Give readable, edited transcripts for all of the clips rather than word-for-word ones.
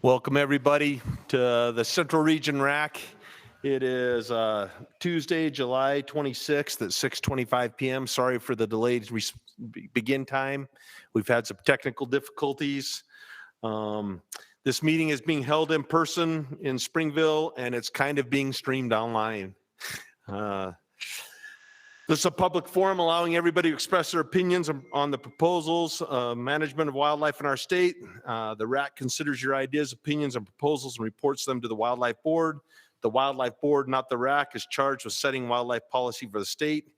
Welcome everybody to the Central Region RAC. It is Tuesday, July 26th at 6:25 p.m. Sorry for the delayed begin time. We've had some technical difficulties. This meeting is being held in person in Springville, and it's kind of being streamed online. This is a public forum allowing everybody to express their opinions on the proposals, management of wildlife in our state. The RAC considers your ideas, opinions, and proposals and reports them to the Wildlife Board. The Wildlife Board, not the RAC, is charged with setting wildlife policy for the state.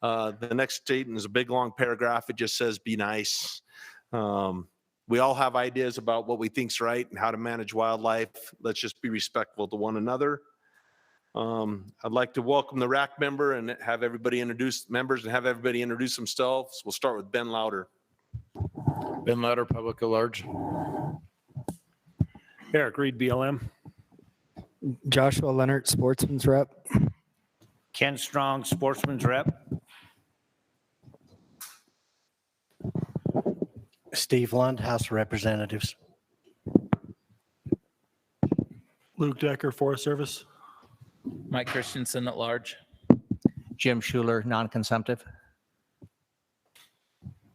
The next statement is a big long paragraph. It just says, be nice. We all have ideas about what we think's right and how to manage wildlife. Let's just be respectful to one another. I'd like to welcome the RAC member and have everybody introduce themselves. We'll start with Ben Louder. Ben Louder, Public at Large. Eric Reed, BLM. Joshua Leonard, Sportsman's Rep. Ken Strong, Sportsman's Rep. Steve Lund, House of Representatives. Luke Decker, Forest Service. Mike Christensen at large. Jim Schuler, non-consumptive.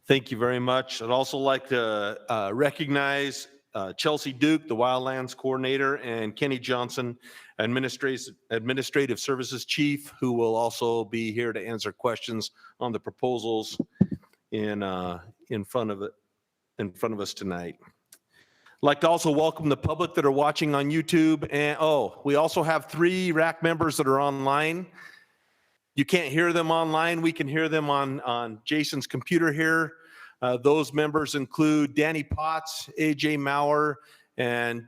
Thank you very much. I'd also like to recognize Chelsea Duke, the Wildlands Coordinator, and Kenny Johnson, Administrative Services Chief, who will also be here to answer questions on the proposals in front of us tonight. I'd like to also welcome the public that are watching on YouTube. And we also have 3 RAC members that are online. You can't hear them online. We can hear them on Jason's computer here. Those members include Danny Potts, AJ Maurer, and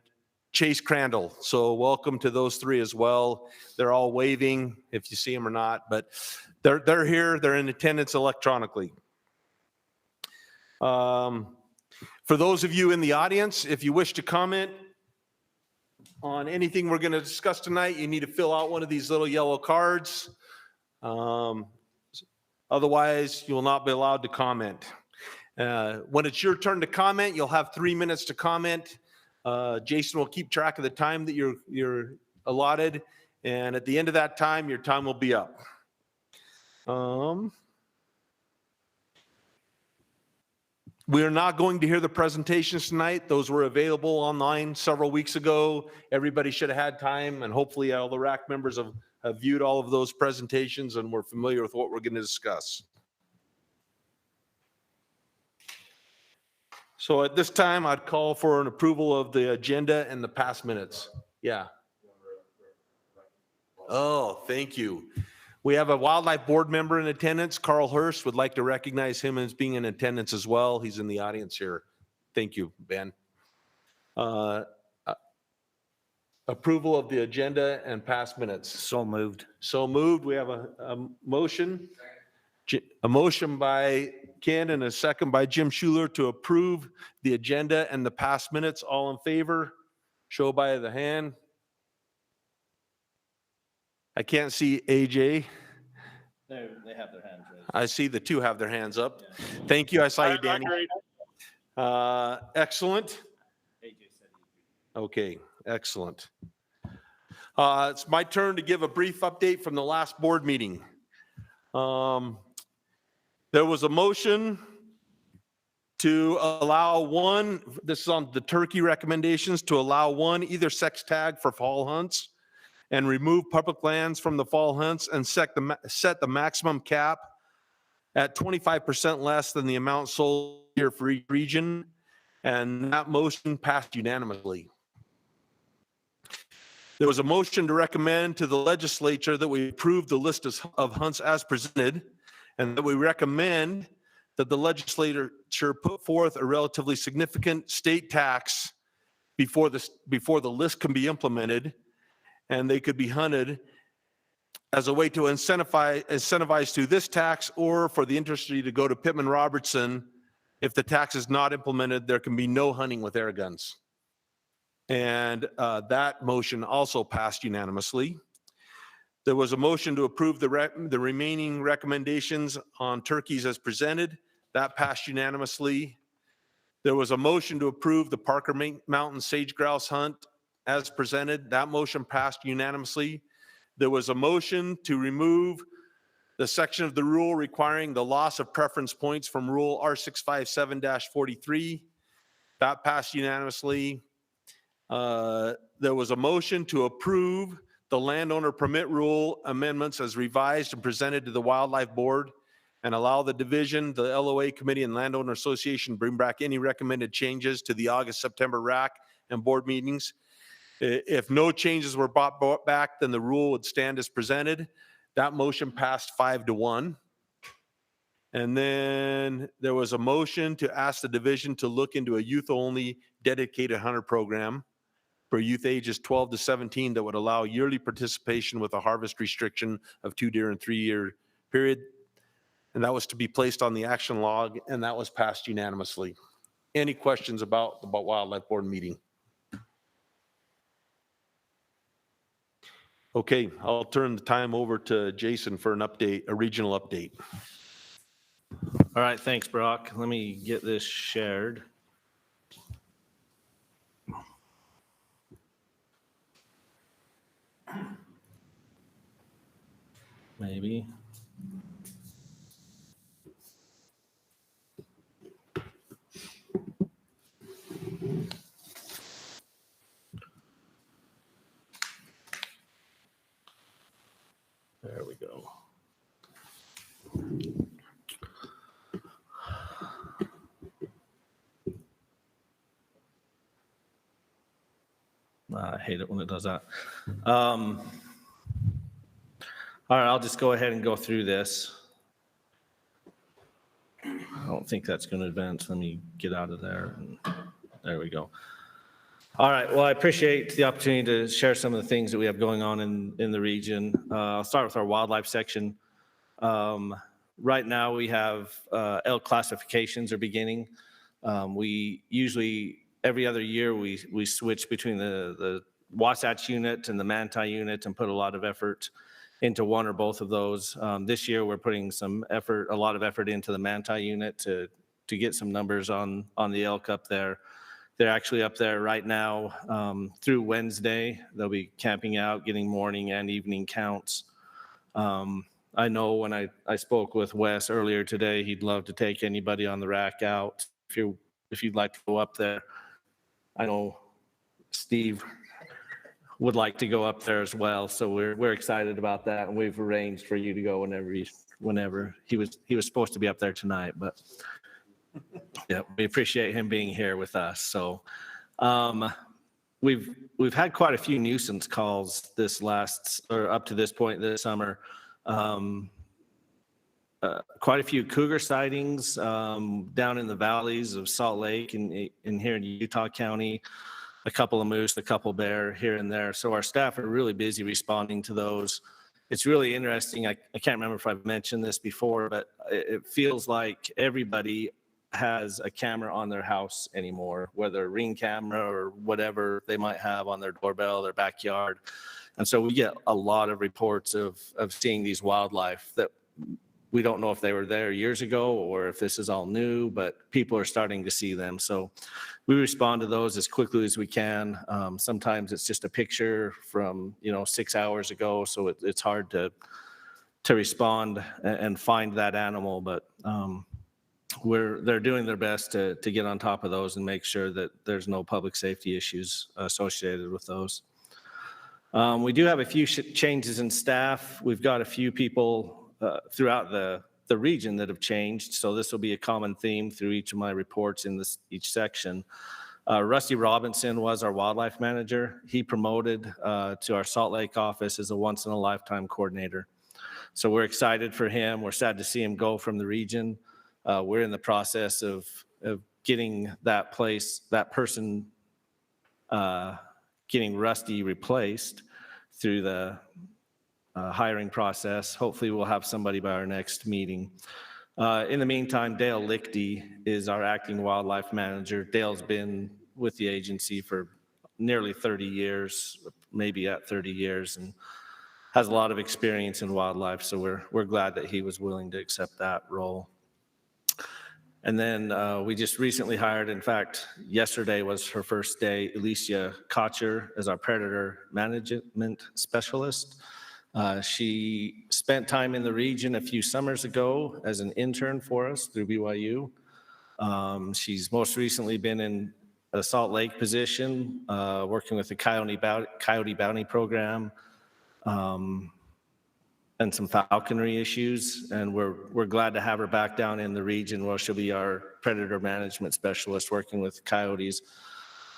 Chase Crandall. So welcome to those 3 as well. They're all waving if you see them or not, but they're here. They're in attendance electronically. For those of you in the audience, if you wish to comment on anything we're going to discuss tonight, you need to fill out one of these little yellow cards. Otherwise, you will not be allowed to comment. When it's your turn to comment, you'll have 3 minutes to comment. Jason will keep track of the time that you're allotted, and at the end of that time, your time will be up. We are not going to hear the presentations tonight. Those were available online several weeks ago. Everybody should have had time, and hopefully all the RAC members have viewed all of those presentations and we're familiar with what we're going to discuss. So at this time, I'd call for an approval of the agenda and the past minutes. Yeah. Oh, thank you. We have a Wildlife Board member in attendance. Carl Hurst would like to recognize him as being in attendance as well. He's in the audience here. Thank you, Ben. Approval of the agenda and past minutes. So moved. So moved. We have a motion. A motion by Ken and a second by Jim Schuler to approve the agenda and the past minutes. All in favor? Show by the hand. I can't see AJ. They have their hands raised. I see the 2 have their hands up. Yeah. Thank you. I saw you, Danny. Excellent. Okay, excellent. It's my turn to give a brief update from the last board meeting. There was a motion to allow this is on the turkey recommendations, to allow 1 either sex tag for fall hunts and remove public lands from the fall hunts and set the maximum cap at 25% less than the amount sold here for each region. And that motion passed unanimously. There was a motion to recommend to the legislature that we approve the list of hunts as presented, and that we recommend that the legislature put forth a relatively significant state tax before the list can be implemented, and they could be hunted as a way to incentivize through this tax, or for the industry to go to Pittman-Robertson. If the tax is not implemented, there can be no hunting with air guns. And that motion also passed unanimously. There was a motion to approve the remaining recommendations on turkeys as presented. That passed unanimously. There was a motion to approve the Parker Mountain Sage Grouse Hunt as presented. That motion passed unanimously. There was a motion to remove the section of the rule requiring the loss of preference points from Rule R657-43. That passed unanimously. There was a motion to approve the landowner permit rule amendments as revised and presented to the Wildlife Board and allow the division, the LOA committee, and landowner association bring back any recommended changes to the August, September RAC and board meetings. If no changes were brought back, then the rule would stand as presented. That motion passed 5-1. And then there was a motion to ask the division to look into a youth-only dedicated hunter program for youth ages 12 to 17 that would allow yearly participation with a harvest restriction of 2 deer in 3-year period. And that was to be placed on the action log, and that was passed unanimously. Any questions about the Wildlife Board meeting? Okay, I'll turn the time over to Jason for an update, a regional update. All right, thanks, Brock. Let me get this shared. Maybe. There we go. I hate it when it does that. All right, I'll just go ahead and go through this. I don't think that's going to advance. Let me get out of there. And there we go. All right, well, I appreciate the opportunity to share some of the things that we have going on in the region. I'll start with our wildlife section. Right now, we have elk classifications are beginning. We usually, every other year, we switch between the Wasatch unit and the Manti unit and put a lot of effort into one or both of those. This year, we're putting a lot of effort into the Manti unit to get some numbers on the elk up there. They're actually up there right now through Wednesday. They'll be camping out, getting morning and evening counts. I know when I spoke with Wes earlier today, he'd love to take anybody on the rack out. If you'd like to go up there, I know Steve would like to go up there as well. So we're excited about that, and we've arranged for you to go whenever. He was supposed to be up there tonight, but yeah, we appreciate him being here with us. So we've had quite a few nuisance calls up to this point this summer. Quite a few cougar sightings down in the valleys of Salt Lake and here in Utah County, a couple of moose, a couple bear here and there. So our staff are really busy responding to those. It's really interesting. I can't remember if I've mentioned this before, but it feels like everybody has a camera on their house anymore, whether a Ring camera or whatever they might have on their doorbell, their backyard. And so we get a lot of reports of seeing these wildlife that we don't know if they were there years ago or if this is all new, but people are starting to see them. So we respond to those as quickly as we can. Sometimes it's just a picture from 6 hours ago, so it's hard to respond and find that animal, but they're doing their best to get on top of those and make sure that there's no public safety issues associated with those. We do have a few changes in staff. We've got a few people throughout the region that have changed, so this will be a common theme through each of my reports in each section. Rusty Robinson was our wildlife manager. He promoted to our Salt Lake office as a once-in-a-lifetime coordinator. So we're excited for him. We're sad to see him go from the region. We're in the process of getting that person getting Rusty replaced through the hiring process. Hopefully we'll have somebody by our next meeting. In the meantime, Dale Lichty is our acting wildlife manager. Dale's been with the agency for nearly 30 years, maybe at 30 years, and has a lot of experience in wildlife. So we're glad that he was willing to accept that role. And then we just recently hired, in fact, yesterday was her first day, Alicia Kocher as our predator management specialist. She spent time in the region a few summers ago as an intern for us through BYU. She's most recently been in a Salt Lake position, working with the Coyote Bounty Program, and some falconry issues. And we're glad to have her back down in the region where she'll be our predator management specialist, working with coyotes,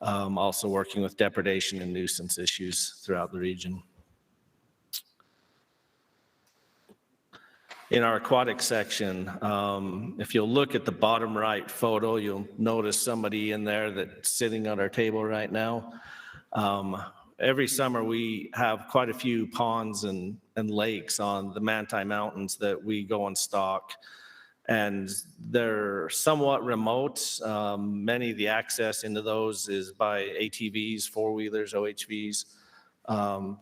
also working with depredation and nuisance issues throughout the region. In our aquatic section, if you'll look at the bottom right photo, you'll notice somebody in there that's sitting at our table right now. Every summer, we have quite a few ponds and lakes on the Manti Mountains that we go and stock. And they're somewhat remote. Many of the access into those is by ATVs, four-wheelers, OHVs.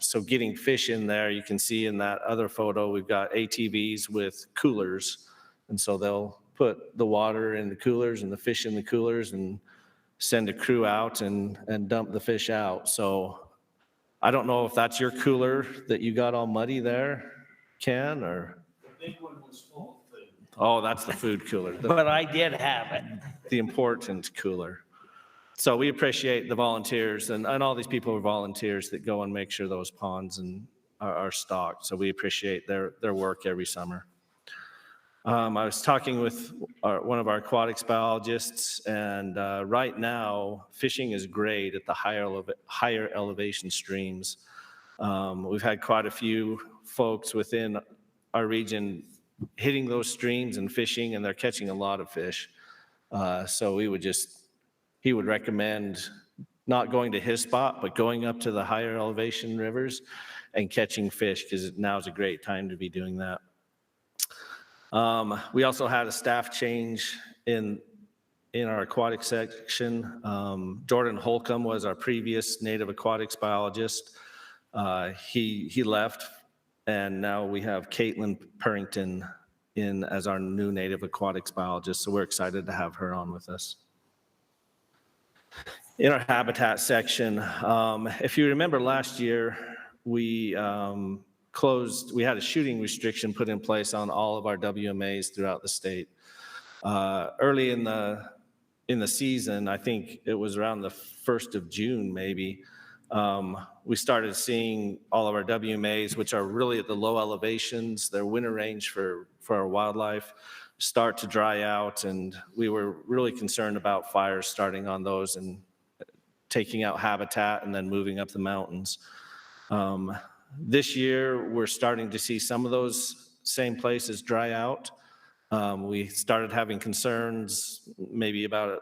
So getting fish in there, you can see in that other photo, we've got ATVs with coolers. And so they'll put the water in the coolers and the fish in the coolers and send a crew out and dump the fish out. So I don't know if that's your cooler that you got all muddy there, Ken, or? The big one was full of food. Oh, that's the food cooler. But I did have it. The important cooler. So we appreciate the volunteers, and all these people are volunteers that go and make sure those ponds are stocked. So we appreciate their work every summer. I was talking with one of our aquatics biologists, and right now fishing is great at the higher elevation streams. We've had quite a few folks within our region hitting those streams and fishing, and they're catching a lot of fish. So he would recommend not going to his spot, but going up to the higher elevation rivers and catching fish, because now is a great time to be doing that. We also had a staff change in our aquatic section. Jordan Holcomb was our previous native aquatics biologist. He left, and now we have Caitlin Purrington in as our new native aquatics biologist. So we're excited to have her on with us. In our habitat section, if you remember last year, we had a shooting restriction put in place on all of our WMAs throughout the state. Early in the season, I think it was around the 1st of June, maybe, we started seeing all of our WMAs, which are really at the low elevations, their winter range for our wildlife, start to dry out. And we were really concerned about fires starting on those and taking out habitat and then moving up the mountains. This year, we're starting to see some of those same places dry out. We started having concerns maybe about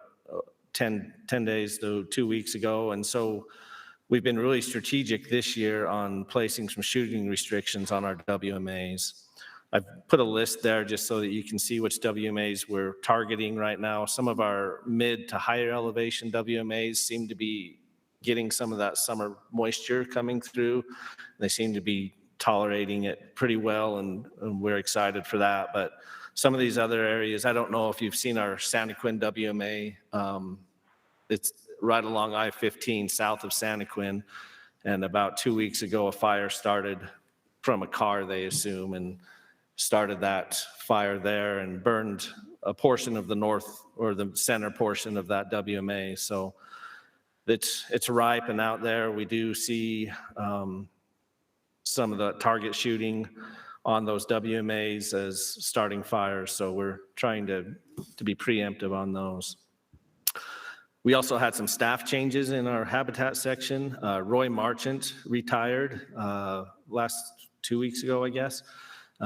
10 days to 2 weeks ago. And so we've been really strategic this year on placing some shooting restrictions on our WMAs. I've put a list there just so that you can see which WMAs we're targeting right now. Some of our mid to higher elevation WMAs seem to be getting some of that summer moisture coming through. They seem to be tolerating it pretty well, and we're excited for that. But some of these other areas, I don't know if you've seen our Santaquin WMA. It's right along I-15 south of Santaquin. And about 2 weeks ago, a fire started from a car, they assume, and started that fire there and burned a portion of the north or the center portion of that WMA. So it's ripe and out there. We do see some of the target shooting on those WMAs as starting fires. So we're trying to be preemptive on those. We also had some staff changes in our habitat section. Roy Marchant retired last 2 weeks ago, I guess.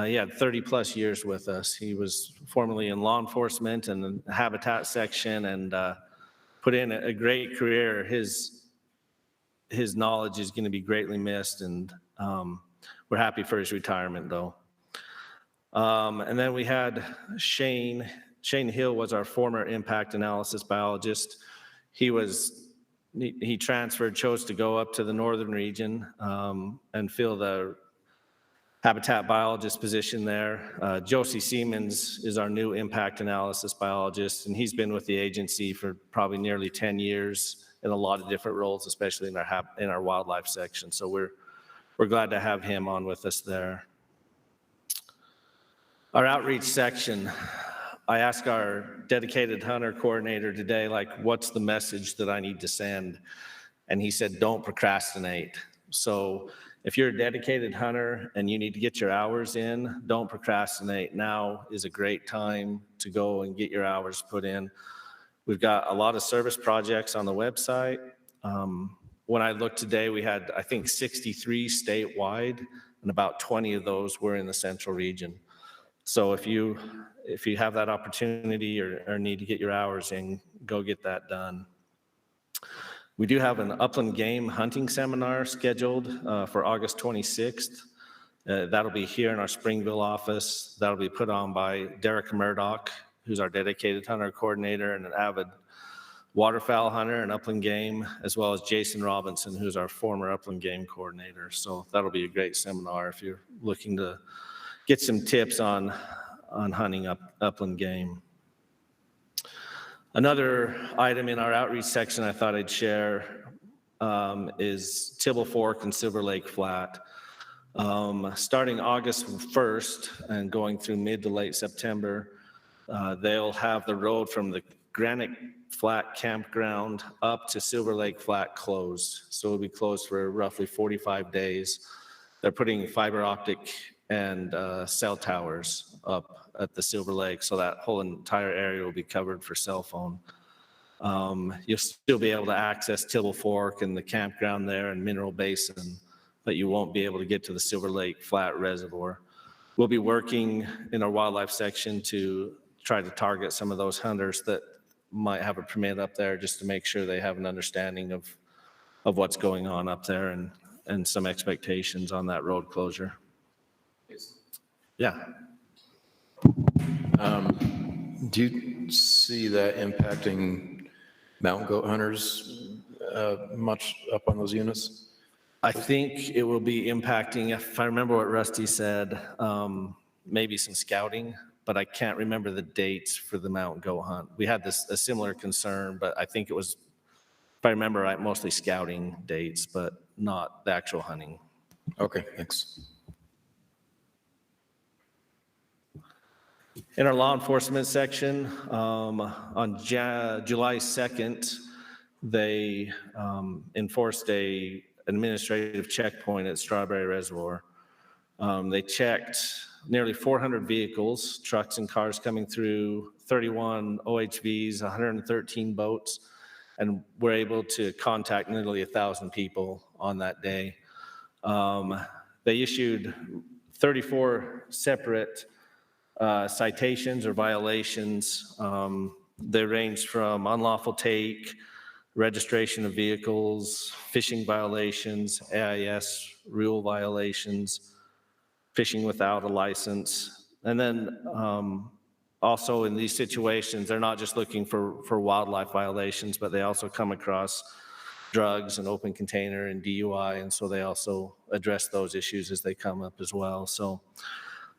He had 30 plus years with us. He was formerly in law enforcement and the habitat section, and put in a great career. His knowledge is going to be greatly missed, and we're happy for his retirement, though. And then we had Shane Hill was our former impact analysis biologist. He transferred, chose to go up to the northern region and fill the habitat biologist position there. Josie Siemens is our new impact analysis biologist, and he's been with the agency for probably nearly 10 years in a lot of different roles, especially in our wildlife section. So we're glad to have him on with us there. Our outreach section, I asked our dedicated hunter coordinator today, like, what's the message that I need to send? And he said, don't procrastinate. So if you're a dedicated hunter and you need to get your hours in, don't procrastinate. Now is a great time to go and get your hours put in. We've got a lot of service projects on the website. When I looked today, we had, I think, 63 statewide, and about 20 of those were in the central region. So if you have that opportunity or need to get your hours in, go get that done. We do have an upland game hunting seminar scheduled for August 26th. That'll be here in our Springville office. That'll be put on by Derek Murdoch, who's our dedicated hunter coordinator and an avid waterfowl hunter and upland game, as well as Jason Robinson, who's our former upland game coordinator. So that'll be a great seminar if you're looking to get some tips on hunting upland game. Another item in our outreach section I thought I'd share is Tibble Fork and Silver Lake Flat. Starting August 1st and going through mid to late September, they'll have the road from the Granite Flat campground up to Silver Lake Flat closed. So it'll be closed for roughly 45 days. They're putting fiber optic and cell towers up at the Silver Lake, so that whole entire area will be covered for cell phone. You'll still be able to access Tibble Fork and the campground there and Mineral Basin, but you won't be able to get to the Silver Lake Flat Reservoir. We'll be working in our wildlife section to try to target some of those hunters that might have a permit up there, just to make sure they have an understanding of what's going on up there and some expectations on that road closure. Yeah. Do you see that impacting mountain goat hunters much up on those units? I think it will be impacting, if I remember what Rusty said, maybe some scouting, but I can't remember the dates for the mountain goat hunt. We had a similar concern, but I think it was, if I remember right, mostly scouting dates, but not the actual hunting. Okay, thanks. In our law enforcement section, on July 2nd, they enforced an administrative checkpoint at Strawberry Reservoir. They checked nearly 400 vehicles, trucks and cars coming through, 31 OHVs, 113 boats, and were able to contact nearly 1,000 people on that day. They issued 34 separate citations or violations. They ranged from unlawful take, registration of vehicles, fishing violations, AIS rule violations, fishing without a license. And then also in these situations, they're not just looking for wildlife violations, but they also come across drugs and open container and DUI. And so they also address those issues as they come up as well. So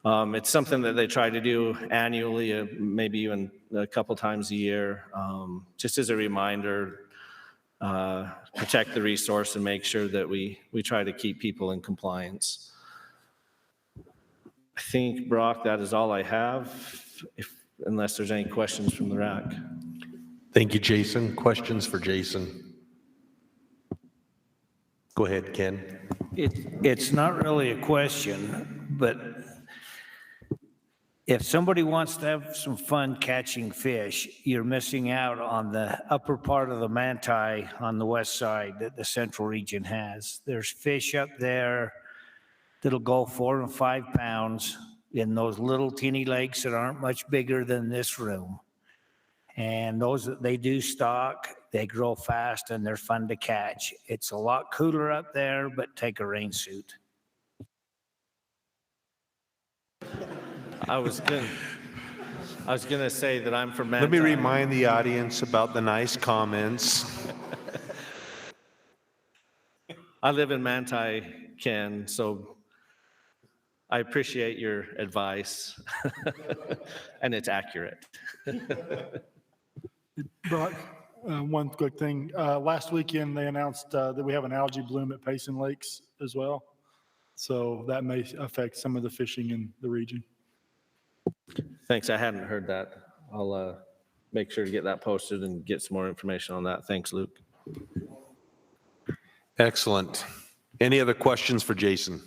it's something that they try to do annually, maybe even a couple times a year, just as a reminder, protect the resource and make sure that we try to keep people in compliance. I think, Brock, that is all I have, unless there's any questions from the RAC. Thank you, Jason. Questions for Jason? Go ahead, Ken. It's not really a question, but if somebody wants to have some fun catching fish, you're missing out on the upper part of the Manti on the west side that the central region has. There's fish up there that'll go 4 and 5 pounds in those little teeny lakes that aren't much bigger than this room. And those that they do stock, they grow fast and they're fun to catch. It's a lot cooler up there, but take a rain suit. I was gonna say that I'm from Manti. Let me remind the audience about the nice comments. I live in Manti, Ken, so I appreciate your advice, and it's accurate. Brock, one quick thing. Last weekend, they announced that we have an algae bloom at Payson Lakes as well. So that may affect some of the fishing in the region. Thanks, I hadn't heard that. I'll make sure to get that posted and get some more information on that. Thanks, Luke. Excellent. Any other questions for Jason?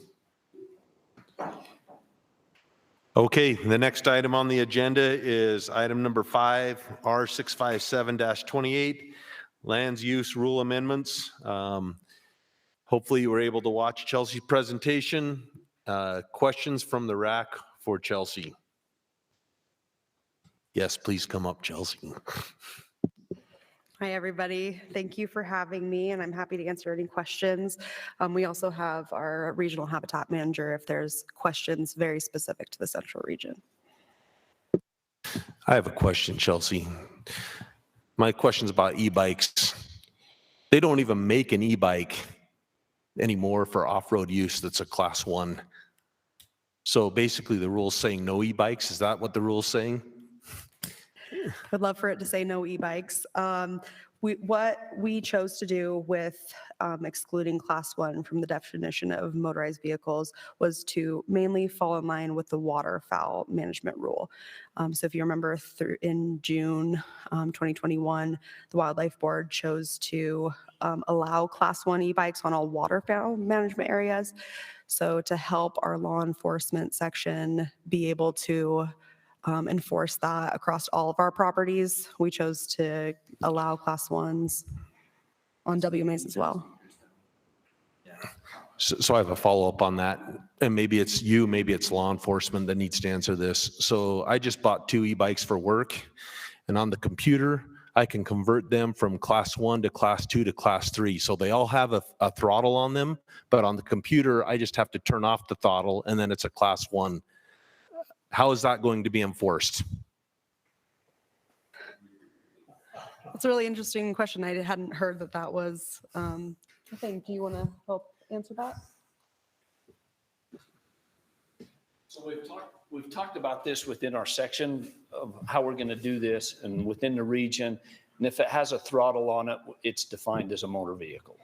Okay, the next item on the agenda is item number 5, R657-28, Lands Use Rule Amendments. Hopefully you were able to watch Chelsea's presentation. Questions from the RAC for Chelsea? Yes, please come up, Chelsea. Hi, everybody. Thank you for having me, and I'm happy to answer any questions. We also have our regional habitat manager if there's questions very specific to the central region. I have a question, Chelsea. My question's about e-bikes. They don't even make an e-bike anymore for off-road use that's a class 1. So basically the rule's saying no e-bikes. Is that what the rule's saying? I'd love for it to say no e-bikes. What we chose to do with excluding class 1 from the definition of motorized vehicles was to mainly fall in line with the waterfowl management rule. So if you remember in June 2021, the Wildlife Board chose to allow class 1 e-bikes on all waterfowl management areas. So to help our law enforcement section be able to enforce that across all of our properties, we chose to allow class 1s on WMAs as well. So I have a follow-up on that, and maybe it's you, maybe it's law enforcement that needs to answer this. So I just bought 2 e-bikes for work, and on the computer, I can convert them from class 1 to class 2 to class 3. So they all have a throttle on them, but on the computer, I just have to turn off the throttle, and then it's a class 1. How is that going to be enforced? That's a really interesting question. I hadn't heard that was a thing. Do you want to help answer that? So we've talked about this within our section of how we're going to do this and within the region. And if it has a throttle on it, it's defined as a motor vehicle.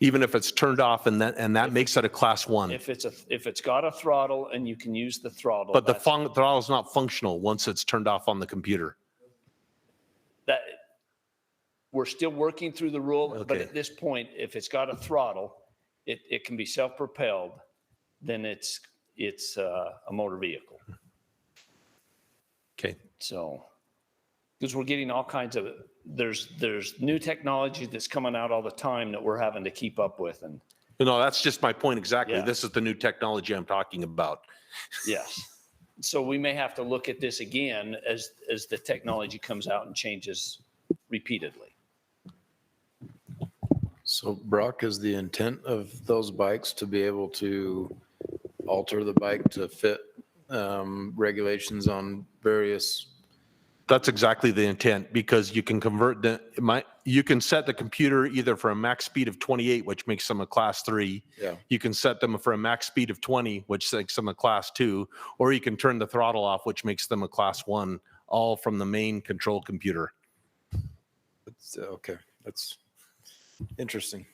Even if it's turned off and that makes it a class 1. If it's got a throttle and you can use the throttle. But the throttle is not functional once it's turned off on the computer. That we're still working through the rule, but Okay. at this point, if it's got a throttle, it can be self-propelled, then it's a motor vehicle. Okay. So, because we're getting all kinds of, there's new technology that's coming out all the time that we're having to keep up with. And No, that's just my point exactly. Yeah. This is the new technology I'm talking about. yes, so we may have to look at this again as the technology comes out and changes repeatedly. So Brock, is the intent of those bikes to be able to alter the bike to fit regulations on various? That's exactly the intent, because you can convert you can set the computer either for a max speed of 28, which makes them a class 3. Yeah. You can set them for a max speed of 20, which makes them a class 2, or you can turn the throttle off, which makes them a class 1, all from the main control computer. Okay, that's interesting.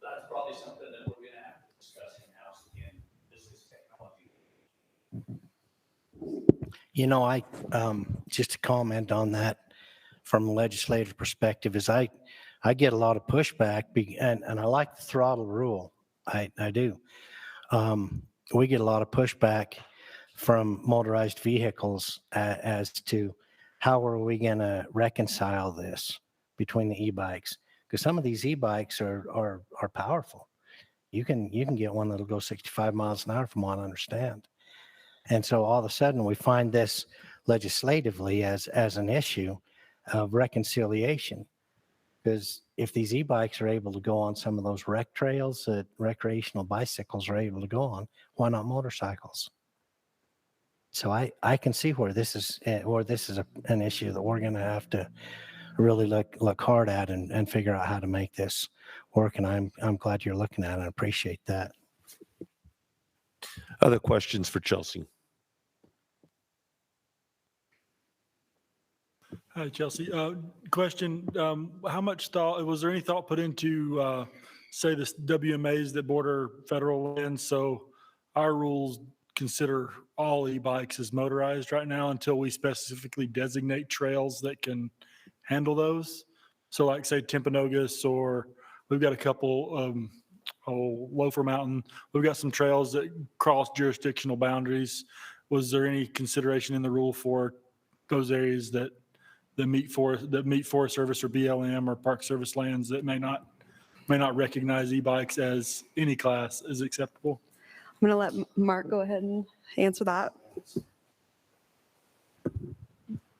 That's probably something that we're going to have to discuss in-house again. This is technology. You know, I just to comment on that from a legislative perspective is I get a lot of pushback and I like the throttle rule. I do. We get a lot of pushback from motorized vehicles as to how are we going to reconcile this between the e-bikes, because some of these e-bikes are powerful. You can get one that'll go 65 miles an hour from what I understand. And so all of a sudden we find this legislatively as an issue of reconciliation, because if these e-bikes are able to go on some of those rec trails that recreational bicycles are able to go on, why not motorcycles? So I can see where this is an issue that we're going to have to really look hard at and figure out how to make this work. And I'm glad you're looking at it. I appreciate that. Other questions for Chelsea? Hi, Chelsea. Question, how much thought, was there any thought put into, say, the WMAs that border federal land? So our rules consider all e-bikes as motorized right now until we specifically designate trails that can handle those. So like, say, Timpanogos, or we've got a couple, Loafer Mountain. We've got some trails that cross jurisdictional boundaries. Was there any consideration in the rule for those areas that meet Forest Service or BLM or Park Service lands that may not recognize e-bikes as any class is acceptable? I'm going to let Mark go ahead and answer that.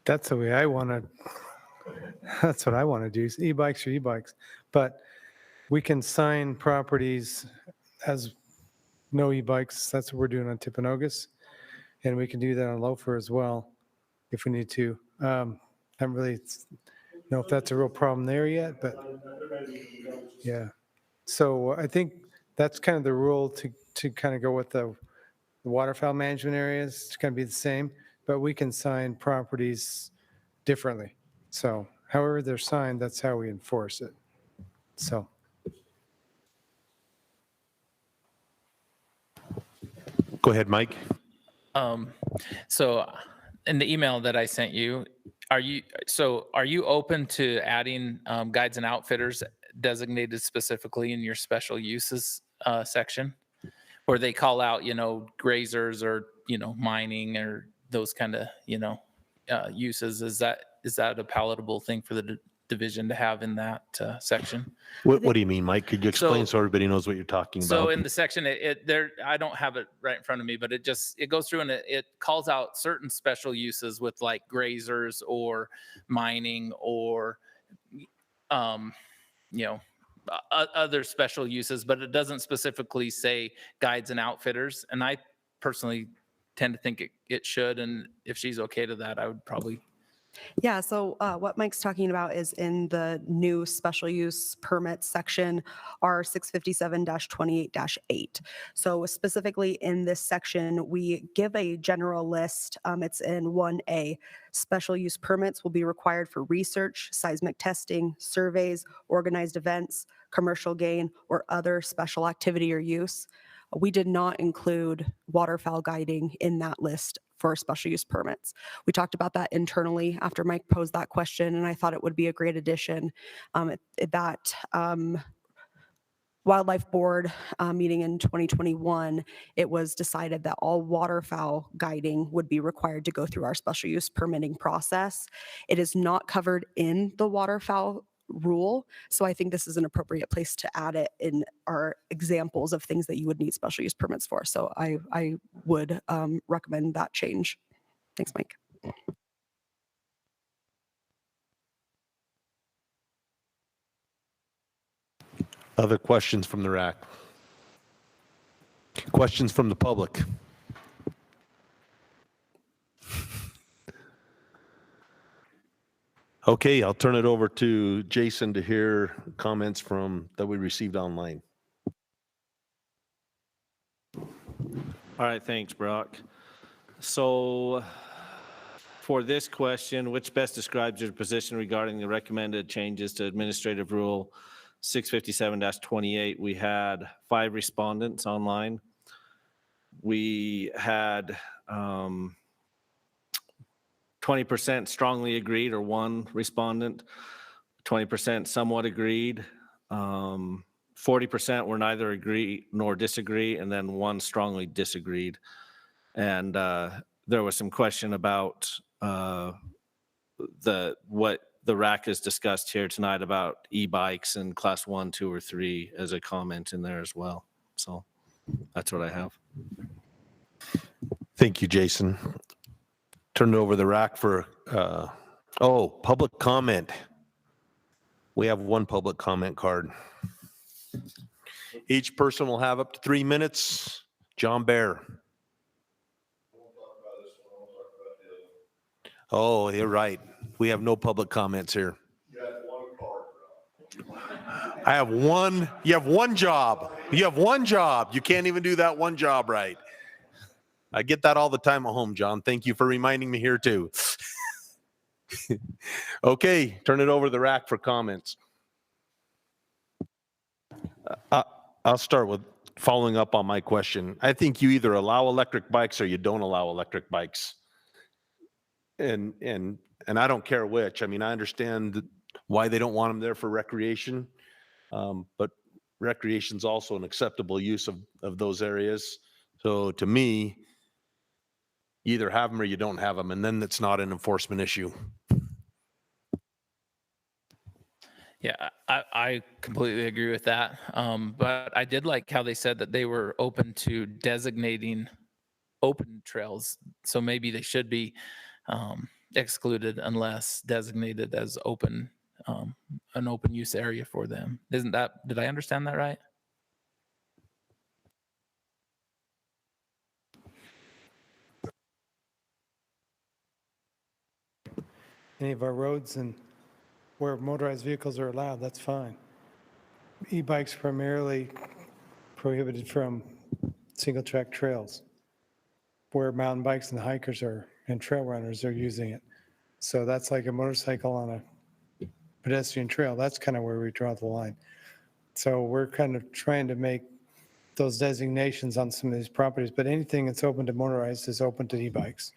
That's the way I want to, that's what I want to do. Is e-bikes are e-bikes. But we can sign properties as no e-bikes. That's what we're doing on Timpanogos. And we can do that on Loafer as well if we need to. I don't really know if that's a real problem there yet, but yeah. So I think that's kind of the rule to kind of go with the waterfowl management areas. It's going to be the same, but we can sign properties differently. So however they're signed, that's how we enforce it. So. Go ahead, Mike. So in the email that I sent you, are you open to adding guides and outfitters designated specifically in your special uses section, where they call out, grazers or, mining or those kind of, uses? Is that a palatable thing for the division to have in that section? What do you mean, Mike? Could you explain so everybody knows what you're talking about? So in the section, I don't have it right in front of me, but it goes through and it calls out certain special uses with like grazers or mining or, other special uses, but it doesn't specifically say guides and outfitters. And I personally tend to think it should. And if she's okay to that, I would probably. Yeah, so what Mike's talking about is in the new special use permit section, R 657-28-8. So specifically in this section, we give a general list. It's in 1A. Special use permits will be required for research, seismic testing, surveys, organized events, commercial gain, or other special activity or use. We did not include waterfowl guiding in that list for special use permits. We talked about that internally after Mike posed that question, and I thought it would be a great addition. That Wildlife Board meeting in 2021, it was decided that all waterfowl guiding would be required to go through our special use permitting process. It is not covered in the waterfowl rule, so I think this is an appropriate place to add it in our examples of things that you would need special use permits for. So I would recommend that change. Thanks, Mike. Other questions from the RAC? Questions from the public? Okay, I'll turn it over to Jason to hear comments that we received online. All right, thanks, Brock. So for this question, which best describes your position regarding the recommended changes to Administrative Rule 657-28? We had 5 respondents online. We had 20% strongly agreed, or 1 respondent, 20% somewhat agreed, 40% were neither agree nor disagree, and then 1 strongly disagreed. And there was some question about what the RAC has discussed here tonight about e-bikes and class 1, 2, or 3 as a comment in there as well. So that's what I have. Thank you, Jason. Turn it over to the RAC for, public comment. We have 1 public comment card. Each person will have up to 3 minutes. John Bear. Oh, you're right. We have no public comments here. I have one. You have one job. You have one job. You can't even do that one job right. I get that all the time at home, John. Thank you for reminding me here too. Okay, turn it over to the RAC for comments. I'll start with following up on my question. I think you either allow electric bikes or you don't allow electric bikes. And I don't care which. I mean, I understand why they don't want them there for recreation. But recreation's also an acceptable use of those areas. So to me, you either have them or you don't have them, and then it's not an enforcement issue. Yeah, I completely agree with that. But I did like how they said that they were open to designating open trails. So maybe they should be excluded unless designated as open, an open use area for them. Did I understand that right? Any of our roads and where motorized vehicles are allowed, that's fine. E-bikes primarily prohibited from single track trails where mountain bikes and hikers are and trail runners are using it. So that's like a motorcycle on a pedestrian trail. That's kind of where we draw the line. So we're kind of trying to make those designations on some of these properties, but anything that's open to motorized is open to e-bikes.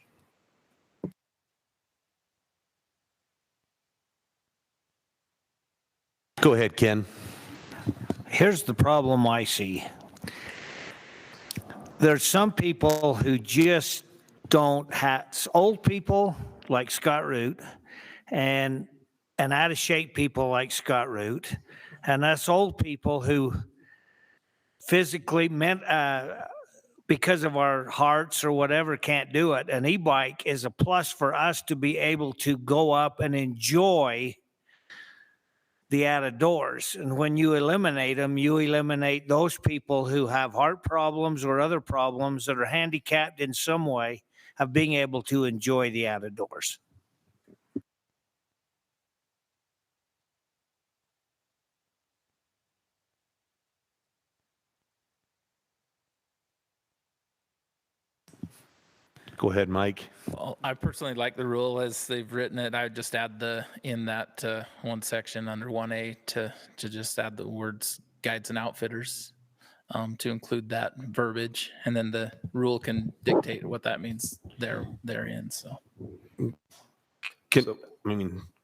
Go ahead, Ken. Here's the problem I see. There's some people who just don't have, old people like Scott Root and out of shape people like Scott Root, and us old people who physically because of our hearts or whatever can't do it. An e-bike is a plus for us to be able to go up and enjoy the out of doors. And when you eliminate them, you eliminate those people who have heart problems or other problems that are handicapped in some way of being able to enjoy the out of doors. Go ahead, Mike. Well, I personally like the rule as they've written it. I would just add in that one section under 1A to just add the words guides and outfitters to include that verbiage, and then the rule can dictate what that means therein. So,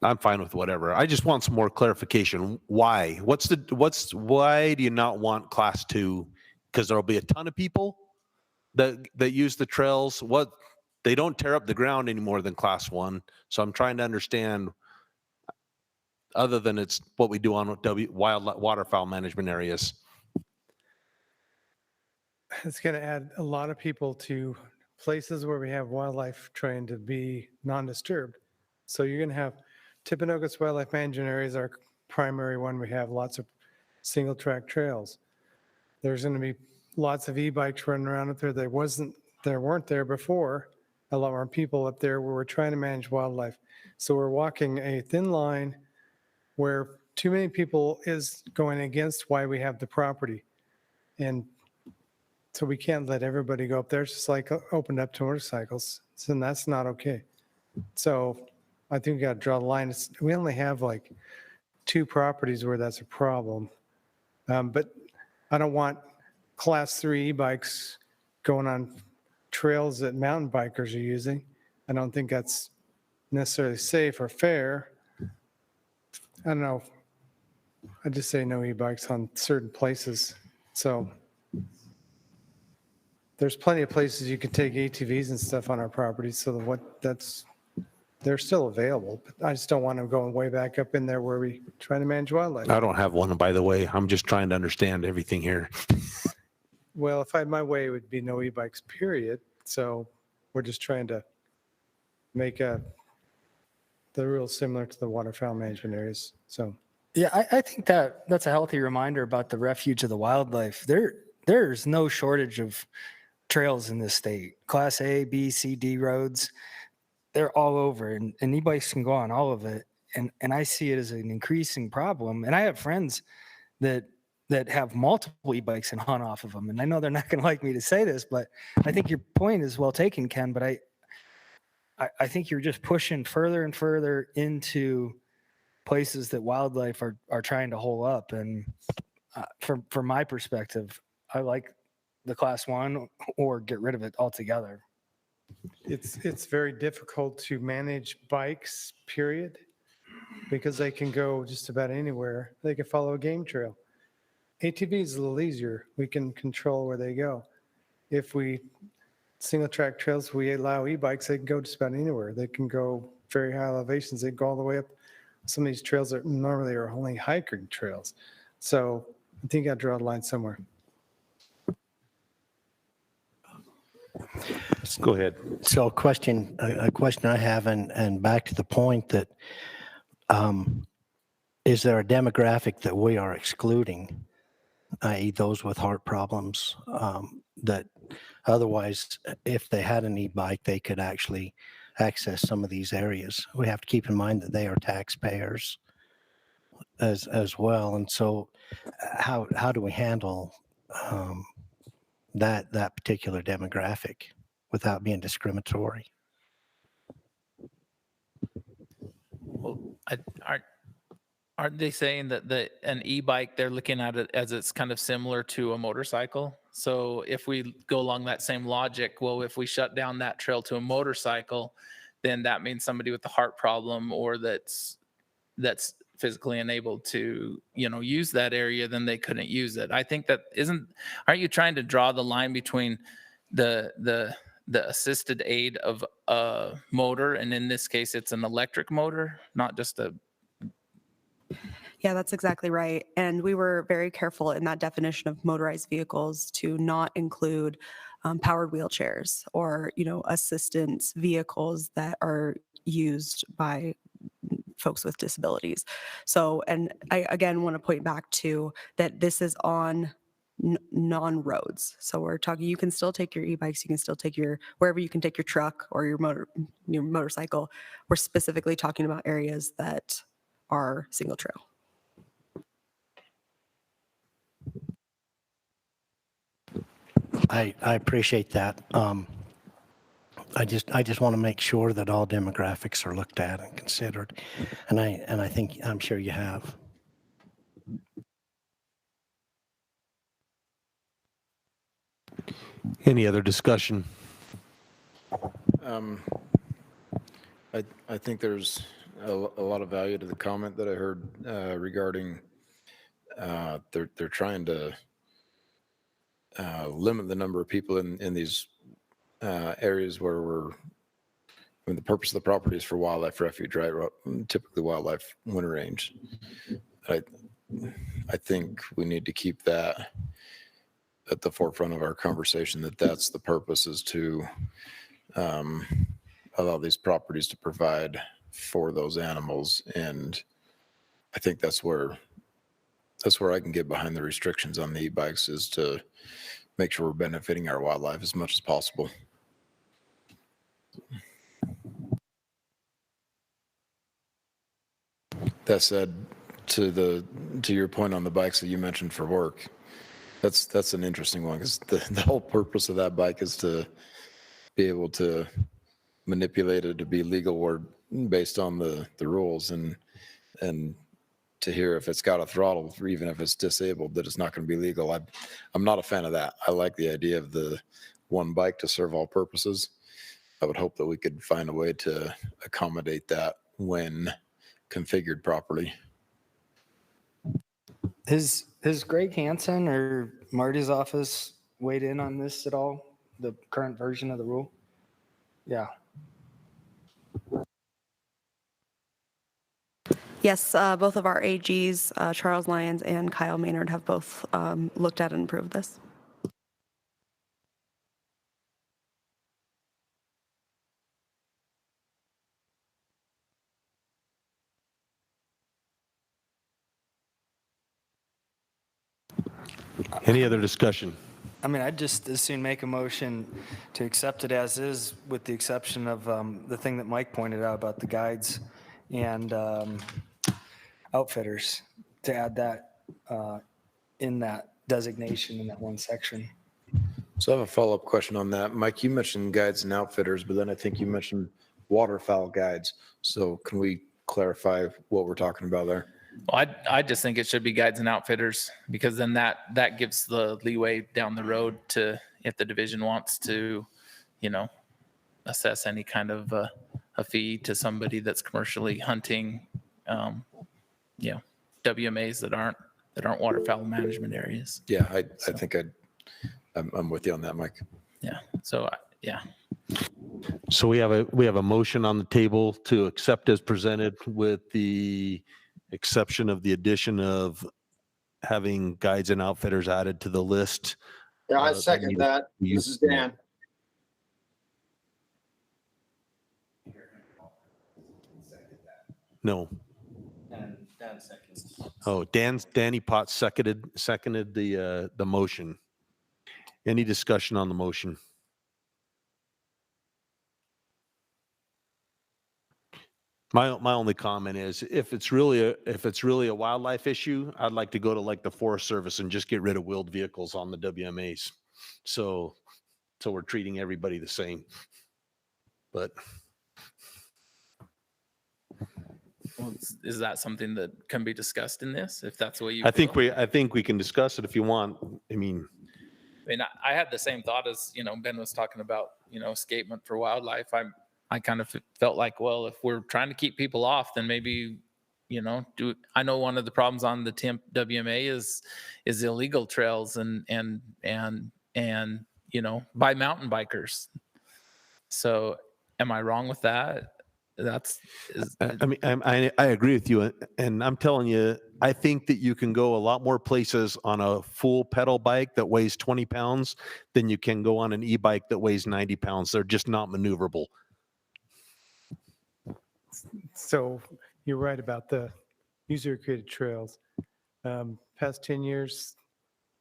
I'm fine with whatever. I just want some more clarification. Why? Why do you not want class 2? Because there'll be a ton of people that use the trails. They don't tear up the ground any more than class 1. So I'm trying to understand, other than it's what we do on waterfowl management areas. It's going to add a lot of people to places where we have wildlife trying to be non-disturbed. So you're going to have Timpanogos Wildlife Management Area is our primary one. We have lots of single track trails. There's going to be lots of e-bikes running around up there. There weren't there before. A lot more people up there where we're trying to manage wildlife. So we're walking a thin line where too many people is going against why we have the property. And so we can't let everybody go up there. It's just like opened up to motorcycles. And that's not okay. So I think we got to draw the line. We only have like 2 properties where that's a problem. But I don't want class 3 e-bikes going on trails that mountain bikers are using. I don't think that's necessarily safe or fair. I don't know. I just say no e-bikes on certain places. So there's plenty of places you can take ATVs and stuff on our property. So they're still available, but I just don't want them going way back up in there where we try to manage wildlife. I don't have one, by the way. I'm just trying to understand everything here. Well, if I had my way, it would be no e-bikes, period. So we're just trying to make the rules similar to the waterfowl management areas. So Yeah, I think that's a healthy reminder about the refuge of the wildlife. There's no shortage of trails in this state. Class A, B, C, D roads, they're all over, and e-bikes can go on all of it. And I see it as an increasing problem. And I have friends that that have multiple e-bikes and hunt off of them. And I know they're not going to like me to say this, but I think your point is well taken, Ken, but I think you're just pushing further and further into places that wildlife are trying to hole up. And from my perspective, I like the class 1 or get rid of it altogether. It's very difficult to manage bikes, period, because they can go just about anywhere. They can follow a game trail. ATV is a little easier. We can control where they go. If we single track trails, we allow e-bikes, they can go just about anywhere. They can go very high elevations. They go all the way up some of these trails that normally are only hiking trails. So I think I draw the line somewhere. Go ahead. So a question I have, and back to the point that, is there a demographic that we are excluding, i.e. those with heart problems, that otherwise, if they had an e-bike, they could actually access some of these areas? We have to keep in mind that they are taxpayers as well. And so how do we handle that particular demographic without being discriminatory? Well, aren't they saying that an e-bike, they're looking at it as it's kind of similar to a motorcycle? So if we go along that same logic, well, if we shut down that trail to a motorcycle, then that means somebody with a heart problem or that's physically unable to, use that area, then they couldn't use it. I think aren't you trying to draw the line between the assisted aid of a motor, and in this case, it's an electric motor, not just a. Yeah, that's exactly right. And we were very careful in that definition of motorized vehicles to not include powered wheelchairs or, assistance vehicles that are used by folks with disabilities. So, and I again want to point back to that this is on non-roads. So we're talking, you can still take your e-bikes, you can still take wherever you can take your truck or your motorcycle. We're specifically talking about areas that are single trail. I appreciate that. I just want to make sure that all demographics are looked at and considered, and I'm sure you have. Any other discussion? I think there's a lot of value to the comment that I heard regarding they're trying to limit the number of people in these areas where the purpose of the property is for wildlife refuge, right? Typically wildlife winter range. I think we need to keep that at the forefront of our conversation, that's the purpose, is to allow these properties to provide for those animals. And I think that's where I can get behind the restrictions on the e-bikes, is to make sure we're benefiting our wildlife as much as possible. That said, to your point on the bikes that you mentioned for work, that's an interesting one, because the whole purpose of that bike is to be able to manipulate it to be legal or based on the rules, and to hear if it's got a throttle, or even if it's disabled, that it's not going to be legal. I'm not a fan of that. I like the idea of the one bike to serve all purposes. I would hope that we could find a way to accommodate that when configured properly. Has Greg Hansen or Marty's office weighed in on this at all? The current version of the rule? Yeah. Yes, both of our AGs, Charles Lyons and Kyle Maynard, have both looked at and approved this. Any other discussion? I mean, I'd just as soon make a motion to accept it as is, with the exception of the thing that Mike pointed out about the guides and outfitters, to add that in that designation in that one section. So I have a follow-up question on that. Mike, you mentioned guides and outfitters, but then I think you mentioned waterfowl guides. So can we clarify what we're talking about there? Well, I just think it should be guides and outfitters, because then that gives the leeway down the road to, if the division wants to, assess any kind of a fee to somebody that's commercially hunting, WMAs that aren't waterfowl management areas. Yeah, I think I'm with you on that, Mike. Yeah. So, yeah. So we have a motion on the table to accept as presented with the exception of the addition of having guides and outfitters added to the list. Yeah, I Uh, second that. This is Dan. No. Dan seconds. Oh, Danny Potts seconded the motion. Any discussion on the motion? My only comment is if it's really a wildlife issue, I'd like to go to like the Forest Service and just get rid of wheeled vehicles on the WMAs. So we're treating everybody the same. But Well, is that something that can be discussed in this, if that's the way you? I think feel? we can discuss it if you want. I mean, I had the same thought as, Ben was talking about, escapement for wildlife. I kind of felt like, well, if we're trying to keep people off, then maybe, I know one of the problems on the TIMP WMA is illegal trails and by mountain bikers. So am I wrong with that? I agree with you. And I'm telling you, I think that you can go a lot more places on a full pedal bike that weighs 20 pounds than you can go on an e-bike that weighs 90 pounds. They're just not maneuverable. So you're right about the user-created trails. Past 10 years,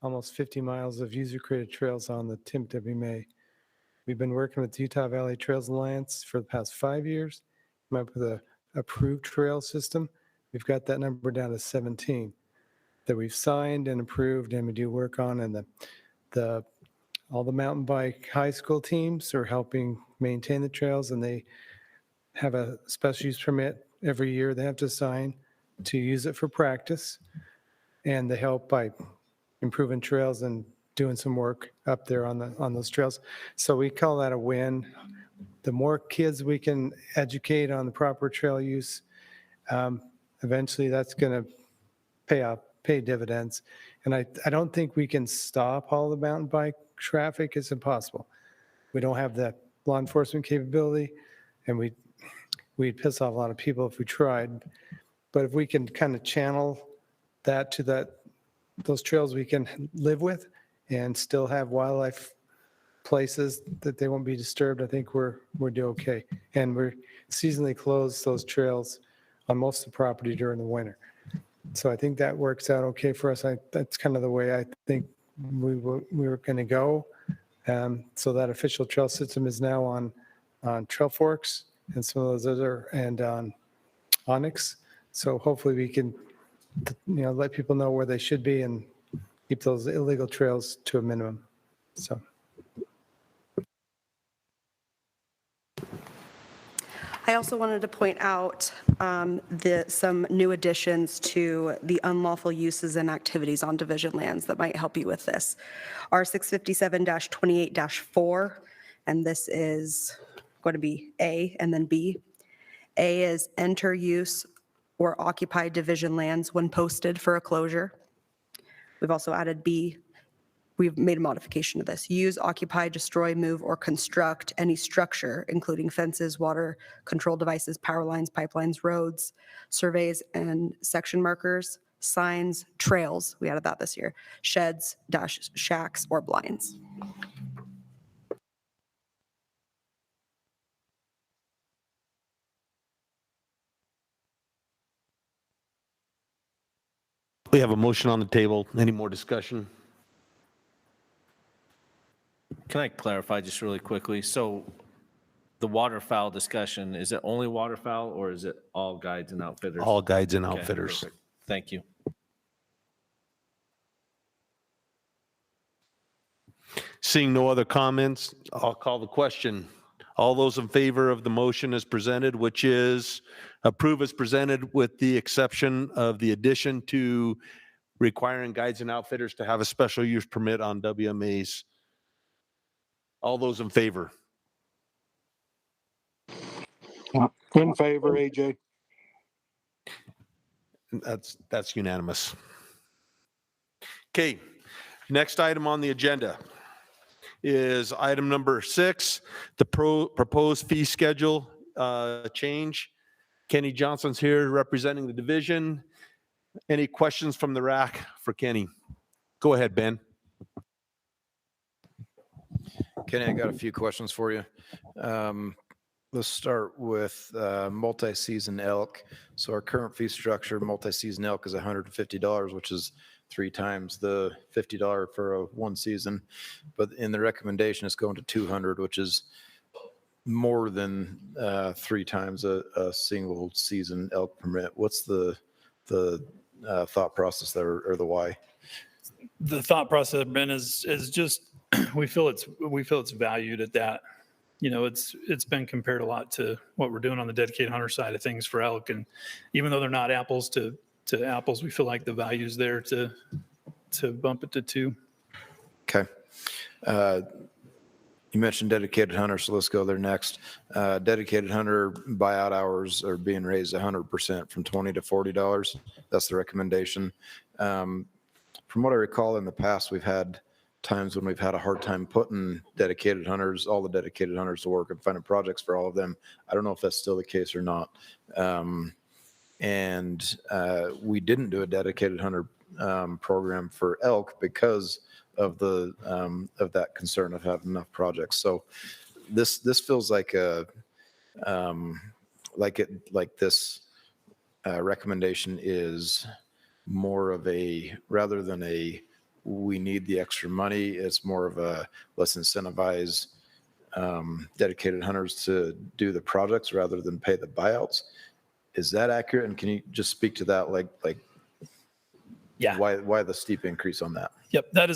almost 50 miles of user-created trails on the TIMP WMA. We've been working with the Utah Valley Trails Alliance for the past 5 years. Come up with a approved trail system. We've got that number down to 17 that we've signed and approved and we do work on. And all the mountain bike high school teams are helping maintain the trails, and they have a special use permit every year they have to sign to use it for practice. And they help by improving trails and doing some work up there on those trails. So we call that a win. The more kids we can educate on the proper trail use, eventually that's going to pay dividends. And I don't think we can stop all the mountain bike traffic. It's impossible. We don't have the law enforcement capability, and we'd piss off a lot of people if we tried. But if we can kind of channel that to those trails we can live with and still have wildlife places that they won't be disturbed, I think we're doing okay. And we're seasonally close those trails on most of the property during the winter. So I think that works out okay for us. That's kind of the way I think we were going to go. So that official trail system is now on Trail Forks and some of those other, and on Onyx. So hopefully we can, let people know where they should be and keep those illegal trails to a minimum. So. I also wanted to point out some new additions to the unlawful uses and activities on division lands that might help you with this. R657-28-4, and this is going to be A and then B. A is enter, use, or occupy division lands when posted for a closure. We've also added B. We've made a modification to this. Use, occupy, destroy, move, or construct any structure, including fences, water control devices, power lines, pipelines, roads, surveys, and section markers, signs, trails, we added that this year, sheds, shacks, or blinds. we have a motion on the table. Any more discussion? Can I clarify just really quickly? So the waterfowl discussion, is it only waterfowl or is it all guides and outfitters? All guides and Okay, outfitters. perfect. Thank you. Seeing no other comments, I'll call the question. All those in favor of the motion as presented, which is approve as presented with the exception of the addition to requiring guides and outfitters to have a special use permit on WMAs. All those in favor? In favor, AJ. That's unanimous. Okay, next item on the agenda is item number 6, the proposed fee schedule change. Kenny Johnson's here representing the division. Any questions from the RAC for Kenny? Go ahead, Ben. Kenny, I got a few questions for you. Let's start with multi-season elk. So our current fee structure, multi-season elk is $150, which is 3 times the $50 for a 1 season. But in the recommendation, it's going to $200, which is more than 3 times a single season elk permit. What's the thought process there, or the why? The thought process, Ben, is just we feel it's valued at that. You know, it's been compared a lot to what we're doing on the dedicated hunter side of things for elk, and even though they're not apples to apples, we feel like the value's there to bump it to 2. Okay. You mentioned dedicated hunter, so let's go there next. Dedicated hunter buyout hours are being raised 100% from $20 to $40. That's the recommendation. From what I recall in the past, we've had times when we've had a hard time putting dedicated hunters, all the dedicated hunters to work and finding projects for all of them. I don't know if that's still the case or not. And we didn't do a dedicated hunter program for elk because of that concern of having enough projects. So this feels like this recommendation is more of a, rather than a we need the extra money, it's more of a let's incentivize dedicated hunters to do the projects rather than pay the buyouts. Is that accurate? And can you just speak to that, like Yeah. why the steep increase on that? Yep, that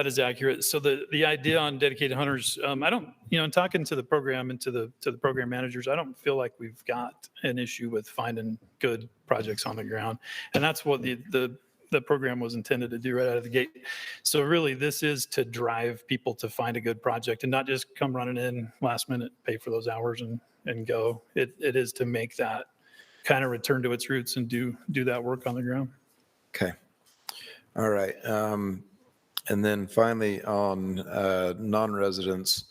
is accurate. So the idea on dedicated hunters, I don't, in talking to the program and to the program managers, I don't feel like we've got an issue with finding good projects on the ground, and that's what the program was intended to do right out of the gate. So really, this is to drive people to find a good project and not just come running in last minute, pay for those hours and go. It is to make that kind of return to its roots and do that work on the ground. Okay. All right. And then finally on non-residents,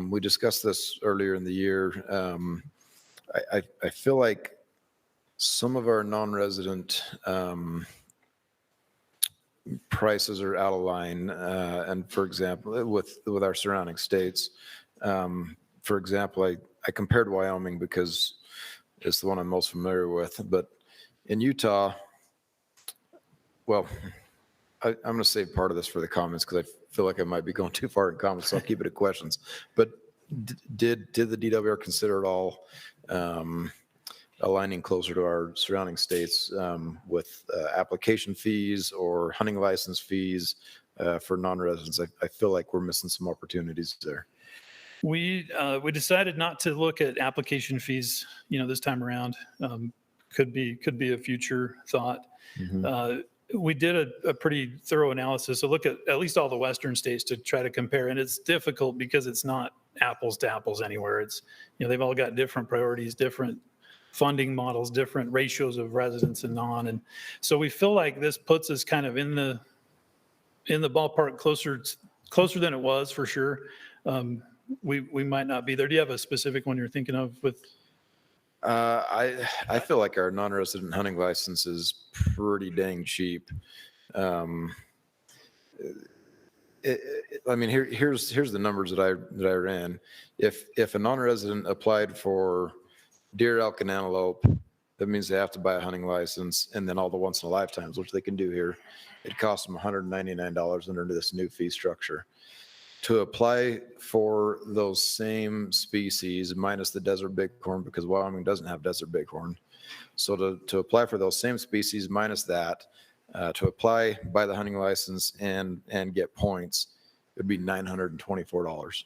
we discussed this earlier in the year. I feel like some of our non-resident prices are out of line. And for example, with our surrounding states, for example, I compared Wyoming because it's the one I'm most familiar with, but in Utah, well, I'm going to save part of this for the comments because I feel like I might be going too far in comments, so I'll keep it at questions. But did the DWR consider at all aligning closer to our surrounding states with application fees or hunting license fees for non-residents? I feel like we're missing some opportunities there. We decided not to look at application fees, this time around. Could be a future thought. Mm-hmm. We did a pretty thorough analysis. So look at least all the Western states to try to compare. And it's difficult because it's not apples to apples anywhere. It's, they've all got different priorities, different funding models, different ratios of residents and non. And so we feel like this puts us kind of in the ballpark closer than it was for sure. We might not be there. Do you have a specific one you're thinking of with? I feel like our non-resident hunting license is pretty dang cheap. I mean, here's the numbers that I ran. If a non-resident applied for deer, elk, and antelope, that means they have to buy a hunting license, and then all the once in a lifetimes, which they can do here. It costs them $199 under this new fee structure. To apply for those same species minus the desert bighorn, because Wyoming doesn't have desert bighorn. So to apply for those same species minus that, to apply, buy the hunting license and get points, it'd be $924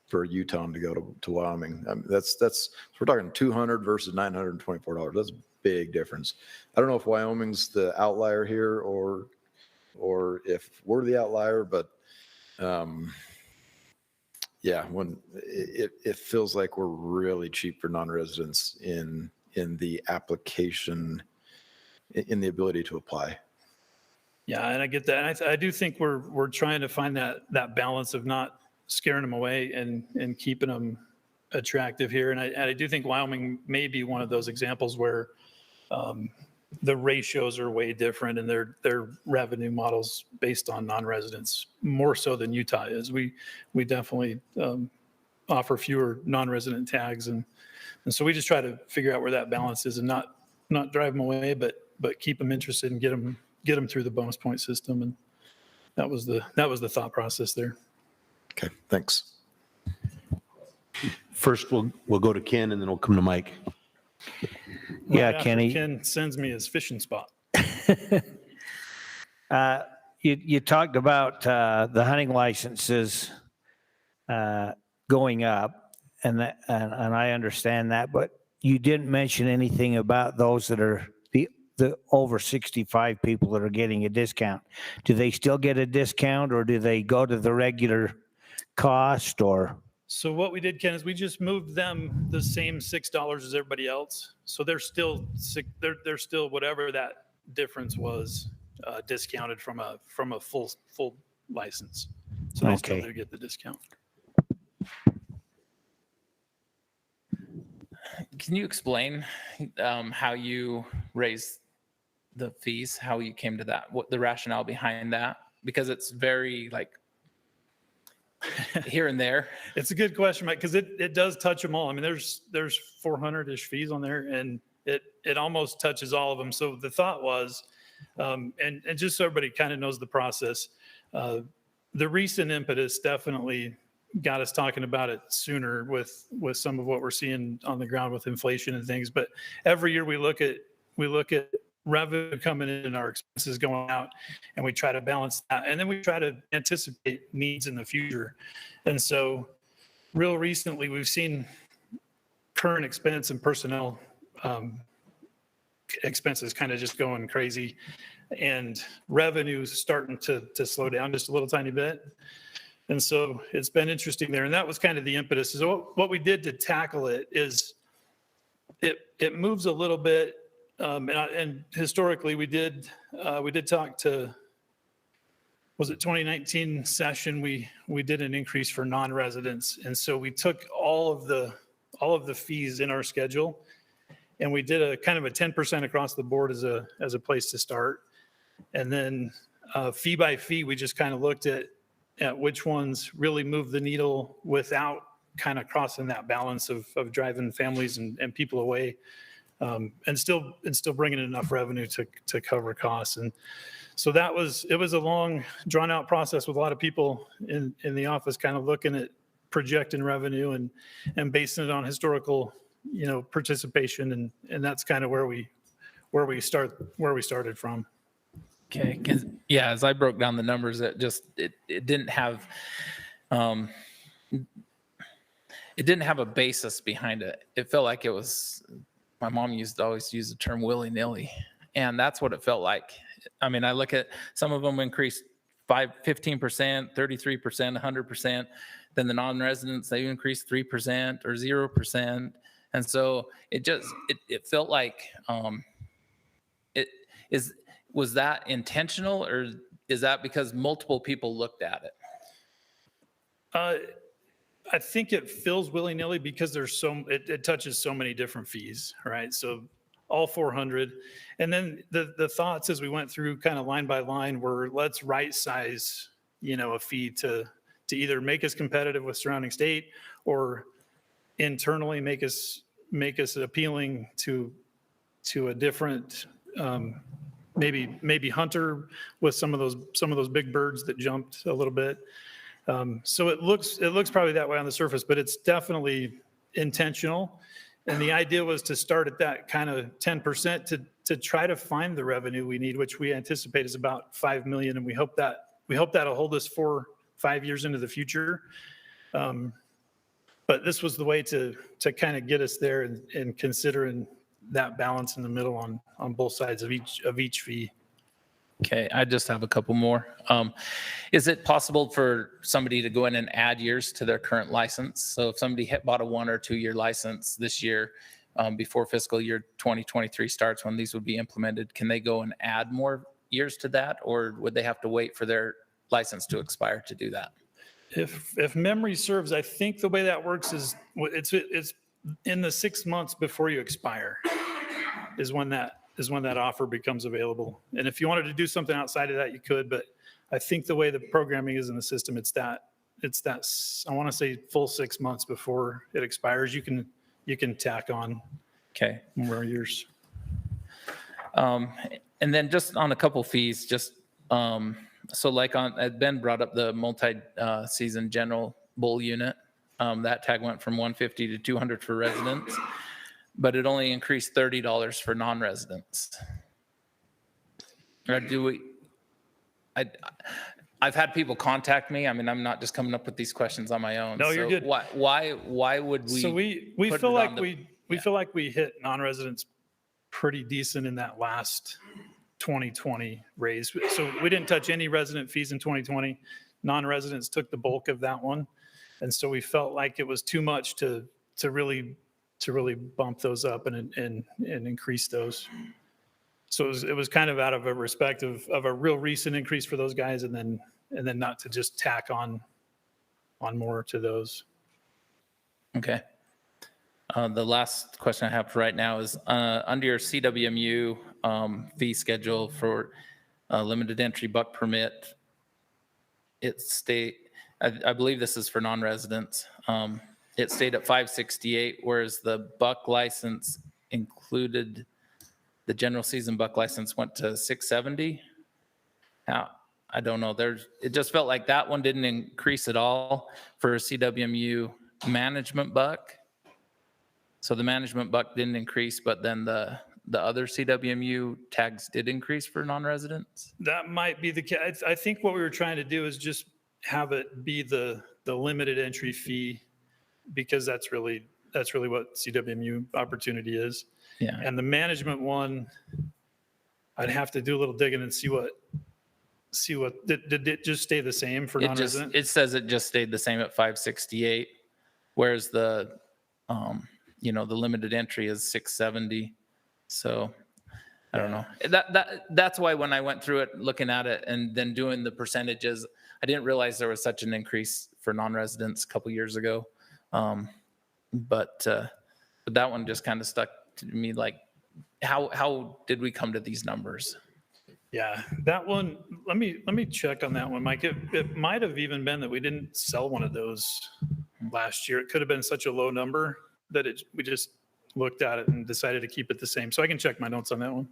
for a Utah to go to Wyoming. That's we're talking 200 versus $924. That's a big difference. I don't know if Wyoming's the outlier here or if we're the outlier, but yeah, when it feels like we're really cheap for non-residents in the application, in the ability to apply. Yeah, and I get that. And I do think we're trying to find that balance of not scaring them away and keeping them attractive here. And I do think Wyoming may be one of those examples where the ratios are way different and their revenue models based on non-residents more so than Utah is. We definitely offer fewer non-resident tags, and so we just try to figure out where that balance is and not drive them away, but keep them interested and get them through the bonus point system. And that was the thought process there. Okay, thanks. First, we'll go to Ken and then we'll come to Mike. Yeah, Right after Kenny. Ken sends me his fishing spot. You talked about the hunting licenses going up, and I understand that, but you didn't mention anything about those that are the over 65 people that are getting a discount. Do they still get a discount, or do they go to the regular cost? Or So what we did, Ken, is we just moved them the same $6 as everybody else. So they're still whatever that difference was discounted from a full license. So they still Okay. do get the discount. Can you explain how you raised the fees, how you came to that, what the rationale behind that? Because it's very like here and there. It's a good question, Mike, because it does touch them all. I mean, there's 400-ish fees on there, and it almost touches all of them. So the thought was, and just so everybody kind of knows the process, the recent impetus definitely got us talking about it sooner with some of what we're seeing on the ground with inflation and things. But every year we look at revenue coming in and our expenses going out, and we try to balance that. And then we try to anticipate needs in the future. And so real recently, we've seen current expense and personnel expenses kind of just going crazy, and revenues starting to slow down just a little tiny bit. And so it's been interesting there. And that was kind of the impetus. So what we did to tackle it is it moves a little bit. And historically, we did talk to, was it 2019 session? We did an increase for non-residents, and so we took all of the fees in our schedule, and we did a kind of a 10% across the board as a place to start, and then fee by fee, we just kind of looked at which ones really move the needle without kind of crossing that balance of driving families and people away. And still bringing in enough revenue to cover costs. And so it was a long, drawn out process with a lot of people in the office kind of looking at projecting revenue and basing it on historical, participation. And that's kind of where we started from. Okay. 'Cause, yeah, as I broke down the numbers, it didn't have, it didn't have a basis behind it. It felt like it was, my mom always use the term willy-nilly, and that's what it felt like. I mean, I look at some of them increased 15%, 33%, 100%. Then the non-residents, they increased 3% or 0%. And so it felt like, was that intentional, or is that because multiple people looked at it? I think it feels willy-nilly because it touches so many different fees, right? So all 400. And then the thoughts as we went through kind of line by line were, let's right size, a fee to either make us competitive with surrounding state or internally make us appealing to a different, maybe hunter with some of those big birds that jumped a little bit. So it looks probably that way on the surface, but it's definitely intentional. And the idea was to start at that kind of 10% to try to find the revenue we need, which we anticipate is about $5 million. And we hope that'll hold us for 5 years into the future. But this was the way to kind of get us there and considering that balance in the middle on both sides of each fee. Okay, I just have a couple more. Is it possible for somebody to go in and add years to their current license? So if somebody bought a 1 or 2 year license this year, before fiscal year 2023 starts, when these would be implemented, can they go and add more years to that? Or would they have to wait for their license to expire to do that? If memory serves, I think the way that works is it's in the 6 months before you expire is when that offer becomes available. And if you wanted to do something outside of that, you could, but I think the way the programming is in the system, it's that I want to say full 6 months before it expires, you can tack on Okay. more years. And then just on a couple fees, just so like Ben brought up the multi-season general bull unit. That tag went from 150 to 200 for residents, but it only increased $30 for non-residents. Or I've had people contact me. I mean, I'm not just coming up with these questions on my own. No, you're good. Why would we? So we put feel it like on the- we feel like we hit non-residents pretty decent in that last 2020 raise. So we didn't touch any resident fees in 2020. Non-residents took the bulk of that one. And so we felt like it was too much to really bump those up and increase those. So it was kind of out of a respect of a real recent increase for those guys and then not to just tack on more to those. Okay. The last question I have right now is under your CWMU fee schedule for limited entry buck permit, I believe this is for non-residents. It stayed at $568, whereas the buck license included, the general season buck license went to $670. Now, I don't know. It just felt like that one didn't increase at all for a CWMU management buck. So the management buck didn't increase, but then the other CWMU tags did increase for non-residents. That might be the case. I think what we were trying to do is just have it be the limited entry fee, because that's really what CWMU opportunity is. Yeah. And the management one, I'd have to do a little digging and see what did it just stay the same for non-resident? It says it just stayed the same at 568, whereas the the limited entry is 670. So I don't know. That's why when I went through it, looking at it and then doing the percentages, I didn't realize there was such an increase for non-residents a couple years ago. But that one just kind of stuck to me, like, how did we come to these numbers? Yeah, that one, let me check on that one, Mike. It might have even been that we didn't sell one of those last year. It could have been such a low number that we just looked at it and decided to keep it the same. So I can check my notes on that one.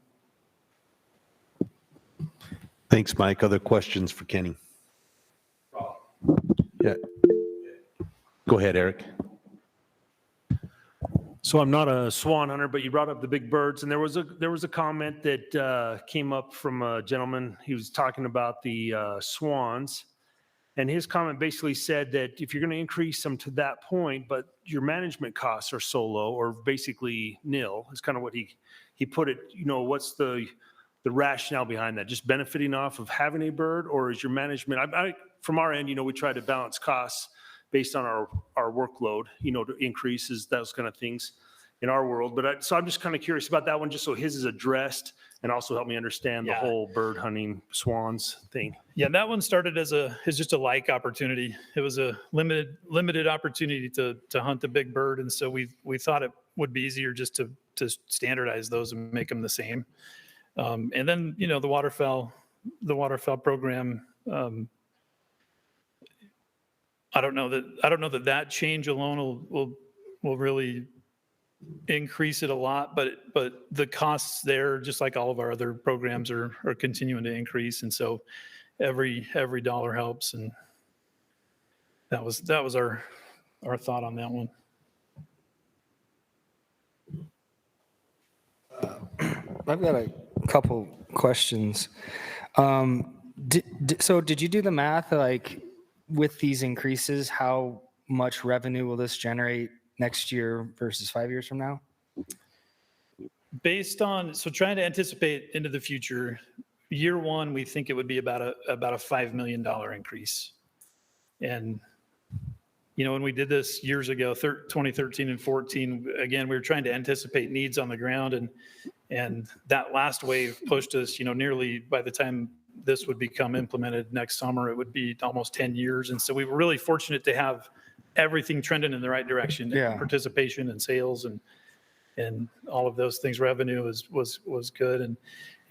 Thanks, Mike. Other questions for Kenny? Yeah. Go ahead, Eric. So I'm not a swan hunter, but you brought up the big birds, and there was a comment that came up from a gentleman. He was talking about the swans, and his comment basically said that if you're going to increase them to that point, but your management costs are so low or basically nil, is kind of what he put it. What's the rationale behind that? Just benefiting off of having a bird, or is your management? From our end, we try to balance costs based on our workload, to increases, those kind of things in our world. But so I'm just kind of curious about that one, just so his is addressed and also help me understand the whole bird hunting swans thing. Yeah, that one started as just a like opportunity. It was a limited opportunity to hunt the big bird. And so we thought it would be easier just to standardize those and make them the same. And then, the waterfowl program, I don't know that change alone will really increase it a lot, but the costs there, just like all of our other programs, are continuing to increase, and so every dollar helps, and that was our thought on that one. I've got a couple questions. So did you do the math, like with these increases, how much revenue will this generate next year versus 5 years from now? Based on, so trying to anticipate into the future, year one, we think it would be about a $5 million increase. And, you know, when we did this years ago, 2013 and 14, again, we were trying to anticipate needs on the ground, and that last wave pushed us, you know, nearly, by the time this would become implemented next summer, it would be almost 10 years. And so we were really fortunate to have everything trending in the right direction. Yeah. Participation and sales and all of those things. Revenue was good. And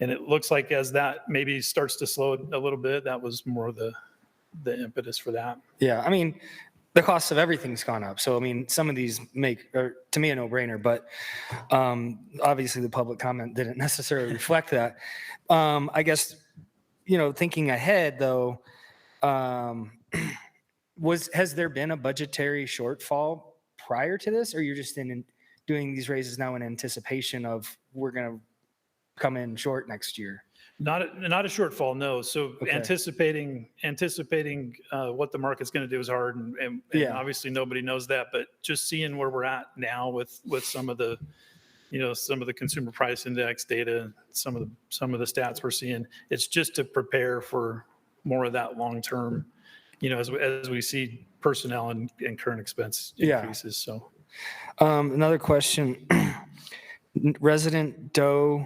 it looks like as that maybe starts to slow a little bit, that was more the impetus for that. Yeah, I mean, the cost of everything's gone up. So, I mean, some of these are, to me, a no-brainer, but obviously the public comment didn't necessarily reflect that. I guess, you know, thinking ahead, though, has there been a budgetary shortfall prior to this, or you're just doing these raises now in anticipation of we're going to come in short next year? Not a shortfall, no. So Okay. anticipating what the market's going to do is hard, and Yeah. obviously nobody knows that. But just seeing where we're at now with some of the, you know, some of the consumer price index data, some of the stats we're seeing, it's just to prepare for more of that long term, you know, as we see personnel and current expense Yeah. increases. So Another question. Resident doe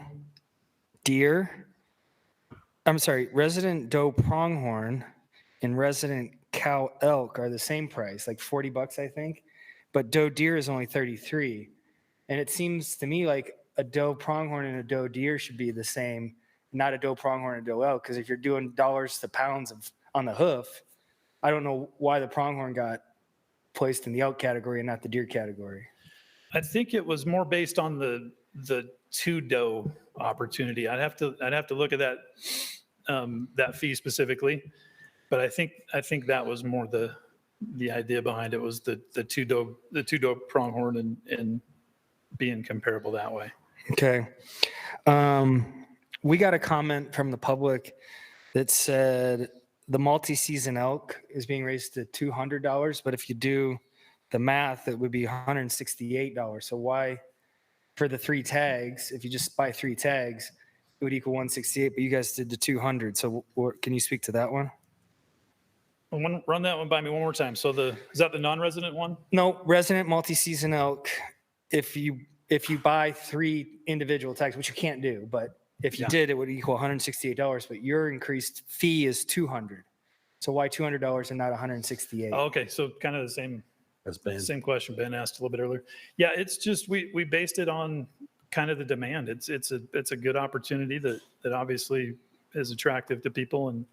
pronghorn and resident cow elk are the same price, like $40, I think. But doe deer is only 33. And it seems to me like a doe pronghorn and a doe deer should be the same, not a doe pronghorn and a doe elk. Because if you're doing dollars to pounds on the hoof, I don't know why the pronghorn got placed in the elk category and not the deer category. I think it was more based on the two doe opportunity. I'd have to look at that fee specifically, but I think that was more the idea behind it, was the two doe pronghorn and being comparable that way. Okay. We got a comment from the public that said the multi-season elk is being raised to $200, but if you do the math, it would be $168. So why, for the 3 tags, if you just buy 3 tags, it would equal 168, but you guys did the 200. So can you speak to that one? Run that one by me one more time. So is that the non-resident one? No, resident multi-season elk, if you buy 3 individual tags, which you can't do, but if you did, it would equal $168, but your increased fee is $200. So why $200 and not $168? Oh, okay. So kind of the same question Ben asked a little bit earlier. Yeah, it's just, we based it on kind of the demand. It's a good opportunity that obviously is attractive to people. And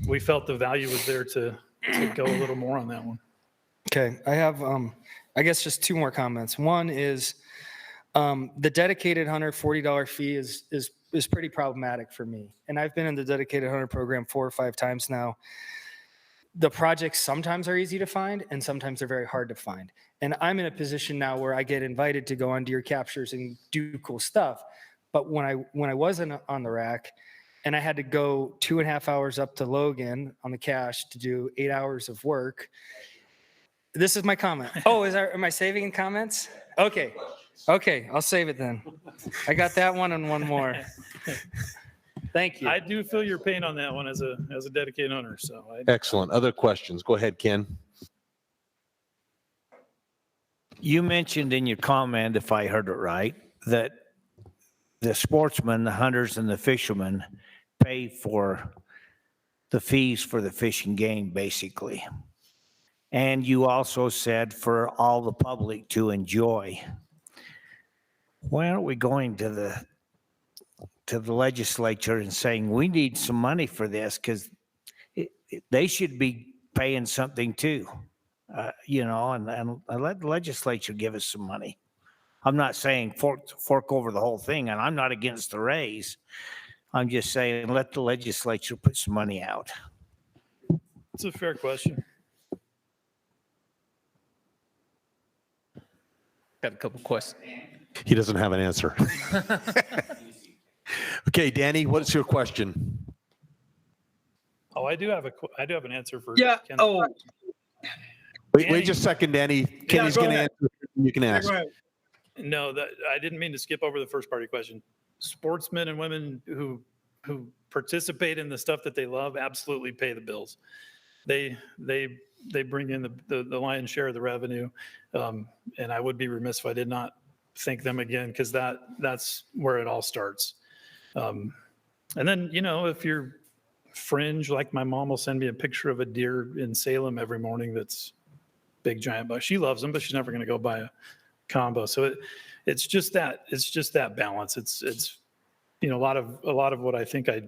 we felt the value was there to go a little more on that one. Okay. I have, I guess just 2 more comments. One is the dedicated hunter $40 fee is pretty problematic for me. And I've been in the dedicated hunter program 4 or 5 times now. The projects sometimes are easy to find and sometimes they're very hard to find. And I'm in a position now where I get invited to go on deer captures and do cool stuff. But when I wasn't on the rack and I had to go 2.5 hours up to Logan on the cache to do 8 hours of work, this is my comment. Oh, am I saving comments? Okay. I'll save it then. I got that one and one more. Thank you. I do feel your pain on that one as a dedicated hunter. So Excellent. Other questions? Go ahead, Ken. You mentioned in your comment, if I heard it right, that the sportsmen, the hunters and the fishermen pay for the fees for the fish and game, basically. And you also said for all the public to enjoy. Why aren't we going to the legislature and saying we need some money for this, because they should be paying something too, you know, and let the legislature give us some money. I'm not saying fork over the whole thing, and I'm not against the raise. I'm just saying let the legislature put some money out. it's a fair question. Got a couple questions. He doesn't have an answer. Okay, Danny, what's your question? Oh, I do have an answer for. Yeah. Ken. Oh, Wait just a second, Danny. Kenny's go going to ahead. answer. You can yeah, ask. go ahead. No, that I didn't mean to skip over the first part of your question. Sportsmen and women who participate in the stuff that they love absolutely pay the bills. They bring in the lion's share of the revenue, and I would be remiss if I did not thank them again, because that's where it all starts. And then, if you're fringe, like my mom will send me a picture of a deer in Salem every morning that's big giant buck. She loves them, but she's never going to go buy a combo. So it's just that balance. It's a lot of what I think I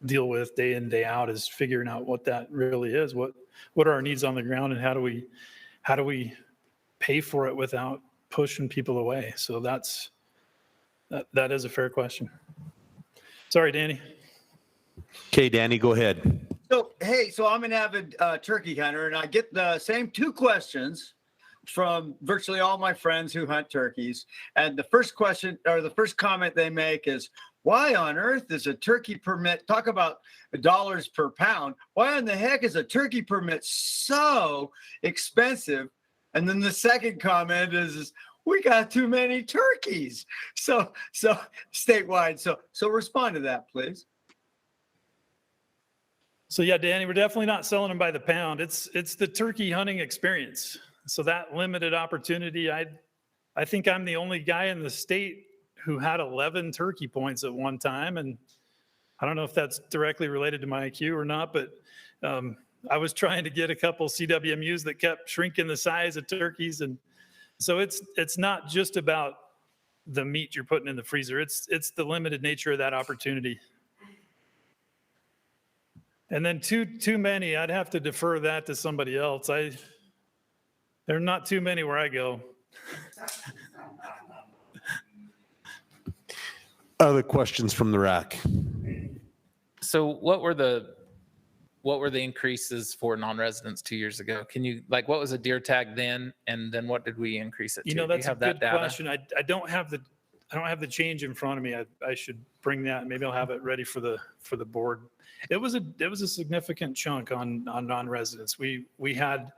deal with day in, day out is figuring out what that really is. What are our needs on the ground, and how do we pay for it without pushing people away? So that is a fair question. Sorry, Danny. Okay, Danny, go ahead. So, hey, so I'm an avid turkey hunter, and I get the same two questions from virtually all my friends who hunt turkeys. And the first question, or the first comment they make is, why on earth is a turkey permit, talk about dollars per pound, why in the heck is a turkey permit so expensive? And then the second comment is we got too many turkeys. So statewide. So respond to that, please. So yeah, Danny, we're definitely not selling them by the pound. It's the turkey hunting experience. So that limited opportunity, I think I'm the only guy in the state who had 11 turkey points at one time. And I don't know if that's directly related to my IQ or not, but I was trying to get a couple CWMUs that kept shrinking the size of turkeys. And so it's not just about the meat you're putting in the freezer. It's the limited nature of that opportunity. And then too many, I'd have to defer that to somebody else. There are not too many where I go. Other questions from the RAC? So what were the increases for non-residents 2 years ago? Can you, what was a deer tag then, and then what did we increase it to? Do That's you have a good that data? question. I don't have the change in front of me. I should bring that. Maybe I'll have it ready for the board. It was a significant chunk on non-residents. We had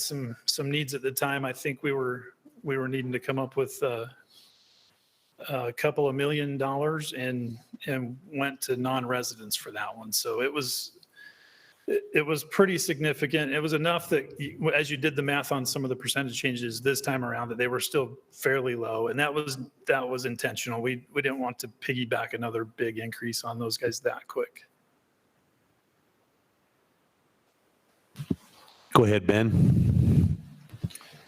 some needs at the time. I think we were needing to come up with a couple of $1 million and went to non-residents for that one. So it was pretty significant. It was enough that as you did the math on some of the percentage changes this time around, that they were still fairly low. And that was intentional. We didn't want to piggyback another big increase on those guys that quick. Go ahead, Ben.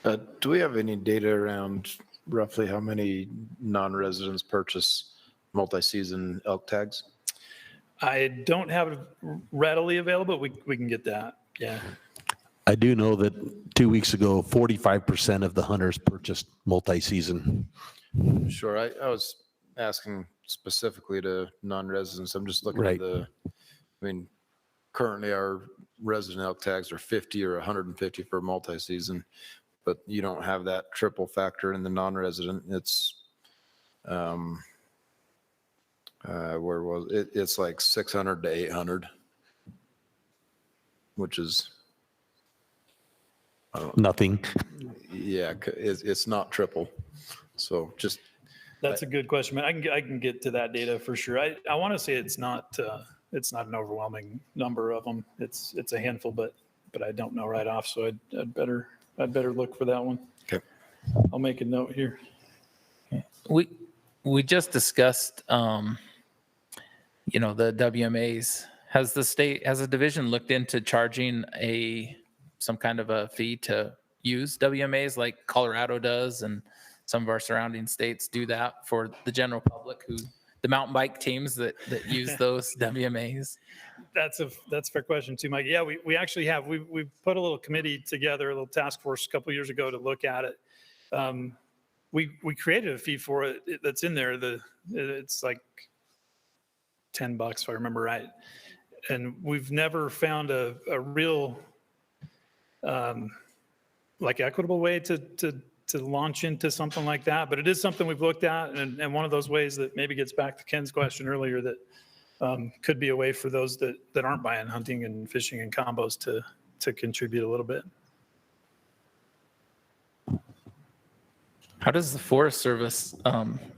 Do we have any data around roughly how many non-residents purchase multi-season elk tags? I don't have it readily available, but we can get that. Yeah. I do know that 2 weeks ago, 45% of the hunters purchased multi-season. Sure. I was asking specifically to non-residents. I'm just looking Right. at currently our resident elk tags are 50 or 150 for multi-season, but you don't have that triple factor in the non-resident. It's, where was it? It's like 600 to 800, which is Nothing. Yeah, it's not triple. So just. That's a good question, man. I can get to that data for sure. I want to say it's not an overwhelming number of them. It's a handful, but I don't know right off. So I'd better look for that one. Okay. I'll make a note here. We just discussed, the WMAs. Has the division looked into charging some kind of a fee to use WMAs like Colorado does, and some of our surrounding states do that for the general public, the mountain bike teams that use those WMAs? That's a fair question too, Mike. Yeah, we actually have. We put a little committee together, a little task force a couple of years ago to look at it. We created a fee for it that's in there. It's like $10 if I remember right, and we've never found a real equitable way to launch into something like that. But it is something we've looked at, and one of those ways that maybe gets back to Ken's question earlier, that could be a way for those that aren't buying hunting and fishing and combos to contribute a little bit. How does the Forest Service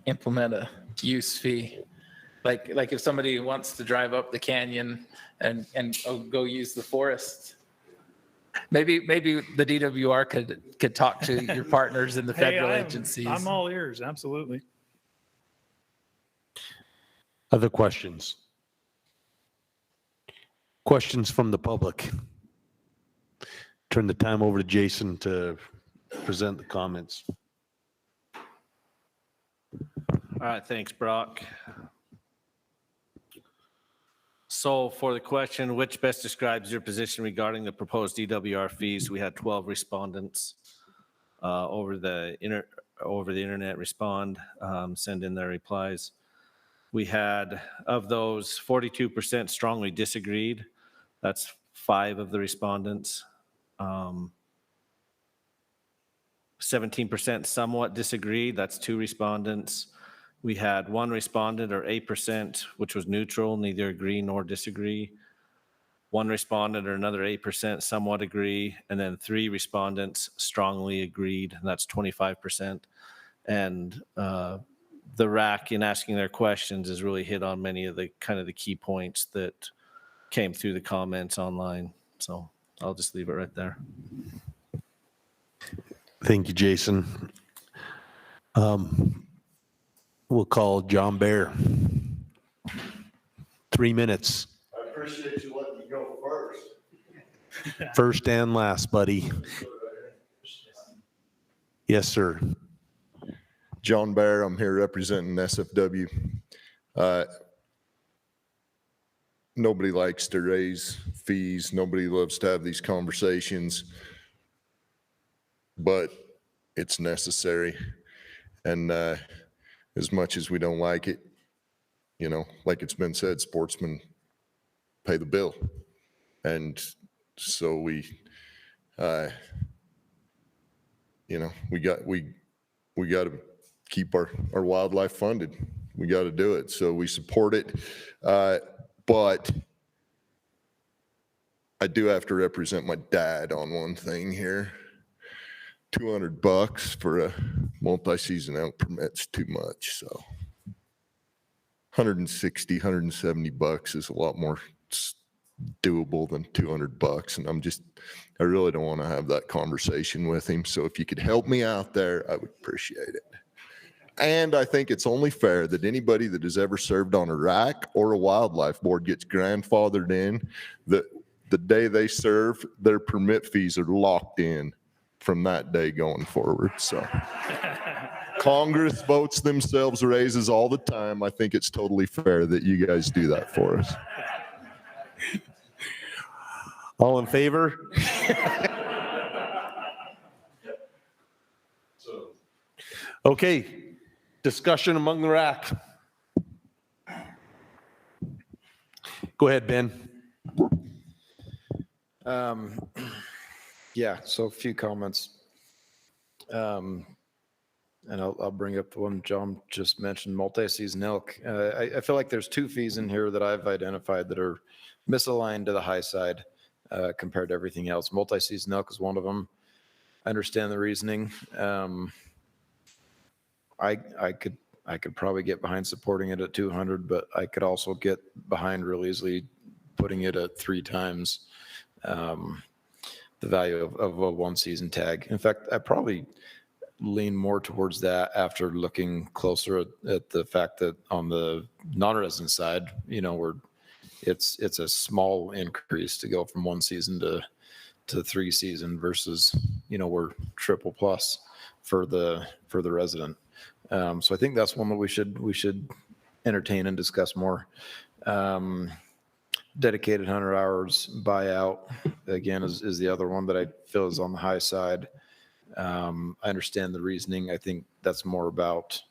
implement a use fee? Like if somebody wants to drive up the canyon and go use the forest, maybe the DWR could talk to your partners in the federal agencies. I'm all ears, absolutely. Other questions? Questions from the public? Turn the time over to Jason to present the comments. All right, thanks, Brock. So for the question, which best describes your position regarding the proposed DWR fees? We had 12 respondents over the internet respond, send in their replies. We had, of those, 42% strongly disagreed. That's 5 of the respondents. 17% somewhat disagreed. That's 2 respondents. We had 1 respondent, or 8%, which was neutral, neither agree nor disagree. 1 respondent, or another 8%, somewhat agree. And then 3 respondents strongly agreed, and that's 25%. And the RAC, in asking their questions, has really hit on many of the kind of the key points that came through the comments online. So I'll just leave it right there. Thank you, Jason. We'll call John Bear. 3 minutes. I appreciate you letting me go first. First and last, buddy. Yes, sir. John Bear, I'm here representing SFW. Nobody likes to raise fees. Nobody loves to have these conversations, but it's necessary. And as much as we don't like it, you know, like it's been said, sportsmen pay the bill. And so we got to keep our wildlife funded. We got to do it. So we support it. But I do have to represent my dad on one thing here. $200 for a multi-season elk permit's too much. So 160, 170 bucks is a lot more doable than $200. And I really don't want to have that conversation with him. So if you could help me out there, I would appreciate it. And I think it's only fair that anybody that has ever served on a RAC or a wildlife board gets grandfathered in. The day they serve, their permit fees are locked in from that day going forward. So Congress votes themselves raises all the time. I think it's totally fair that you guys do that for us. All in favor? Okay. Discussion among the RAC. Go ahead, Ben. Yeah, so a few comments. And I'll bring up the one John just mentioned, multi-season elk. I feel like there's 2 fees in here that I've identified that are misaligned to the high side compared to everything else. Multi-season elk is one of them. I understand the reasoning. I could probably get behind supporting it at 200, but I could also get behind real easily putting it at 3 times the value of a 1-season tag. In fact, I probably lean more towards that after looking closer at the fact that on the non-resident side, you know, it's a small increase to go from 1 season to 3 season versus, you know, we're triple plus for the resident. So I think that's one that we should entertain and discuss more. Dedicated hunter hours buyout, again, is the other one that I feel is on the high side. I understand the reasoning. I think that's more about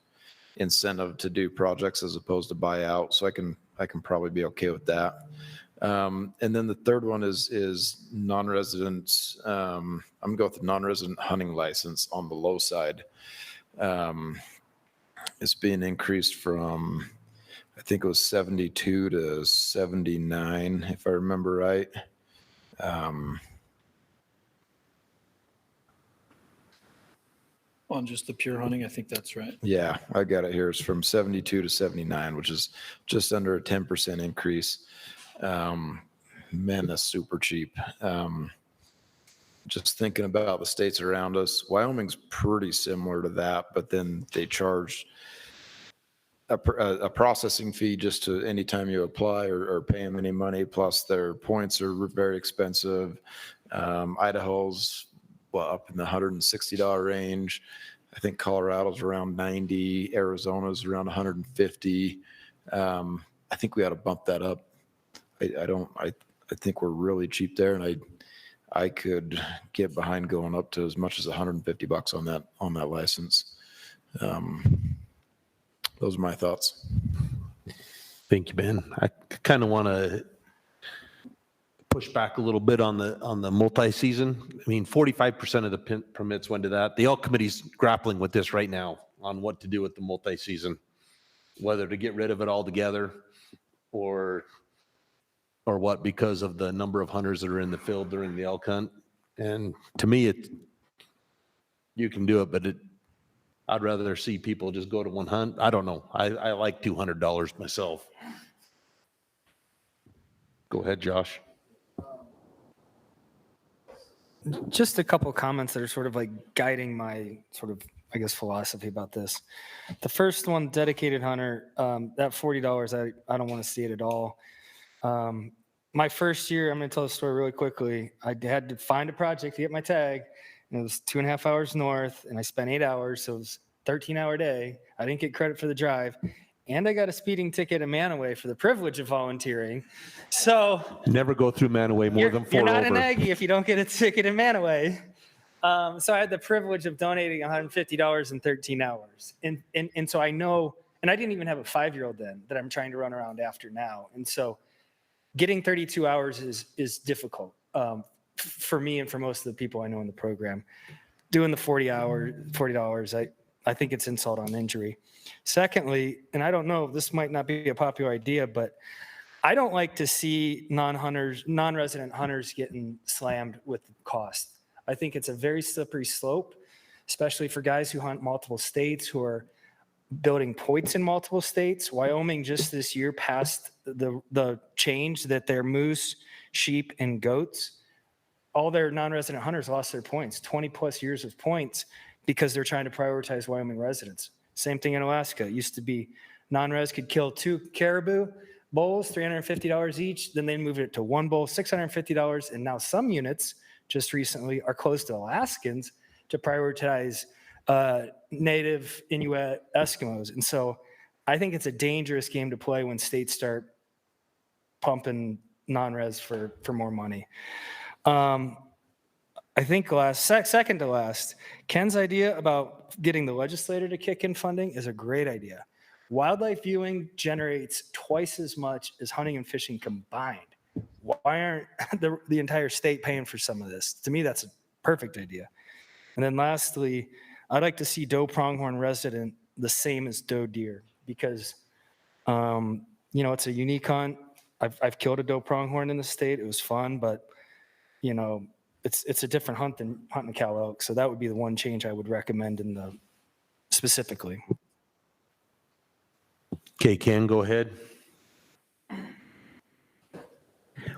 incentive to do projects as opposed to buyout. So I can probably be okay with that. And then the third one is non-residents. I'm going to go with the non-resident hunting license on the low side. It's being increased from I think it was 72 to 79, if I remember right. On just the pure hunting, I think that's right. Yeah, I got it here. It's from 72 to 79, which is just under a 10% increase. Man, that's super cheap. Just thinking about the states around us, Wyoming's pretty similar to that, but then they charge a processing fee just to anytime you apply or pay them any money, plus their points are very expensive. Idaho's up in the $160 range. I think Colorado's around 90, Arizona's around 150. I think we ought to bump that up. I think we're really cheap there, and I could get behind going up to as much as $150 on that license. Those are my thoughts. Thank you, Ben. I kind of want to push back a little bit on the multi-season. I mean, 45% of the permits went to that. The Elk Committee's grappling with this right now on what to do with the multi-season, whether to get rid of it altogether or what, because of the number of hunters that are in the field during the elk hunt. And to me, you can do it, but I'd rather see people just go to one hunt. I don't know. I like $200 myself. Go ahead, Josh. Just a couple of comments that are sort of like guiding my sort of, I guess, philosophy about this. The first one, dedicated hunter, that $40, I don't want to see it at all. My first year, I'm going to tell the story really quickly. I had to find a project to get my tag, and it was 2.5 hours north, and I spent 8 hours, so it was a 13-hour day. I didn't get credit for the drive, and I got a speeding ticket in Manaway for the privilege of volunteering. So never go through Manaway more than 4 you're not over. an Aggie if you don't get a ticket in Manaway. So I had the privilege of donating $150 in 13 hours. And so I know, and I didn't even have a 5-year-old then that I'm trying to run around after now. And so getting 32 hours is difficult for me and for most of the people I know in the program. Doing the $40, I think it's insult on injury. Secondly, and I don't know, this might not be a popular idea, but I don't like to see non-resident hunters getting slammed with the cost. I think it's a very slippery slope, especially for guys who hunt multiple states, who are building points in multiple states. Wyoming just this year passed the change that their moose, sheep, and goats, all their non-resident hunters lost their points, 20 plus years of points, because they're trying to prioritize Wyoming residents. Same thing in Alaska. It used to be non-res could kill 2 caribou bulls, $350 each. Then they moved it to 1 bull, $650. And now some units just recently are closed to Alaskans to prioritize native Inuit Eskimos. And so I think it's a dangerous game to play when states start pumping non-res for more money. I think second to last, Ken's idea about getting the legislator to kick in funding is a great idea. Wildlife viewing generates twice as much as hunting and fishing combined. Why aren't the entire state paying for some of this? To me, that's a perfect idea. And then lastly, I'd like to see doe pronghorn resident the same as doe deer, because it's a unique hunt. I've killed a doe pronghorn in the state. It was fun, but it's a different hunt than hunting cow elk. So that would be the one change I would recommend specifically. Okay, Ken, go ahead.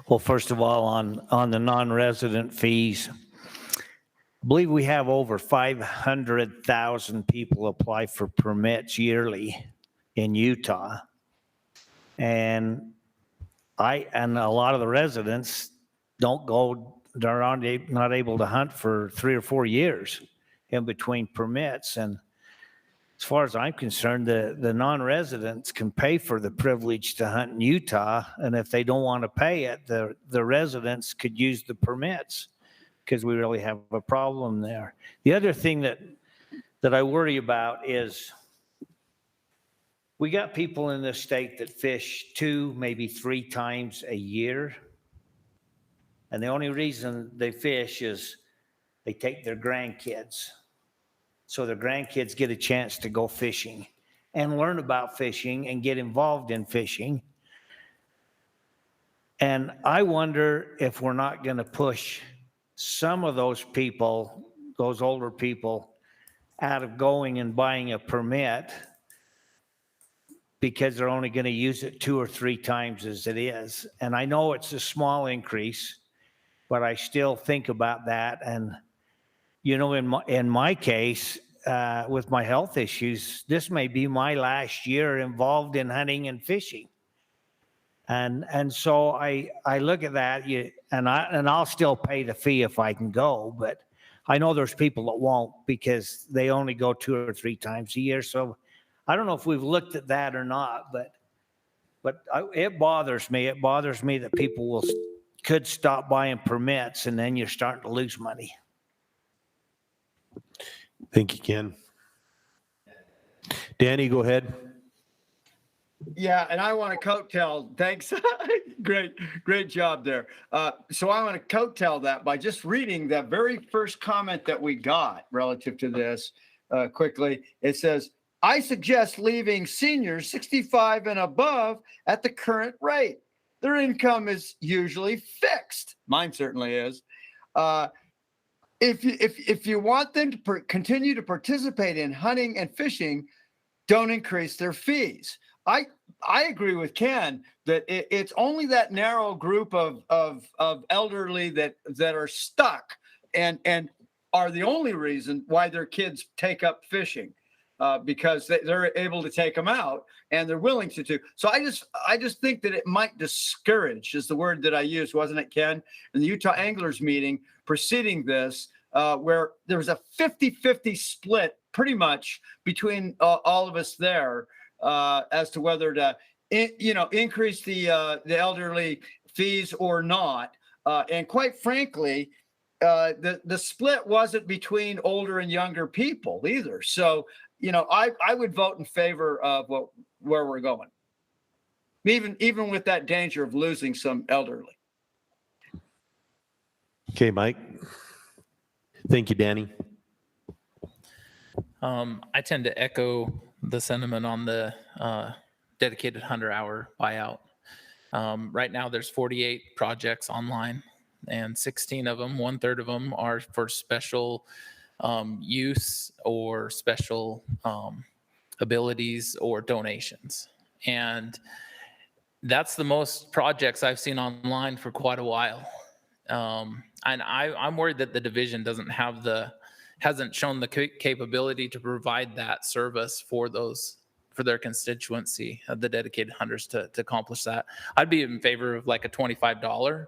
Well, first of all, on the non-resident fees, I believe we have over 500,000 people apply for permits yearly in Utah. And a lot of the residents they're not able to hunt for 3 or 4 years in between permits. And as far as I'm concerned, the non-residents can pay for the privilege to hunt in Utah. And if they don't want to pay it, the residents could use the permits, because we really have a problem there. The other thing that I worry about is we got people in this state that fish 2, maybe 3 times a year. And the only reason they fish is they take their grandkids. So their grandkids get a chance to go fishing. and learn about fishing and get involved in fishing. And I wonder if we're not going to push some of those people, those older people, out of going and buying a permit because they're only going to use it 2 or 3 times as it is. And I know it's a small increase, but I still think about that. And, you know, in my case, with my health issues, this may be my last year involved in hunting and fishing. And so I look at that, and I'll still pay the fee if I can go, but I know there's people that won't because they only go 2 or 3 times a year. So I don't know if we've looked at that or not, but it bothers me. It bothers me that people could stop buying permits and then you're starting to lose money. Thank you, Ken. Danny, go ahead. Yeah, and I want to coattail. Thanks. Great job there. So I want to coattail that by just reading that very first comment that we got relative to this quickly. It says, I suggest leaving seniors 65 and above at the current rate. Their income is usually fixed. Mine certainly is. If you want them to continue to participate in hunting and fishing, don't increase their fees. I agree with Ken that it's only that narrow group of elderly that are stuck and are the only reason why their kids take up fishing. Because they're able to take them out and they're willing to do. So I just think that it might discourage is the word that I used, wasn't it, Ken? In the Utah Anglers meeting preceding this, where there was a 50-50 split pretty much between all of us there as to whether to, increase the elderly fees or not. And quite frankly, the split wasn't between older and younger people either. So, I would vote in favor of where we're going, even with that danger of losing some elderly. Okay, Mike. Thank you, Danny. I tend to echo the sentiment on the dedicated 100-hour buyout. Right now, there's 48 projects online, and 16 of them, 1/3 of them, are for special use or special abilities or donations. And that's the most projects I've seen online for quite a while. And I'm worried that the division hasn't shown the capability to provide that service for their constituency, the dedicated hunters, to accomplish that. I'd be in favor of like a $25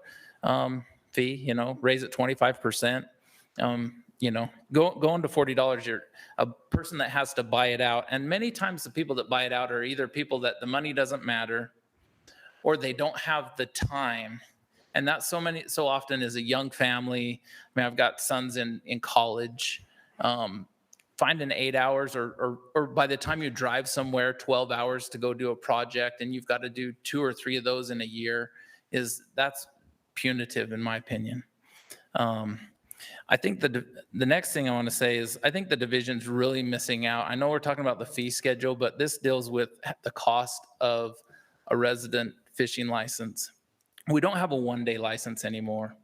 fee, raise it 25%. Going to $40, you're a person that has to buy it out. And many times the people that buy it out are either people that the money doesn't matter or they don't have the time. And that's so often is a young family. I mean, I've got sons in college. Finding 8 hours or by the time you drive somewhere, 12 hours to go do a project, and you've got to do 2 or 3 of those in a year, that's punitive in my opinion. I think the next thing I want to say is I think the division's really missing out. I know we're talking about the fee schedule, but this deals with the cost of a resident fishing license. We don't have a one-day license anymore.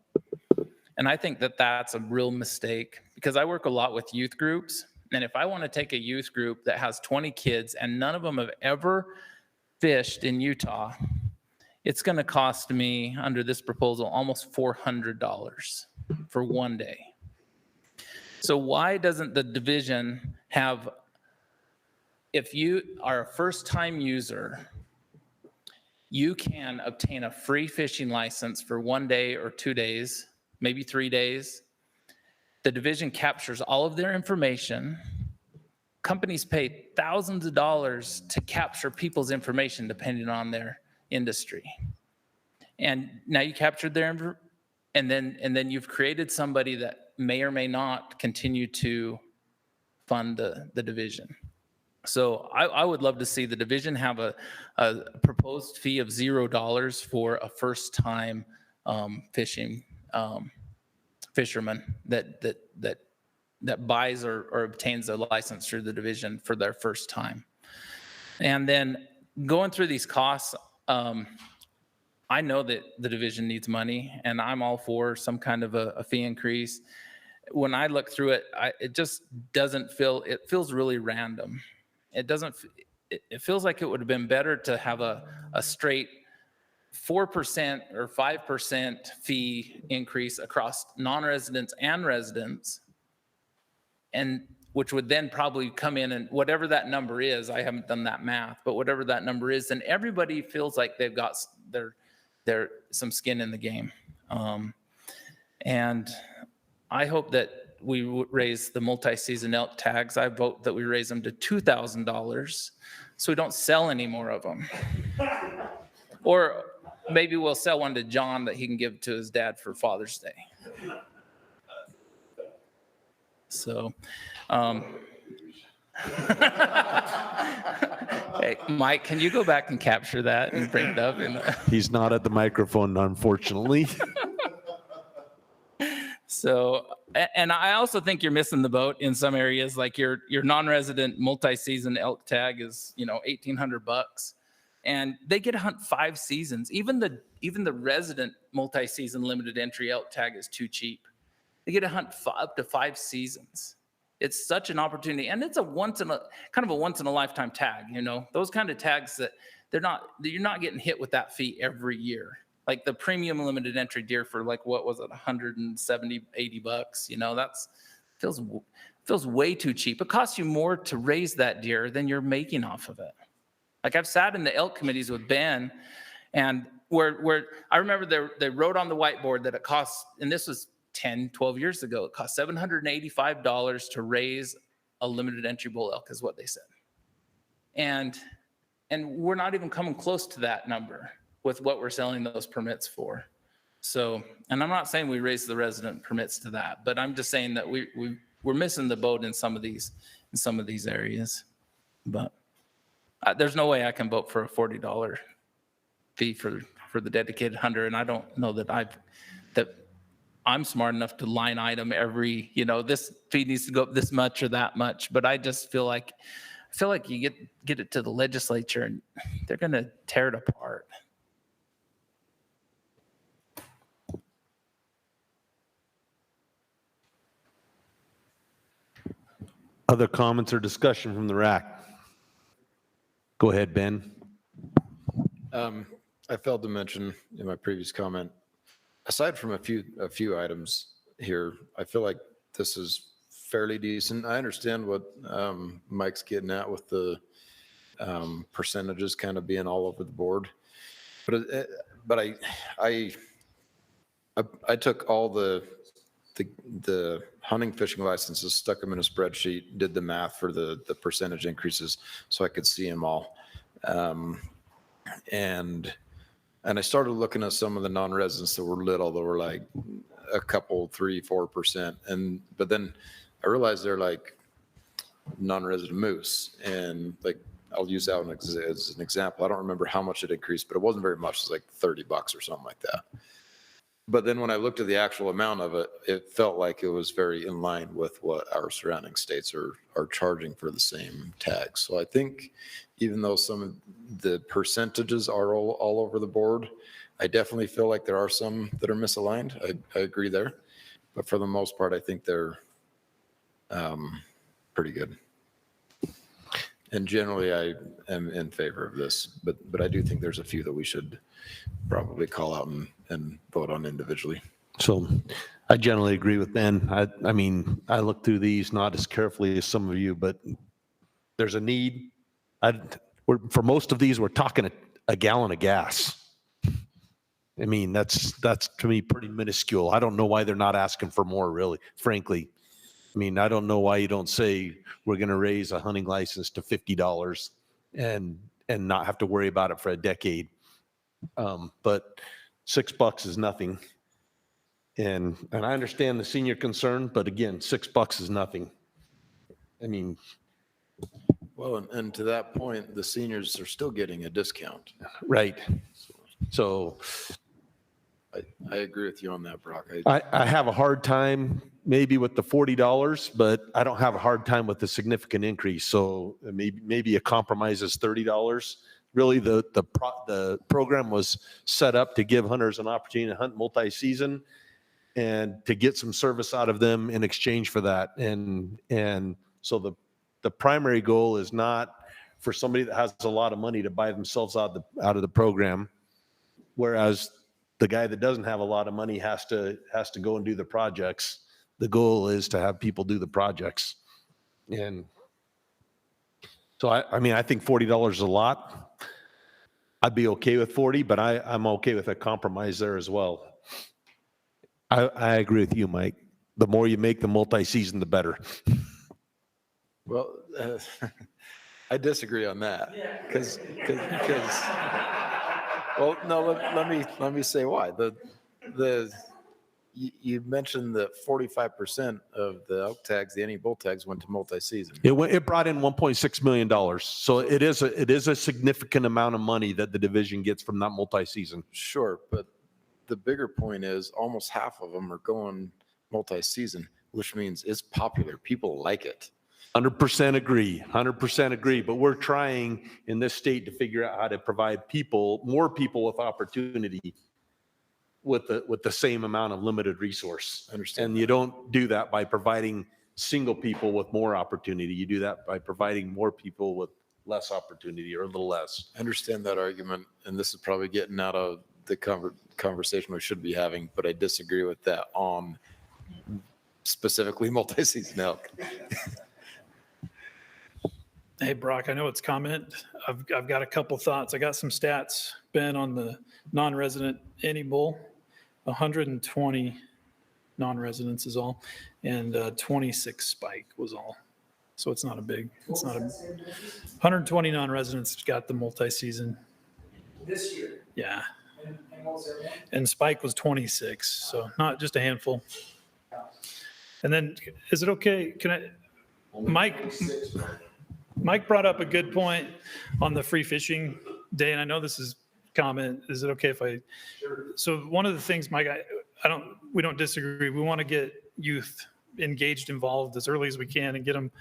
And I think that that's a real mistake because I work a lot with youth groups. And if I want to take a youth group that has 20 kids and none of them have ever fished in Utah, it's going to cost me, under this proposal, almost $400 for one day. So why doesn't the division have, if you are a first-time user, you can obtain a free fishing license for 1 day or 2 days, maybe 3 days. The division captures all of their information. Companies pay thousands of dollars to capture people's information depending on their industry. And now you captured their and then you've created somebody that may or may not continue to fund the division. So I would love to see the division have a proposed fee of $0 for a first-time fishing fisherman that buys or obtains a license through the division for their first time. And then going through these costs, I know that the division needs money, and I'm all for some kind of a fee increase. When I look through it, it just doesn't feel, it feels really random. It doesn't, it feels like it would have been better to have a straight 4% or 5% fee increase across non-residents and residents, and which would then probably come in, and whatever that number is, I haven't done that math, but whatever that number is, then everybody feels like they've got their some skin in the game. And I hope that we raise the multi-season elk tags. I vote that we raise them to $2,000 so we don't sell any more of them. Or maybe we'll sell one to John that he can give to his dad for Father's Day. So, hey, Mike, can you go back and capture that and bring it up? He's not at the microphone, unfortunately. So, and I also think you're missing the boat in some areas, like your non-resident multi-season elk tag is, $1,800, and they get to hunt 5 seasons. Even the resident multi-season limited entry elk tag is too cheap. They get to hunt up to 5 seasons. It's such an opportunity, and it's a once in a lifetime tag. Those kind of tags that you're not getting hit with that fee every year. Like the premium limited entry deer for what was it, $170, $80? That's feels way too cheap. It costs you more to raise that deer than you're making off of it. Like I've sat in the elk committees with Ben, and where I remember they wrote on the whiteboard that it costs, and this was 10, 12 years ago, it cost $785 to raise a limited entry bull elk, is what they said. And we're not even coming close to that number with what we're selling those permits for. So, and I'm not saying we raise the resident permits to that, but I'm just saying that we're missing the boat in some of these areas. But there's no way I can vote for a $40 fee for the dedicated hunter, and I don't know that I'm smart enough to line item every, this fee needs to go up this much or that much. But I just feel like you get it to the legislature and they're going to tear it apart. Other comments or discussion from the RAC? Go ahead, Ben. I failed to mention in my previous comment, aside from a few items here, I feel like this is fairly decent. I understand what Mike's getting at with the percentages kind of being all over the board, but I took all the hunting fishing licenses, stuck them in a spreadsheet, did the math for the percentage increases so I could see them all, and I started looking at some of the non-residents that were little, that were like a couple, 3-4%. But then I realized they're like non-resident moose. And like, I'll use that one as an example. I don't remember how much it increased, but it wasn't very much. It was like $30 or something like that. But then when I looked at the actual amount of it, it felt like it was very in line with what our surrounding states are charging for the same tags. So I think even though some of the percentages are all over the board, I definitely feel like there are some that are misaligned. I agree there. But for the most part, I think they're pretty good. And generally, I am in favor of this, but I do think there's a few that we should probably call out and vote on individually. So I generally agree with Ben. I mean, I look through these not as carefully as some of you, but there's a need. For most of these, we're talking a gallon of gas. I mean, that's to me pretty minuscule. I don't know why they're not asking for more, really, frankly. I mean, I don't know why you don't say we're going to raise a hunting license to $50 and not have to worry about it for a decade. But $6 is nothing. And I understand the senior concern, but again, $6 is nothing. I mean. Well, and to that point, the seniors are still getting a discount. Right. So I agree with you on that, Brock. I have a hard time maybe with the $40, but I don't have a hard time with the significant increase. So maybe a compromise is $30. Really, the program was set up to give hunters an opportunity to hunt multi-season and to get some service out of them in exchange for that. And so the primary goal is not for somebody that has a lot of money to buy themselves out of the program, whereas the guy that doesn't have a lot of money has to go and do the projects. The goal is to have people do the projects. And so I mean, I think $40 is a lot. I'd be okay with 40, but I'm okay with a compromise there as well. I agree with you, Mike. The more you make the multi-season, the better. Well, I disagree on that because well, no, let me say why. You mentioned that 45% of the elk tags, the any bull tags, went to multi-season. It brought in $1.6 million. So it is a significant amount of money that the division gets from that multi-season. Sure, but the bigger point is almost half of them are going multi-season, which means it's popular. People like it. 100% agree. 100% agree. But we're trying in this state to figure out how to provide more people with opportunity with the same amount of limited resource. Understand. And you don't do that by providing single people with more opportunity. You do that by providing more people with less opportunity or a little less. I understand that argument, and this is probably getting out of the conversation we should be having, but I disagree with that on specifically multi-season elk. Hey, Brock, I know it's comment. I've got a couple thoughts. I got some stats, Ben, on the non-resident any bull. 120 non-residents is all, and 26 spike was all. So it's not a 120 non-residents got the multi-season. This year. Yeah. And what was that? And spike was 26, so not just a handful. And then, is it okay, Mike brought up a good point on the free fishing day, and I know this is comment. Is it okay if so one of the things, Mike, we don't disagree. We want to get youth engaged, involved as early as we can and get them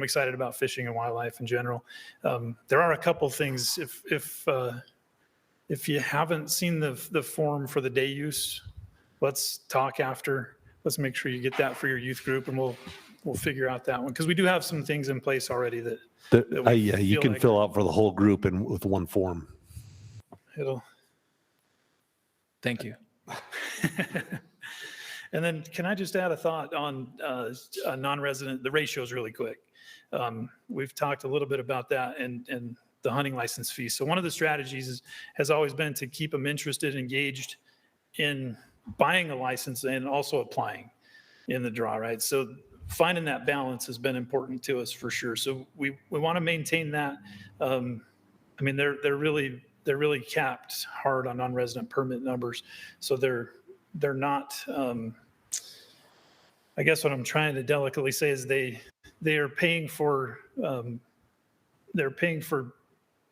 excited about fishing and wildlife in general. There are a couple things. If you haven't seen the form for the day use, let's talk after. Let's make sure you get that for your youth group, and we'll figure out that one, because we do have some things in place already that you can fill out for the whole group and with one form. Thank you. And then can I just add a thought on a non-resident, the ratios really quick. We've talked a little bit about that and the hunting license fee. So one of the strategies has always been to keep them interested and engaged in buying a license and also applying in the draw, right? So finding that balance has been important to us for sure. So we want to maintain that. I mean, they're really capped hard on non-resident permit numbers. So they're not, I guess what I'm trying to delicately say is they are paying for,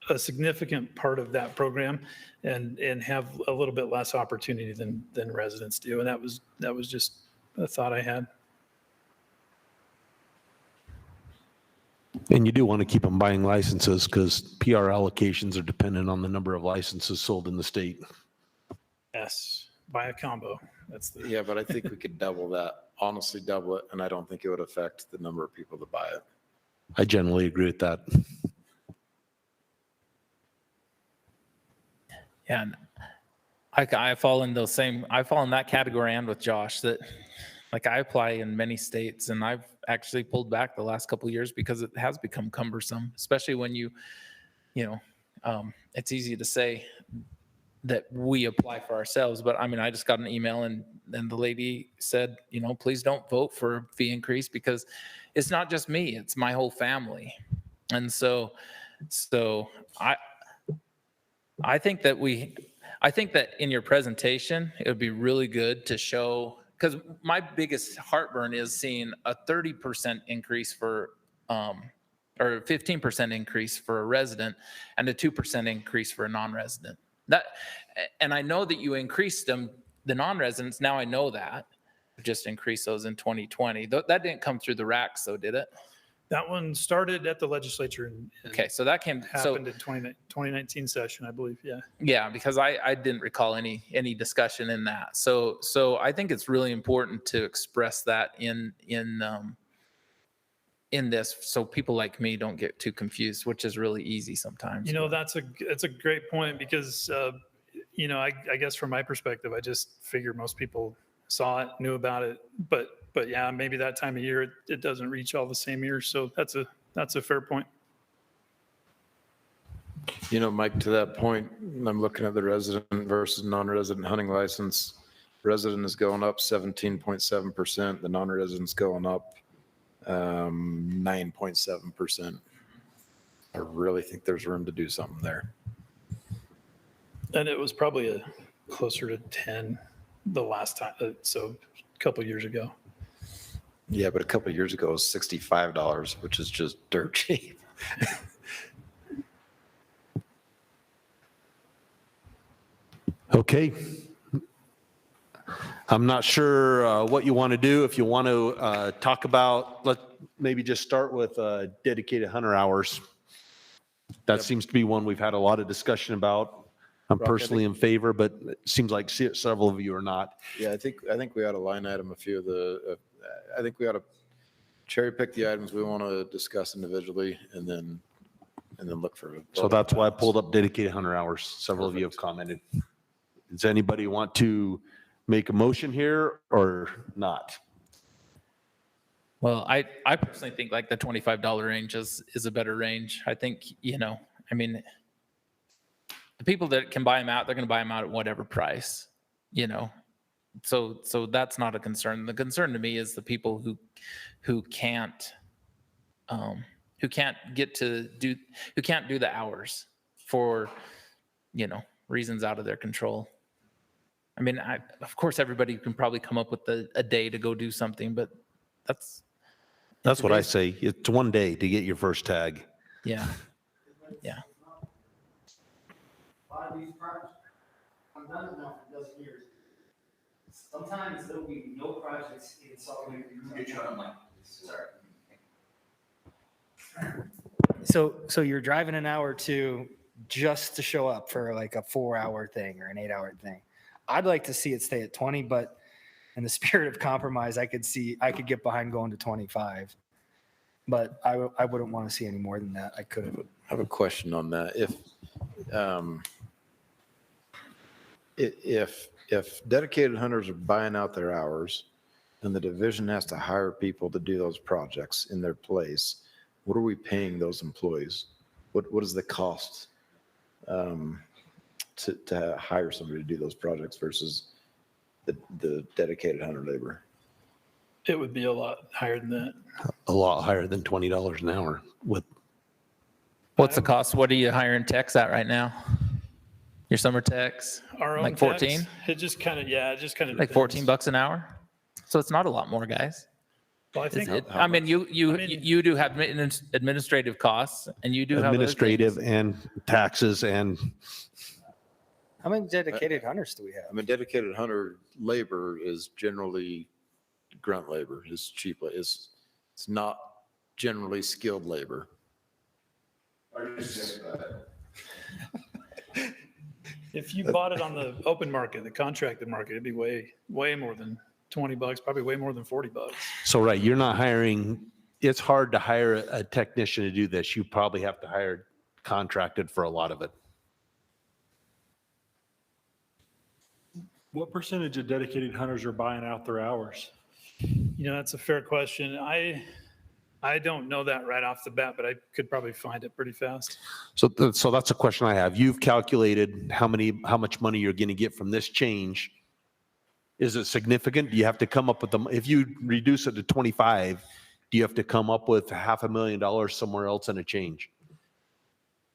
a significant part of that program and have a little bit less opportunity than residents do. And that was just a thought I had. And you do want to keep them buying licenses because PR allocations are dependent on the number of licenses sold in the state. Yes, buy a combo. Yeah, but I think we could double that, honestly double it, and I don't think it would affect the number of people that buy it. I generally agree with that. Yeah, and I fall in that category and with Josh that like I apply in many states and I've actually pulled back the last couple of years because it has become cumbersome, especially when it's easy to say that we apply for ourselves. But I mean, I just got an email and the lady said, please don't vote for a fee increase because it's not just me, it's my whole family. And so I think that in your presentation, it would be really good to show, because my biggest heartburn is seeing a 30% increase or 15% increase for a resident and a 2% increase for a non-resident. And I know that you increased the non-residents. Now I know that. just increase those in 2020. That didn't come through the RACs though, did it? That one started at the legislature and Okay, so that came, so, happened in 2019 session, I believe. Yeah. yeah, because I didn't recall any discussion in that. So I think it's really important to express that in this, so people like me don't get too confused, which is really easy sometimes. You know, that's a great point because, you know, I guess from my perspective, I just figured most people saw it, knew about it, but yeah, maybe that time of year, it doesn't reach all the same ears. So that's a fair point. You know, Mike, to that point, I'm looking at the resident versus non-resident hunting license. Resident is going up 17.7%. The non-resident's going up 9.7%. I really think there's room to do something there. And it was probably closer to 10 the last time, so a couple years ago. Yeah, but a couple of years ago it was $65, which is just dirt cheap. Okay. I'm not sure what you want to do. If you want to talk about, maybe just start with dedicated hunter hours. That seems to be one we've had a lot of discussion about. I'm Rock, personally in favor, but it seems like several of you are not. Yeah, I think we ought to line item a few of the, I think we ought to cherry pick the items we want to discuss individually and then look for. So that's why I pulled up dedicated hunter hours. Several of you have commented. Does anybody want to make a motion here or not? Well, I personally think like the $25 range is a better range. I think, you know, I mean, the people that can buy them out, they're going to buy them out at whatever price, you know. So that's not a concern. The concern to me is the people who can't get to do, who can't do the hours for, you know, reasons out of their control. I mean, of course, everybody can probably come up with a day to go do something, but that's what I say. It's one day to get your first tag. Yeah. Yeah. A lot of these projects, I'm done with now for a dozen years. Sometimes there'll be no projects in Salt Lake. Sorry. So you're driving an hour or two just to show up for like a 4-hour thing or an 8-hour thing. I'd like to see it stay at 20, but in the spirit of compromise, I could get behind going to 25. But I wouldn't want to see any more than that. I couldn't. I have a question on that. If dedicated hunters are buying out their hours and the division has to hire people to do those projects in their place, what are we paying those employees? What is the cost to hire somebody to do those projects versus the dedicated hunter labor? It would be a lot higher than that. A lot higher than $20 an hour. What's the cost? What are you hiring techs at right now? Your summer techs? Our own like 14? techs, it just kind of like $14 an hour. So it's not a lot more, guys. Well, I think I mean, you do have administrative costs, and you do have administrative and taxes and. How many dedicated hunters do we have? I mean, dedicated hunter labor is generally grunt labor. Is cheap. It's not generally skilled labor. if you bought it on the open market, the contracted market, it'd be way more than $20, probably way more than $40. So, right, you're not hiring, it's hard to hire a technician to do this. You probably have to hire contracted for a lot of it. What percentage of dedicated hunters are buying out their hours? You know, that's a fair question. I don't know that right off the bat, but I could probably find it pretty fast. So that's a question I have. You've calculated how much money you're going to get from this change. Is it significant? Do you have to come up with them? If you reduce it to 25, do you have to come up with $500,000 somewhere else in a change?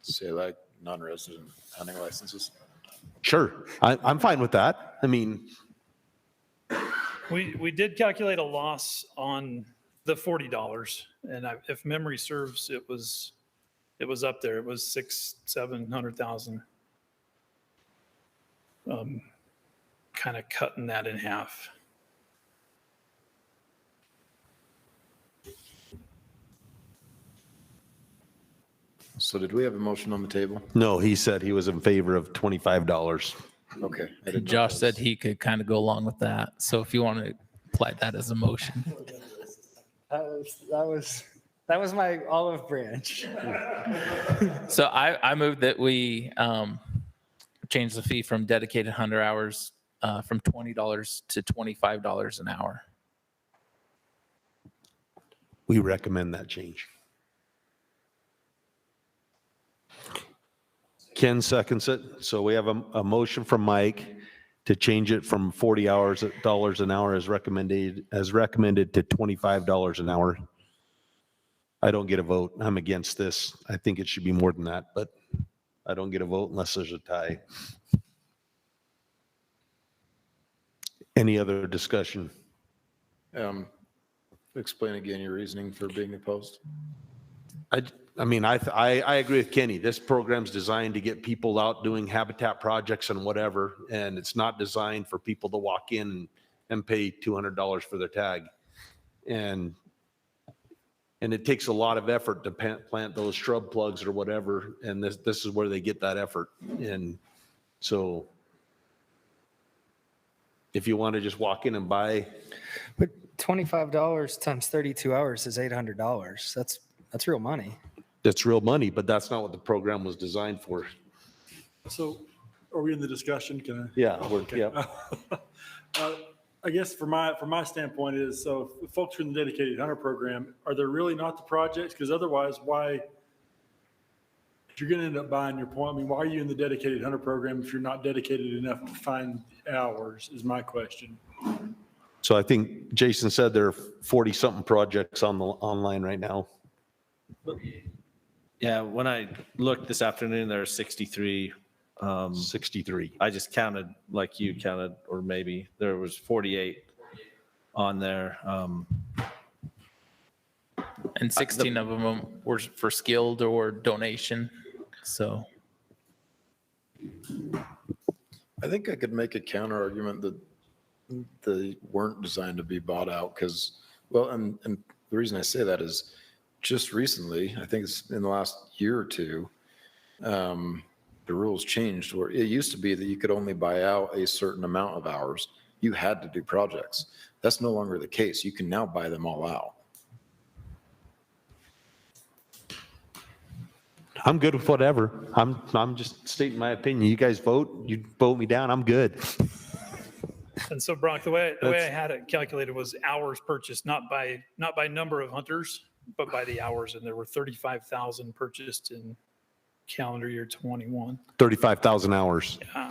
Say like non-resident hunting licenses. Sure, I'm fine with that. I mean, we did calculate a loss on the $40, and if memory serves, it was up there. It was $600,000-700,000. Kind of cutting that in half. So did we have a motion on the table? No, he said he was in favor of $25. Okay. I didn't know Josh that said was- he could kind of go along with that. So if you want to apply that as a motion. That was my olive branch. So I moved that we change the fee from dedicated hunter hours from $20 to $25 an hour. We recommend that change. Ken seconds it. So we have a motion from Mike to change it from $40 an hour as recommended to $25 an hour. I don't get a vote. I'm against this. I think it should be more than that, but I don't get a vote unless there's a tie. Any other discussion? Explain again your reasoning for being opposed. I mean, I agree with Kenny. This program's designed to get people out doing habitat projects and whatever, and it's not designed for people to walk in and pay $200 for their tag. And it takes a lot of effort to plant those shrub plugs or whatever, and this is where they get that effort. And so if you want to just walk in and buy. But $25 times 32 hours is $800. That's real money. That's real money, but that's not what the program was designed for. So are we in the discussion? Can I? Yeah, Okay. I guess from my standpoint is, so if folks are in the dedicated hunter program, are there really not the projects? Because otherwise, why, if you're going to end up buying your point, I mean, why are you in the dedicated hunter program if you're not dedicated enough to find hours is my question. So I think Jason said there are 40-something projects online right now. Yeah, when I looked this afternoon, there are 63. 63. I just counted like you counted, or maybe there was 48 on there. And 16 of them were for skilled or donation. So I think I could make a counter argument that they weren't designed to be bought out because, well, and the reason I say that is just recently, I think it's in the last year or two, the rules changed where it used to be that you could only buy out a certain amount of hours. You had to do projects. That's no longer the case. You can now buy them all out. I'm good with whatever. I'm just stating my opinion. You guys vote, you vote me down, I'm good. And so Brock, the way I had it calculated was hours purchased, not by number of hunters, but by the hours. And there were 35,000 purchased in calendar year 21. 35,000 hours. Yeah.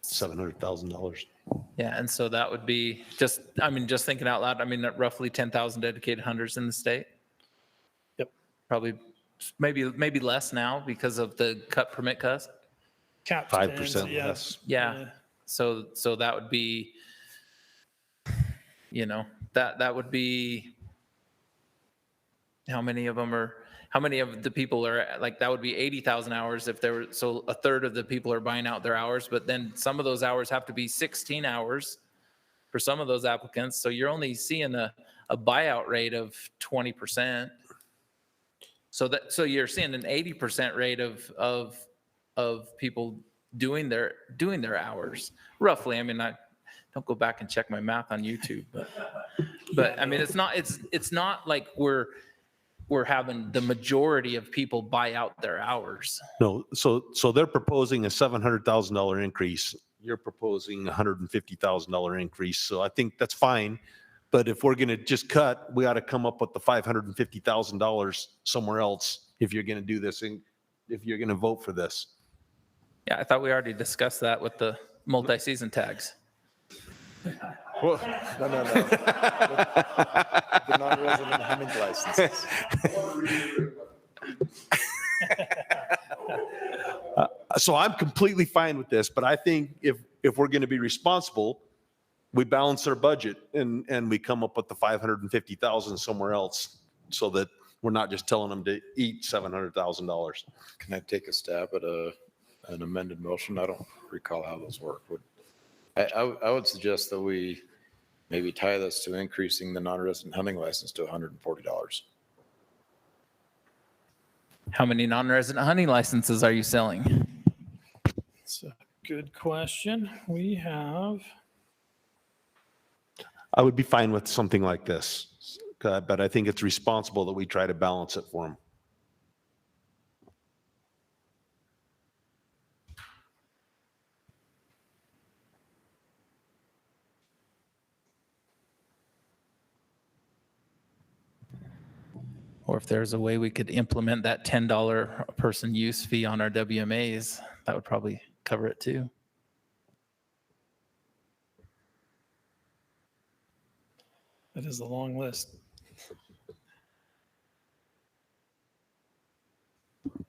$700,000. yeah, and so that would be just thinking out loud, I mean, roughly 10,000 dedicated hunters in the state. Yep. Probably maybe less now because of the permit cuts. Cap 5% yeah. less. Yeah. So that would be, that would be, how many of the people are like, that would be 80,000 hours if there were, so a third of the people are buying out their hours, but then some of those hours have to be 16 hours for some of those applicants. So you're only seeing a buyout rate of 20%. So you're seeing an 80% rate of people doing their hours roughly. I mean, I don't go back and check my math on YouTube, but I mean, it's not like we're having the majority of people buy out their hours. No, so they're proposing a $700,000 increase. You're proposing a $150,000 increase. So I think that's fine. But if we're going to just cut, we ought to come up with the $550,000 somewhere else if you're going to do this and if you're going to vote for this. Yeah, I thought we already discussed that with the multi-season tags. No. The non-resident hunting licenses. So I'm completely fine with this, but I think if we're going to be responsible, we balance our budget and we come up with the 550,000 somewhere else so that we're not just telling them to eat $700,000. Can I take a stab at an amended motion? I don't recall how those work. I would suggest that we maybe tie this to increasing the non-resident hunting license to $140. How many non-resident hunting licenses are you selling? It's a good question. We have, I would be fine with something like this, but I think it's responsible that we try to balance it for them. Or if there's a way we could implement that $10 a person use fee on our WMAs, that would probably cover it too. that is a long list.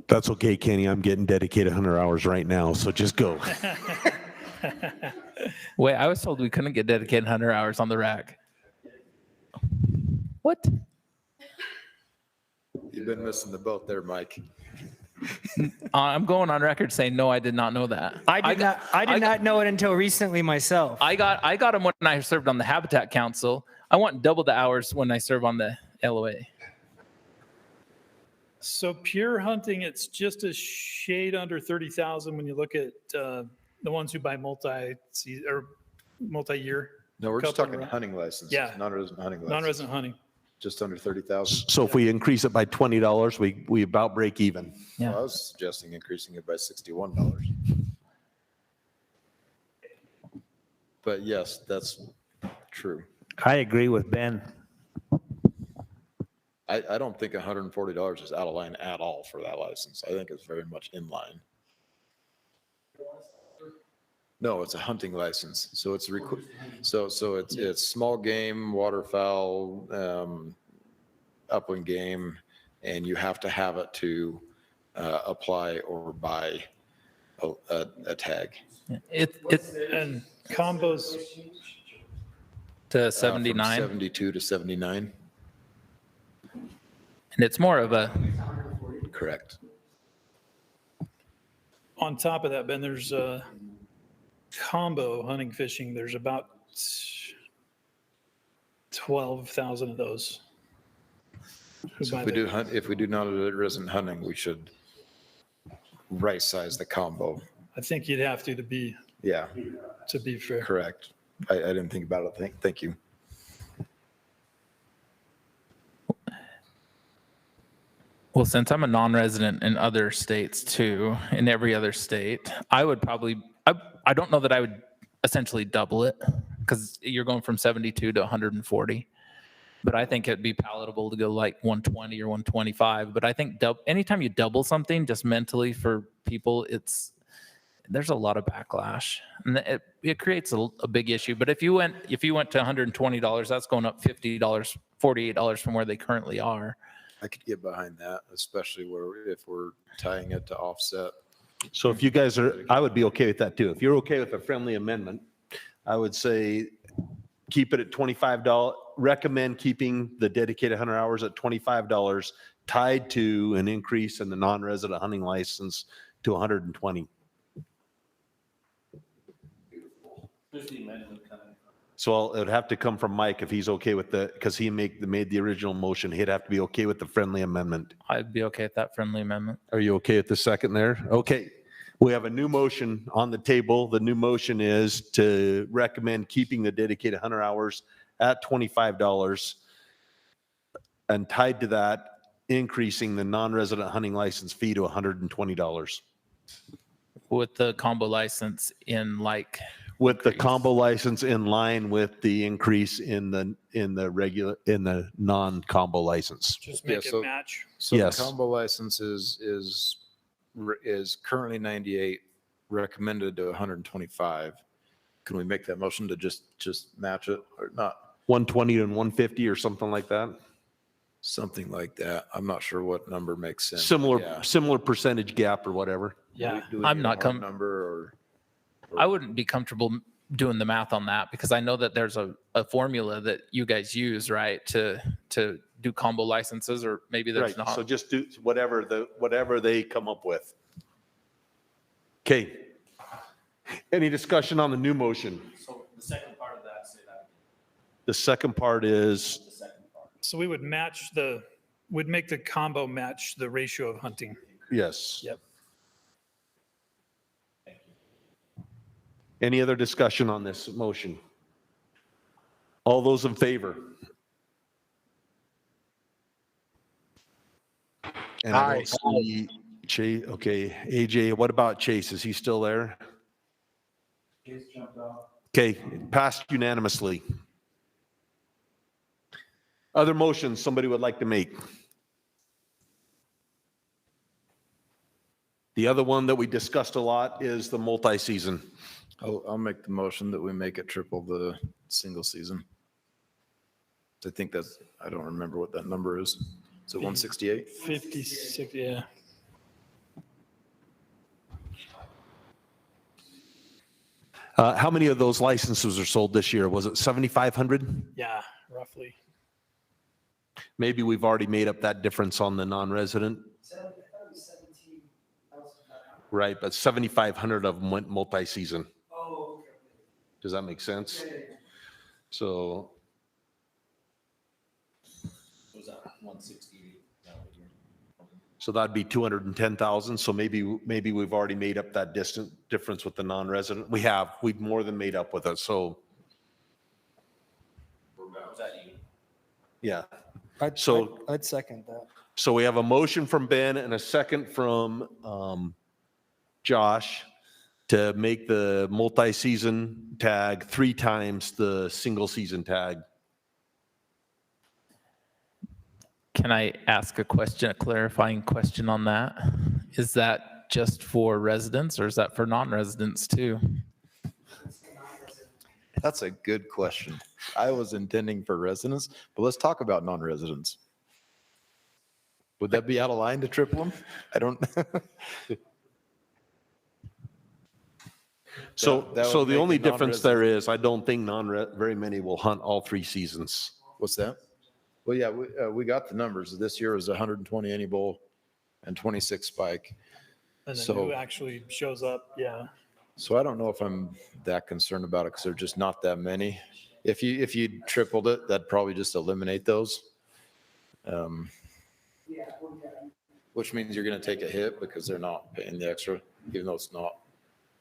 That's okay, Kenny. I'm getting dedicated 100 hours right now, so just go. Wait, I was told we couldn't get dedicated 100 hours on the rack. What? You've been missing the boat there, Mike. I'm going on record saying, no, I did not know that. I did not know it until recently myself. I got them when I served on the Habitat Council. I want double the hours when I serve on the LOA. So pure hunting, it's just a shade under 30,000 when you look at the ones who buy multi-year. No, we're just Couple talking of- hunting licenses, Yeah. non-resident hunting licenses. Non-resident hunting. Just under 30,000. So if we increase it by $20, we about break even. Yeah. Well, I was suggesting increasing it by $61. But yes, that's true. I agree with Ben. I don't think $140 is out of line at all for that license. I think it's very much in line. No, it's a hunting license. So it's it's small game, waterfowl, upland game, and you have to have it to apply or buy a tag. And combos, To From 79. 72 to 79. And it's more of a, Correct. on top of that, Ben, there's combo hunting fishing. There's about 12,000 of those. who So buy if we do non-resident hunting, we should right size the combo. I think you'd have to be Yeah, fair. correct. I didn't think about it. Thank you. well, since I'm a non-resident in other states too, in every other state, I would probably, I don't know that I would essentially double it because you're going from 72 to 140. But I think it'd be palatable to go like 120 or 125. But I think anytime you double something just mentally for people, there's a lot of backlash and it creates a big issue. But if you went to $120, that's going up $50, $48 from where they currently are. I could get behind that, especially if we're tying it to offset. So if you guys I would be okay with that too. If you're okay with a friendly amendment, I would say keep it at $25. Recommend keeping the dedicated 100 hours at $25 tied to an increase in the non-resident hunting license to 120. So it would have to come from Mike if he's okay with because he made the original motion. He'd have to be okay with the friendly amendment. I'd be okay with that friendly amendment. Are you okay with the second there? Okay. We have a new motion on the table. The new motion is to recommend keeping the dedicated 100 hours at $25 and tied to that, increasing the non-resident hunting license fee to $120. With the combo license with the combo license in line with the increase in the non-combo license. Just make it match. So Yes. the combo license is currently 98, recommended to 125. Can we make that motion to just match it or not? 120 and 150 or something like that. Something like that. I'm not sure what number makes sense. Similar percentage gap or whatever. Yeah. Do we I'm need a not hard number or I wouldn't be comfortable doing the math on that because I know that there's a formula that you guys use, right, to do combo licenses, or maybe there's Right. not. So just do whatever they come up with. Okay. Any discussion on the new motion? So the second part of that, say that. The second part is, So we would match the would make the combo match the ratio of hunting. Yes. Yep. Any other discussion on this motion? All those in favor? And I don't see Chase. Okay, AJ, what about Chase? Is he still there? Chase jumped off. Okay, passed unanimously. Other motions somebody would like to make? The other one that we discussed a lot is the multi-season. I'll make the motion that we make it triple the single season. I think that's, I don't remember what that number is. Is it 168? 56, yeah. How many of those licenses are sold this year? Was it 7,500? Yeah, roughly. Maybe we've already made up that difference on the non-resident. Right, but 7,500 of them went multi-season. Oh, okay. Does that make sense? So. Was that 160? So that'd be 210,000. So maybe we've already made up that difference with the non-resident. We've more than made up with it. So. Was that you? Yeah. I'd second that. So we have a motion from Ben and a second from Josh to make the multi-season tag 3 times the single season tag. Can I ask a clarifying question on that? Is that just for residents or is that for non-residents too? That's a good question. I was intending for residents, but let's talk about non-residents. Would that be out of line to triple them? I don't. So That would the make only the difference there is, I don't think very many will hunt all 3 seasons. What's that? Well, yeah, we got the numbers. This year was 120 any bull and 26 spike. And then So- who actually shows up? Yeah. So I don't know if I'm that concerned about it because they're just not that many. If you tripled it, that'd probably just eliminate those. Which means you're going to take a hit because they're not paying the extra, even though it's not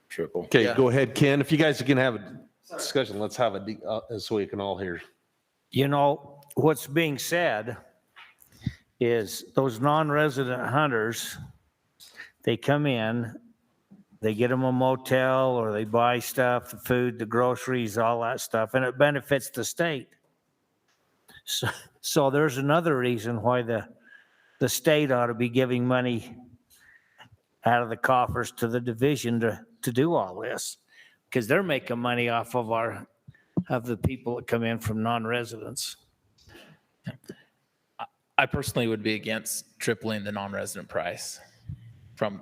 triple. Okay, Yeah. go ahead, Ken. If you guys are going to have a discussion, let's have so we can all hear. You know, what's being said is those non-resident hunters, they come in, they get them a motel or they buy stuff, the food, the groceries, all that stuff, and it benefits the state. So there's another reason why the state ought to be giving money out of the coffers to the division to do all this, because they're making money off of the people that come in from non-residents. I personally would be against tripling the non-resident price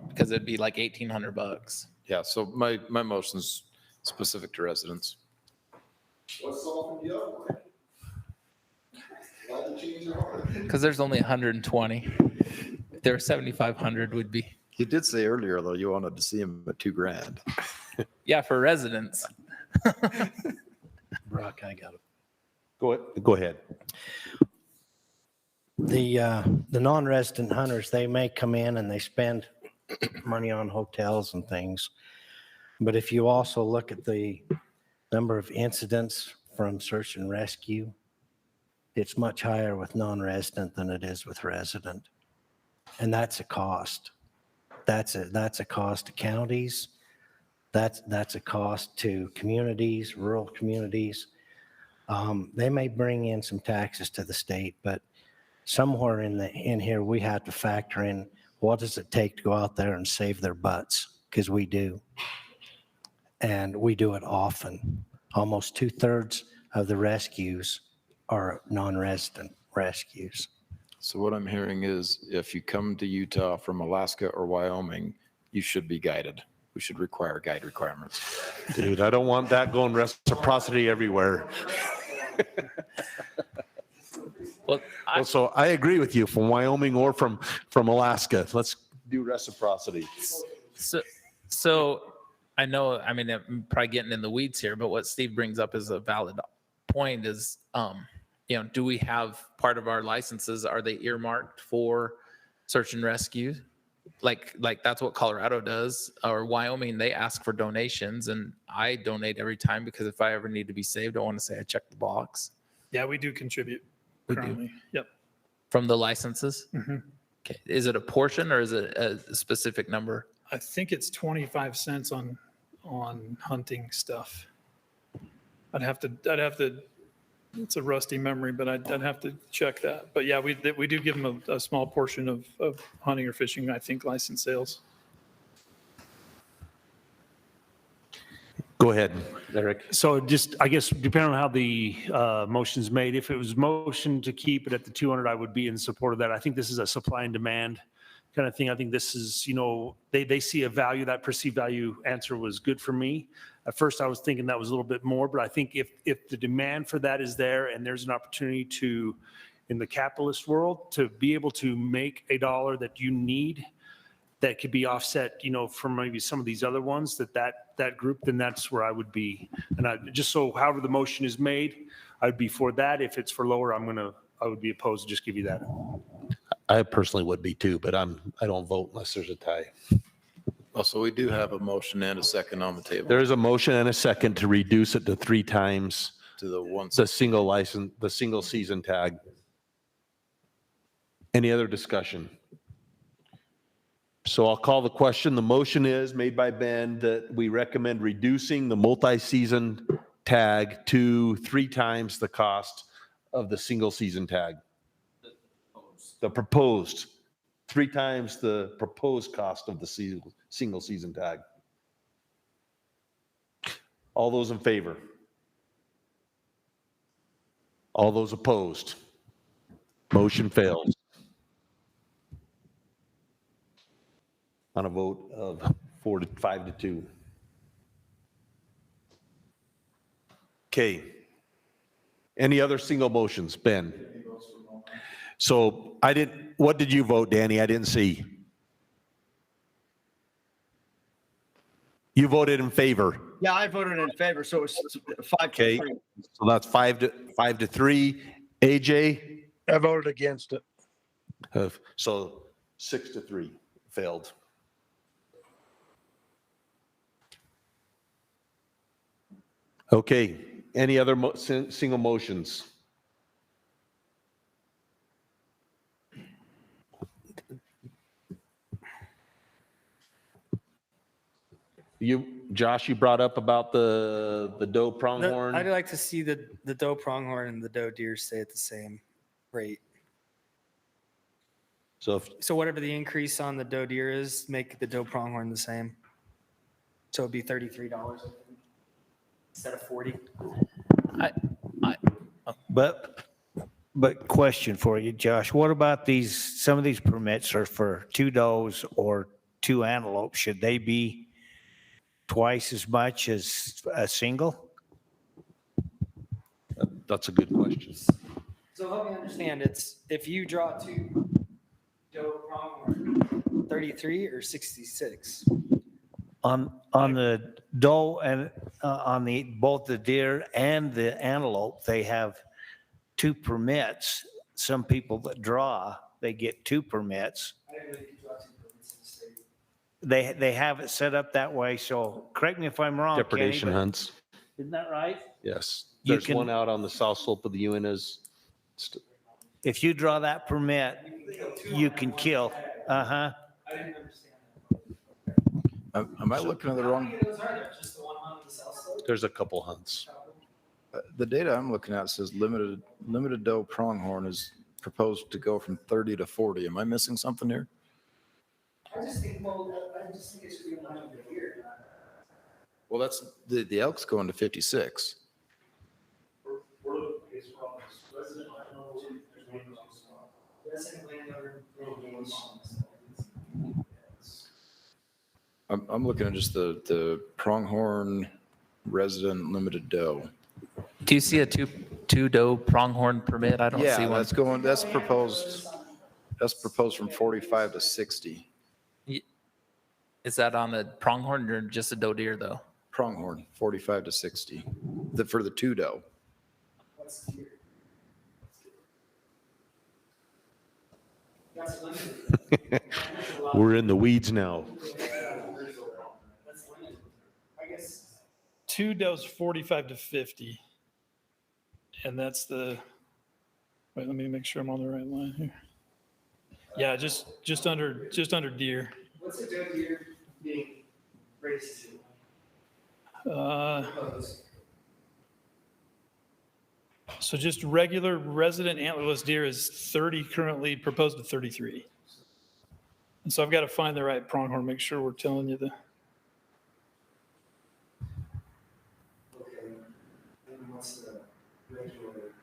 because it'd be like $1,800. Yeah, so my motion's specific to residents. What's softened you up, Mike? Why'd you change your heart? Because there's only 120. If there were 7,500 would be. You did say earlier, though, you wanted to see him at $2,000. Yeah, for residents. Brock, I got it. Go ahead. The non-resident hunters, they may come in and they spend money on hotels and things. But if you also look at the number of incidents from search and rescue, it's much higher with non-resident than it is with resident. And that's a cost. That's a cost to counties. That's a cost to communities, rural communities. They may bring in some taxes to the state, but somewhere in here, we have to factor in what does it take to go out there and save their butts, because we do. And we do it often. Almost 2/3 of the rescues are non-resident rescues. So what I'm hearing is if you come to Utah from Alaska or Wyoming, you should be guided. We should require guide requirements. Dude, I don't want that going reciprocity everywhere. Well, So I agree with you, from Wyoming or from Alaska. Let's do reciprocity. So I know, I mean, I'm probably getting in the weeds here, but what Steve brings up is a valid point is do we have part of our licenses, are they earmarked for search and rescue? Like that's what Colorado does, or Wyoming, they ask for donations, and I donate every time because if I ever need to be saved, I want to say I checked the box. Yeah, we do contribute We do. currently. Yep. From the licenses? Mhm. Okay. Is it a portion or is it a specific number? I think it's 25 cents on hunting stuff. I'd have to, it's a rusty memory, but I'd have to check that. But yeah, we do give them a small portion of hunting or fishing, I think, license sales. Go ahead, Eric. So just, I guess, depending on how the motion's made, if it was motion to keep it at the 200, I would be in support of that. I think this is a supply and demand kind of thing. I think this is, they see a value, that perceived value answer was good for me. At first, I was thinking that was a little bit more, but I think if the demand for that is there and there's an opportunity to, in the capitalist world, to be able to make a dollar that you need, that could be offset, from maybe some of these other ones, that group, then that's where I would be. And just so however the motion is made, I'd be for that. If it's for lower, I would be opposed to just give you that. I personally would be too, but I don't vote unless there's a tie. Also, we do have a motion and a second on the table. There is a motion and a second to reduce it to 3 times To the one. the single license, the single season tag. Any other discussion? So I'll call the question. The motion is made by Ben that we recommend reducing the multi-season tag to 3 times the cost of the single season tag. The proposed, 3 times the proposed cost of the single season tag. All those in favor? All those opposed? Motion fails. On a vote of 5 to 2. Okay. Any other single motions, Ben? So what did you vote, Danny? I didn't see. You voted in favor. Yeah, I voted in favor, so it's 5 to Okay. 3. So that's 5 to 3. AJ? I voted against it. So 6 to 3 failed. Okay, any other single motions? Josh, you brought up about the doe pronghorn. I'd like to see the doe pronghorn and the doe deer stay at the same rate. So whatever the increase on the doe deer is, make the doe pronghorn the same. So it'd be $33 instead of 40. But question for you, Josh, what about some of these permits are for 2 does or 2 antelopes? Should they be twice as much as a single? That's a good question. So help me understand, it's if you draw 2 doe pronghorn, 33 or 66? On the doe and on both the deer and the antelope, they have 2 permits. Some people that draw, they get 2 permits. They have it set up that way. So correct me if I'm wrong, Kenny, Depredation but hunts. isn't that right? Yes. You There's can- one out on the south slope of the Uintas. If you draw that permit, you can kill. Uh-huh. I didn't understand Am I looking at the wrong? Those are there, just the one on the south slope? There's a couple hunts. The data I'm looking at says limited doe pronghorn is proposed to go from 30 to 40. Am I missing something here? I just think it should be 100 a year. Well, that's the elk's going to 56. I'm looking at just the pronghorn resident limited doe. Do you see a two doe pronghorn permit? I don't see Yeah, one. that's proposed from 45 to 60. Is that on the pronghorn or just a doe deer though? Pronghorn, 45 to 60, for the 2 doe. We're in the weeds now. I guess 2 does 45 to 50. And that's the, wait, let me make sure I'm on the right line here. Yeah, just under deer. What's a doe deer being raised to? So just regular resident antlerless deer is 30, currently proposed to 33. And so I've got to find the right pronghorn, make sure we're telling you the. Okay. And what's the regular?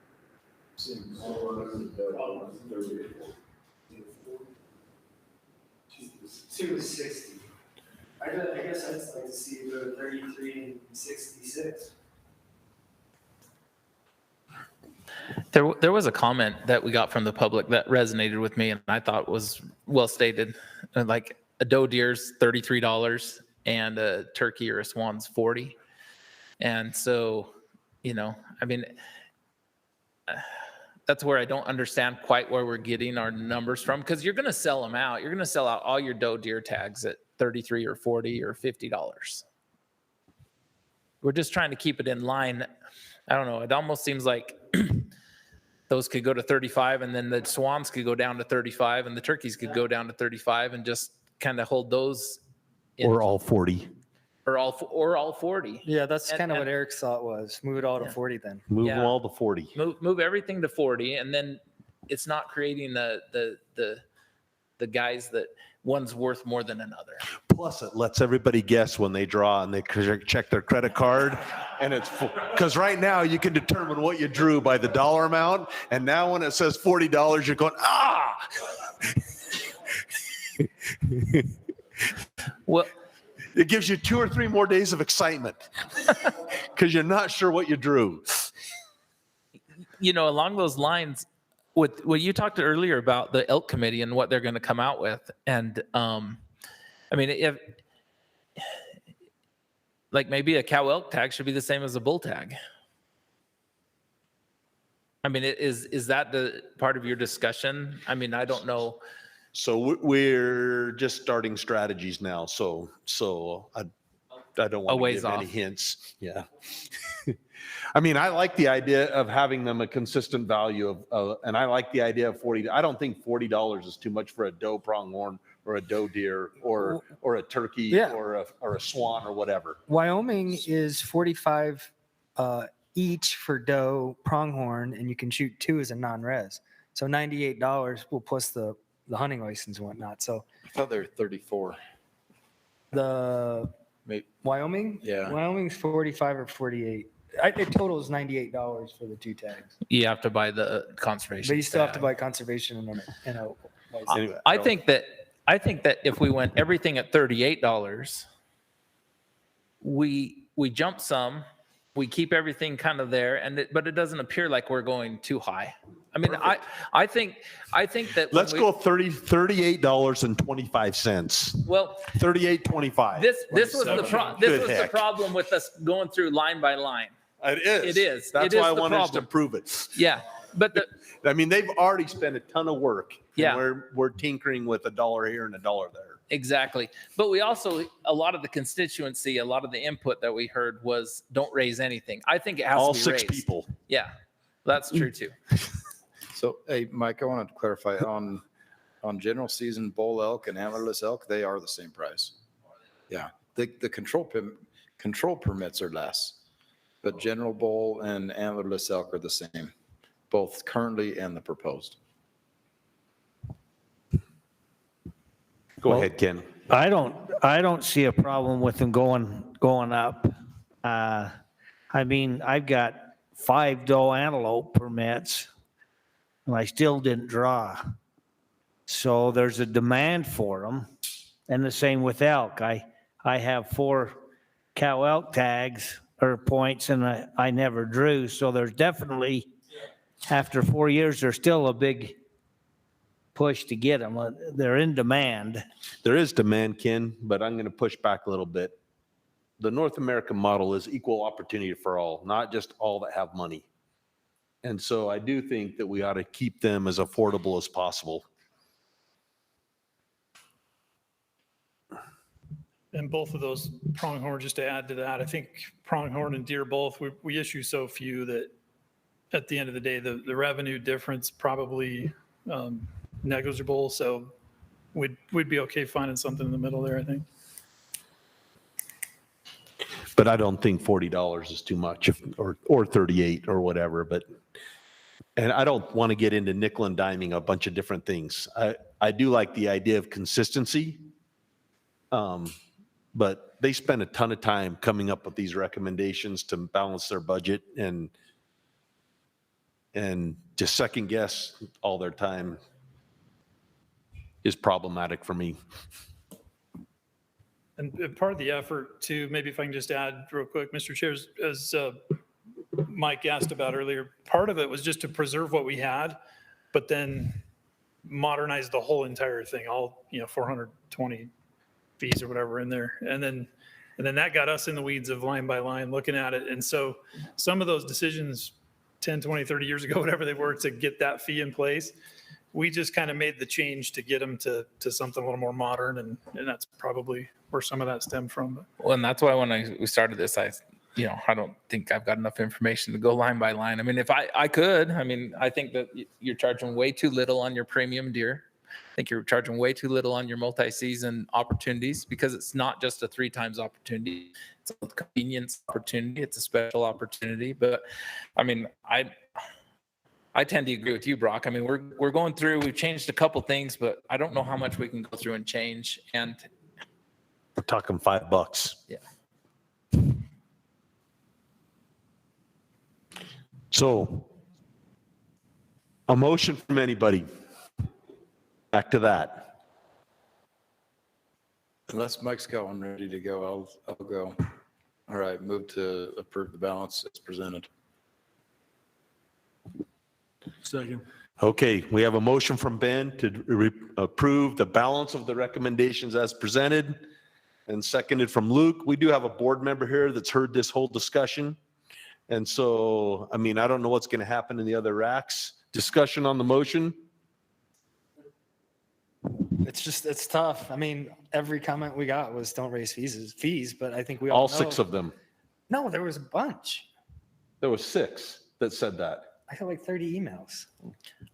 2 is 60. I guess I'd like to see you go to 33 and 66. There was a comment that we got from the public that resonated with me and I thought was well stated. Like a doe deer's $33 and a turkey or a swan's 40. And so, I mean, that's where I don't understand quite where we're getting our numbers from, because you're going to sell them out. You're going to sell out all your doe deer tags at $33 or $40 or $50. We're just trying to keep it in line. I don't know. It almost seems like those could go to 35 and then the swans could go down to 35 and the turkeys could go down to 35 and just kind of hold those. Or all 40. Or all 40. Yeah, that's kind of what Eric's thought was. Move it all to 40 then. Move them all to 40. Move everything to 40, and then it's not creating the guys that one's worth more than another. Plus, it lets everybody guess when they draw and they check their credit card. And it's because right now you can determine what you drew by the dollar amount. And now when it says $40, you're going, ah! Well, it gives you 2 or 3 more days of excitement because you're not sure what you drew. Along those lines, with what you talked earlier about the elk committee and what they're going to come out with. And I mean, if like maybe a cow elk tag should be the same as a bull tag. I mean, is that the part of your discussion? I mean, I don't know. So we're just starting strategies now. So I don't want to give any hints. Yeah. I mean, I like the idea of having them a consistent value of, and I like the idea of 40. I don't think $40 is too much for a doe pronghorn or a doe deer or a turkey or a swan or whatever. Wyoming is 45 each for doe pronghorn, and you can shoot 2 as a non-res. So $98 will plus the hunting license and whatnot. So I thought they were 34. Wyoming? Yeah. Wyoming's 45 or 48. The total is $98 for the 2 tags. You have to buy the conservation. But you still have to buy conservation and a license. I think that if we went everything at $38, we jump some, we keep everything kind of there, but it doesn't appear like we're going too high. I mean, I think that let's go $38.25. Well, $38.25. This was the problem with us going through line by line. It is. That's why I wanted us to prove it. Yeah, but I mean, they've already spent a ton of work. Yeah, we're tinkering with $1 here and $1 there. Exactly. But we also, a lot of the constituency, a lot of the input that we heard was don't raise anything. I think it has all to be 6 raised. people. Yeah, that's true too. So, hey, Mike, I wanted to clarify on general season bull elk and antlerless elk, they are the same price. Yeah, the control permits are less, but general bull and antlerless elk are the same, both currently and the proposed. Go ahead, Ken. I don't see a problem with them going up. I mean, I've got 5 doe antelope permits, and I still didn't draw. So there's a demand for them, and the same with elk. I have 4 cow elk tags or points, and I never drew. So there's definitely, after 4 years, there's still a big push to get them. They're in demand. There is demand, Ken, but I'm going to push back a little bit. The North American model is equal opportunity for all, not just all that have money. And so I do think that we ought to keep them as affordable as possible. And both of those pronghorn, just to add to that, I think pronghorn and deer both, we issue so few that at the end of the day, the revenue difference probably negligible. So we'd be okay finding something in the middle there, I think. But I don't think $40 is too much, or 38 or whatever, and I don't want to get into nickel and diming a bunch of different things. I do like the idea of consistency. But they spend a ton of time coming up with these recommendations to balance their budget and to second guess all their time is problematic for me. And part of the effort too, maybe if I can just add real quick, Mr. Chair, as Mike asked about earlier, part of it was just to preserve what we had, but then modernize the whole entire thing, all, 420 fees or whatever in there. And then that got us in the weeds of line by line looking at it. And so some of those decisions 10, 20, 30 years ago, whatever they were, to get that fee in place, we just kind of made the change to get them to something a little more modern. And that's probably where some of that stemmed from. Well, and that's why when we started this, I don't think I've got enough information to go line by line. I mean, if I could, I think that you're charging way too little on your premium deer. I think you're charging way too little on your multi-season opportunities, because it's not just a 3 times opportunity. It's a convenience opportunity. It's a special opportunity. But I tend to agree with you, Brock. We're going through, we've changed a couple things, but I don't know how much we can go through and change. And we're talking $5. Yeah. So a motion from anybody. Back to that. Unless Mike's got one ready to go, I'll go. All right, move to approve the balance as presented. Second. Okay, we have a motion from Ben to approve the balance of the recommendations as presented, and seconded from Luke. We do have a board member here that's heard this whole discussion. And so, I don't know what's going to happen in the other racks. Discussion on the motion? It's tough. Every comment we got was don't raise fees, but I think we All know. 6 of them. No, there was a bunch. There was 6 that said that. I got like 30 emails.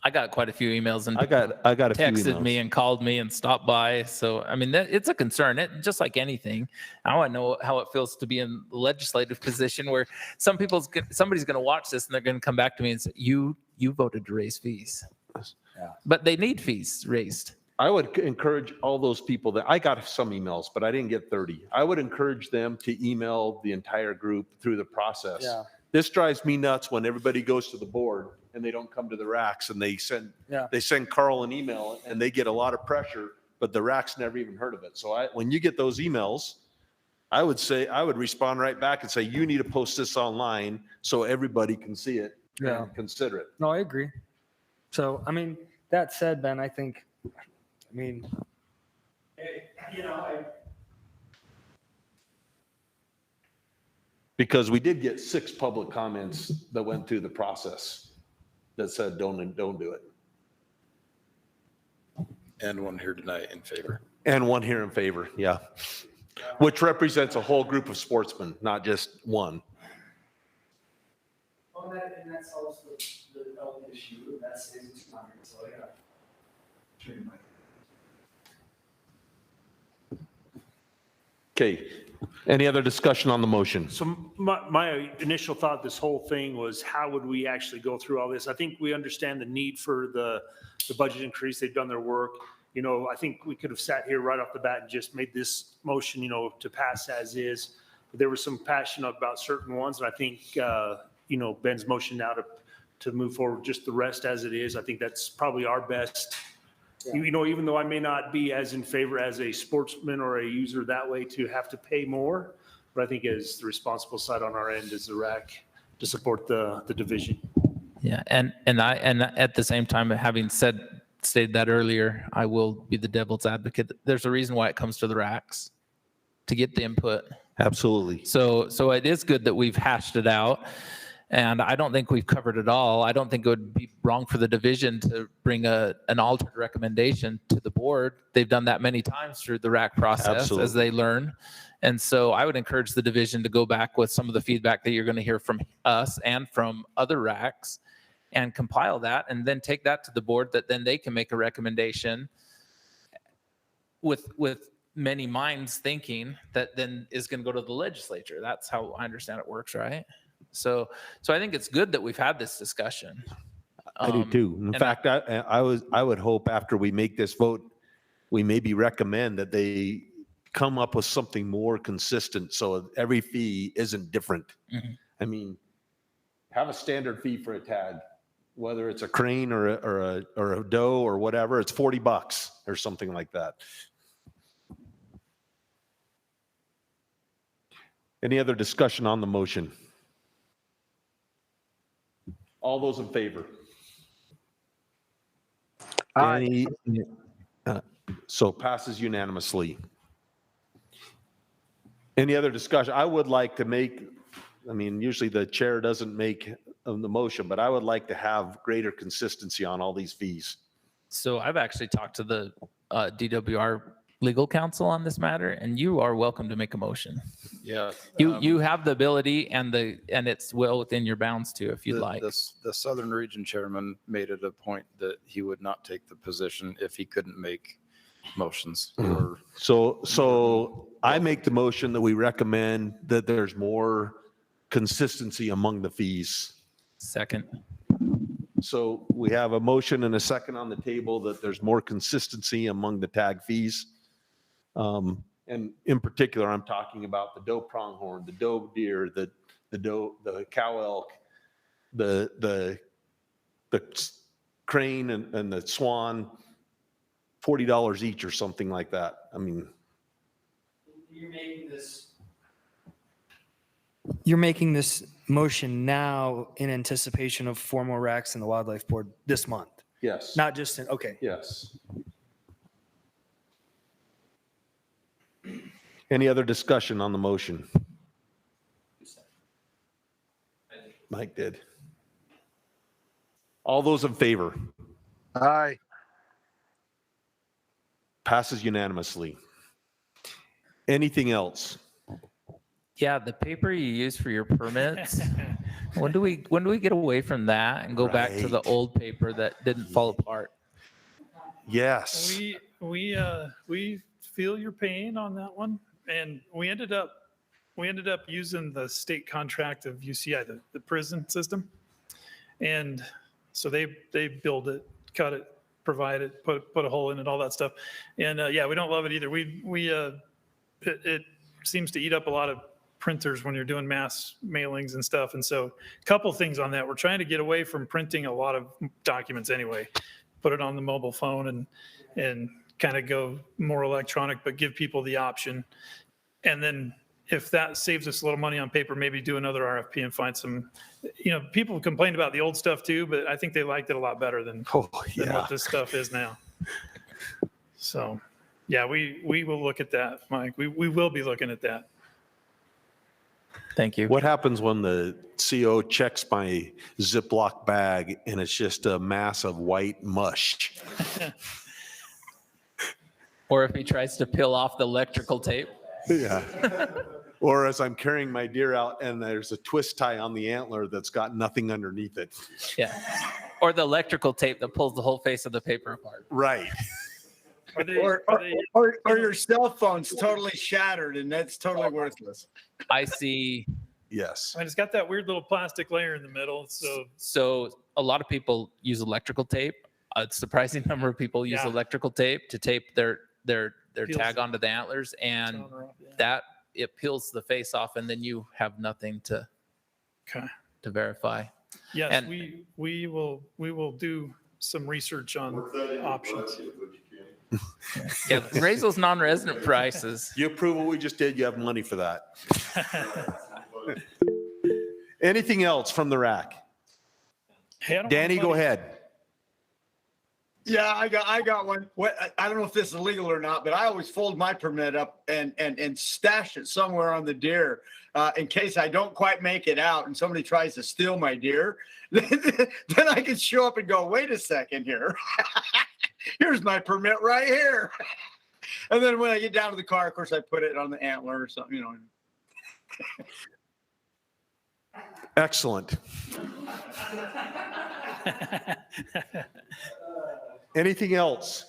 I got quite a few emails, and I got a few texted me emails. and called me and stopped by. So, it's a concern. Just like anything. I want to know how it feels to be in the legislative position where somebody's going to watch this and they're going to come back to me and say, you voted to raise fees. Yeah. But they need fees raised. I would encourage all those people that I got some emails, but I didn't get 30. I would encourage them to email the entire group through the process. Yeah. This drives me nuts when everybody goes to the board and they don't come to the racks, and they send Carl an email and they get a lot of pressure, but the racks never even heard of it. So when you get those emails, I would respond right back and say, you need to post this online so everybody can see it and consider it. No, I agree. So, that said, Ben, Because we did get 6 public comments that went through the process that said, don't do it. And one here tonight in favor. And one here in favor, yeah. Which represents a whole group of sportsmen, not just one. Well, and that's also the elk issue. That's 200. So yeah. Okay, any other discussion on the motion? So my initial thought, this whole thing was, how would we actually go through all this? I think we understand the need for the budget increase. They've done their work. I think we could have sat here right off the bat and just made this motion, to pass as is. But there was some passion about certain ones. And I think, Ben's motion now to move forward, just the rest as it is. I think that's probably our best. Yeah. Even though I may not be as in favor as a sportsman or a user that way to have to pay more, but I think as the responsible side on our end is the RAC to support the division. Yeah, and at the same time, having stated that earlier, I will be the devil's advocate. There's a reason why it comes to the RACs, to get the input. Absolutely. So it is good that we've hashed it out. And I don't think we've covered it all. I don't think it would be wrong for the division to bring an altered recommendation to the board. They've done that many times through the RAC process as Absolutely. they learn. And so I would encourage the division to go back with some of the feedback that you're going to hear from us and from other RACs and compile that and then take that to the board that then they can make a recommendation with many minds thinking that then is going to go to the legislature. That's how I understand it works, right? So I think it's good that we've had this discussion. I do too. In fact, I would hope after we make this vote, we maybe recommend that they come up with something more consistent so every fee isn't different. Mhm. I mean, have a standard fee for a tag, whether it's a crane or a doe or whatever, it's $40 or something like that. Any other discussion on the motion? All those in favor? Aye. So passes unanimously. Any other discussion? I would like to make, I mean, usually the chair doesn't make the motion, but I would like to have greater consistency on all these fees. So I've actually talked to the DWR legal counsel on this matter, and you are welcome to make a motion. Yeah. You have the ability and it's well within your bounds too, if you'd like. The Southern Region Chairman made it a point that he would not take the position if he couldn't make motions. Or So I make the motion that we recommend that there's more consistency among the fees. Second. So we have a motion and a second on the table that there's more consistency among the tag fees. And in particular, I'm talking about the doe pronghorn, the doe deer, the cow elk, the crane and the swan, $40 each or something like that. I mean, You're making this motion now in anticipation of formal racks in the Wildlife Board this month, yes. not just in, okay. Yes. Any other discussion on the motion? Mike did. All those in favor? Aye. Passes unanimously. Anything else? Yeah, the paper you use for your permits. When do we get away from that and go back to the Right. old paper that didn't fall apart? Yes. We feel your pain on that one, and we ended up using the state contract of UCI, the prison system, and so they build it, cut it, provide it, put a hole in it, all that stuff, and yeah, we don't love it either. It seems to eat up a lot of printers when you're doing mass mailings and stuff, and so a couple things on that. We're trying to get away from printing a lot of documents anyway, put it on the mobile phone and kind of go more electronic, but give people the option. And then if that saves us a little money on paper, maybe do another RFP and find some, people complained about the old stuff too, but I think they liked it a lot better than what this stuff is now. So yeah, we will look at that, Mike. We will be looking at that. Thank you. What happens when the CO checks my Ziploc bag and it's just a mass of white mush? Or if he tries to peel off the electrical tape. Yeah. Or as I'm carrying my deer out and there's a twist tie on the antler that's got nothing underneath it. Yeah. Or the electrical tape that pulls the whole face of the paper apart. Right. Or your cell phone's totally shattered and that's totally worthless. I see. Yes. And it's got that weird little plastic layer in the middle. So a lot of people use electrical tape. A surprising number of people use electrical tape to tape their tag onto the antlers, and that it peels the face off, and then you have nothing to verify. Yes, And- we will do some research on options. Yeah, raise those non-resident prices. You approve what we just did, you have money for that. Anything else from the RAC? Danny, go ahead. Yeah, I got one. I don't know if this is legal or not, but I always fold my permit up and stash it somewhere on the deer. in case I don't quite make it out and somebody tries to steal my deer, then I can show up and go, wait a second here. Here's my permit right here. And then when I get down to the car, of course, I put it on the antler or something, you know. Excellent. Anything else?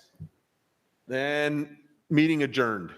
Then meeting adjourned.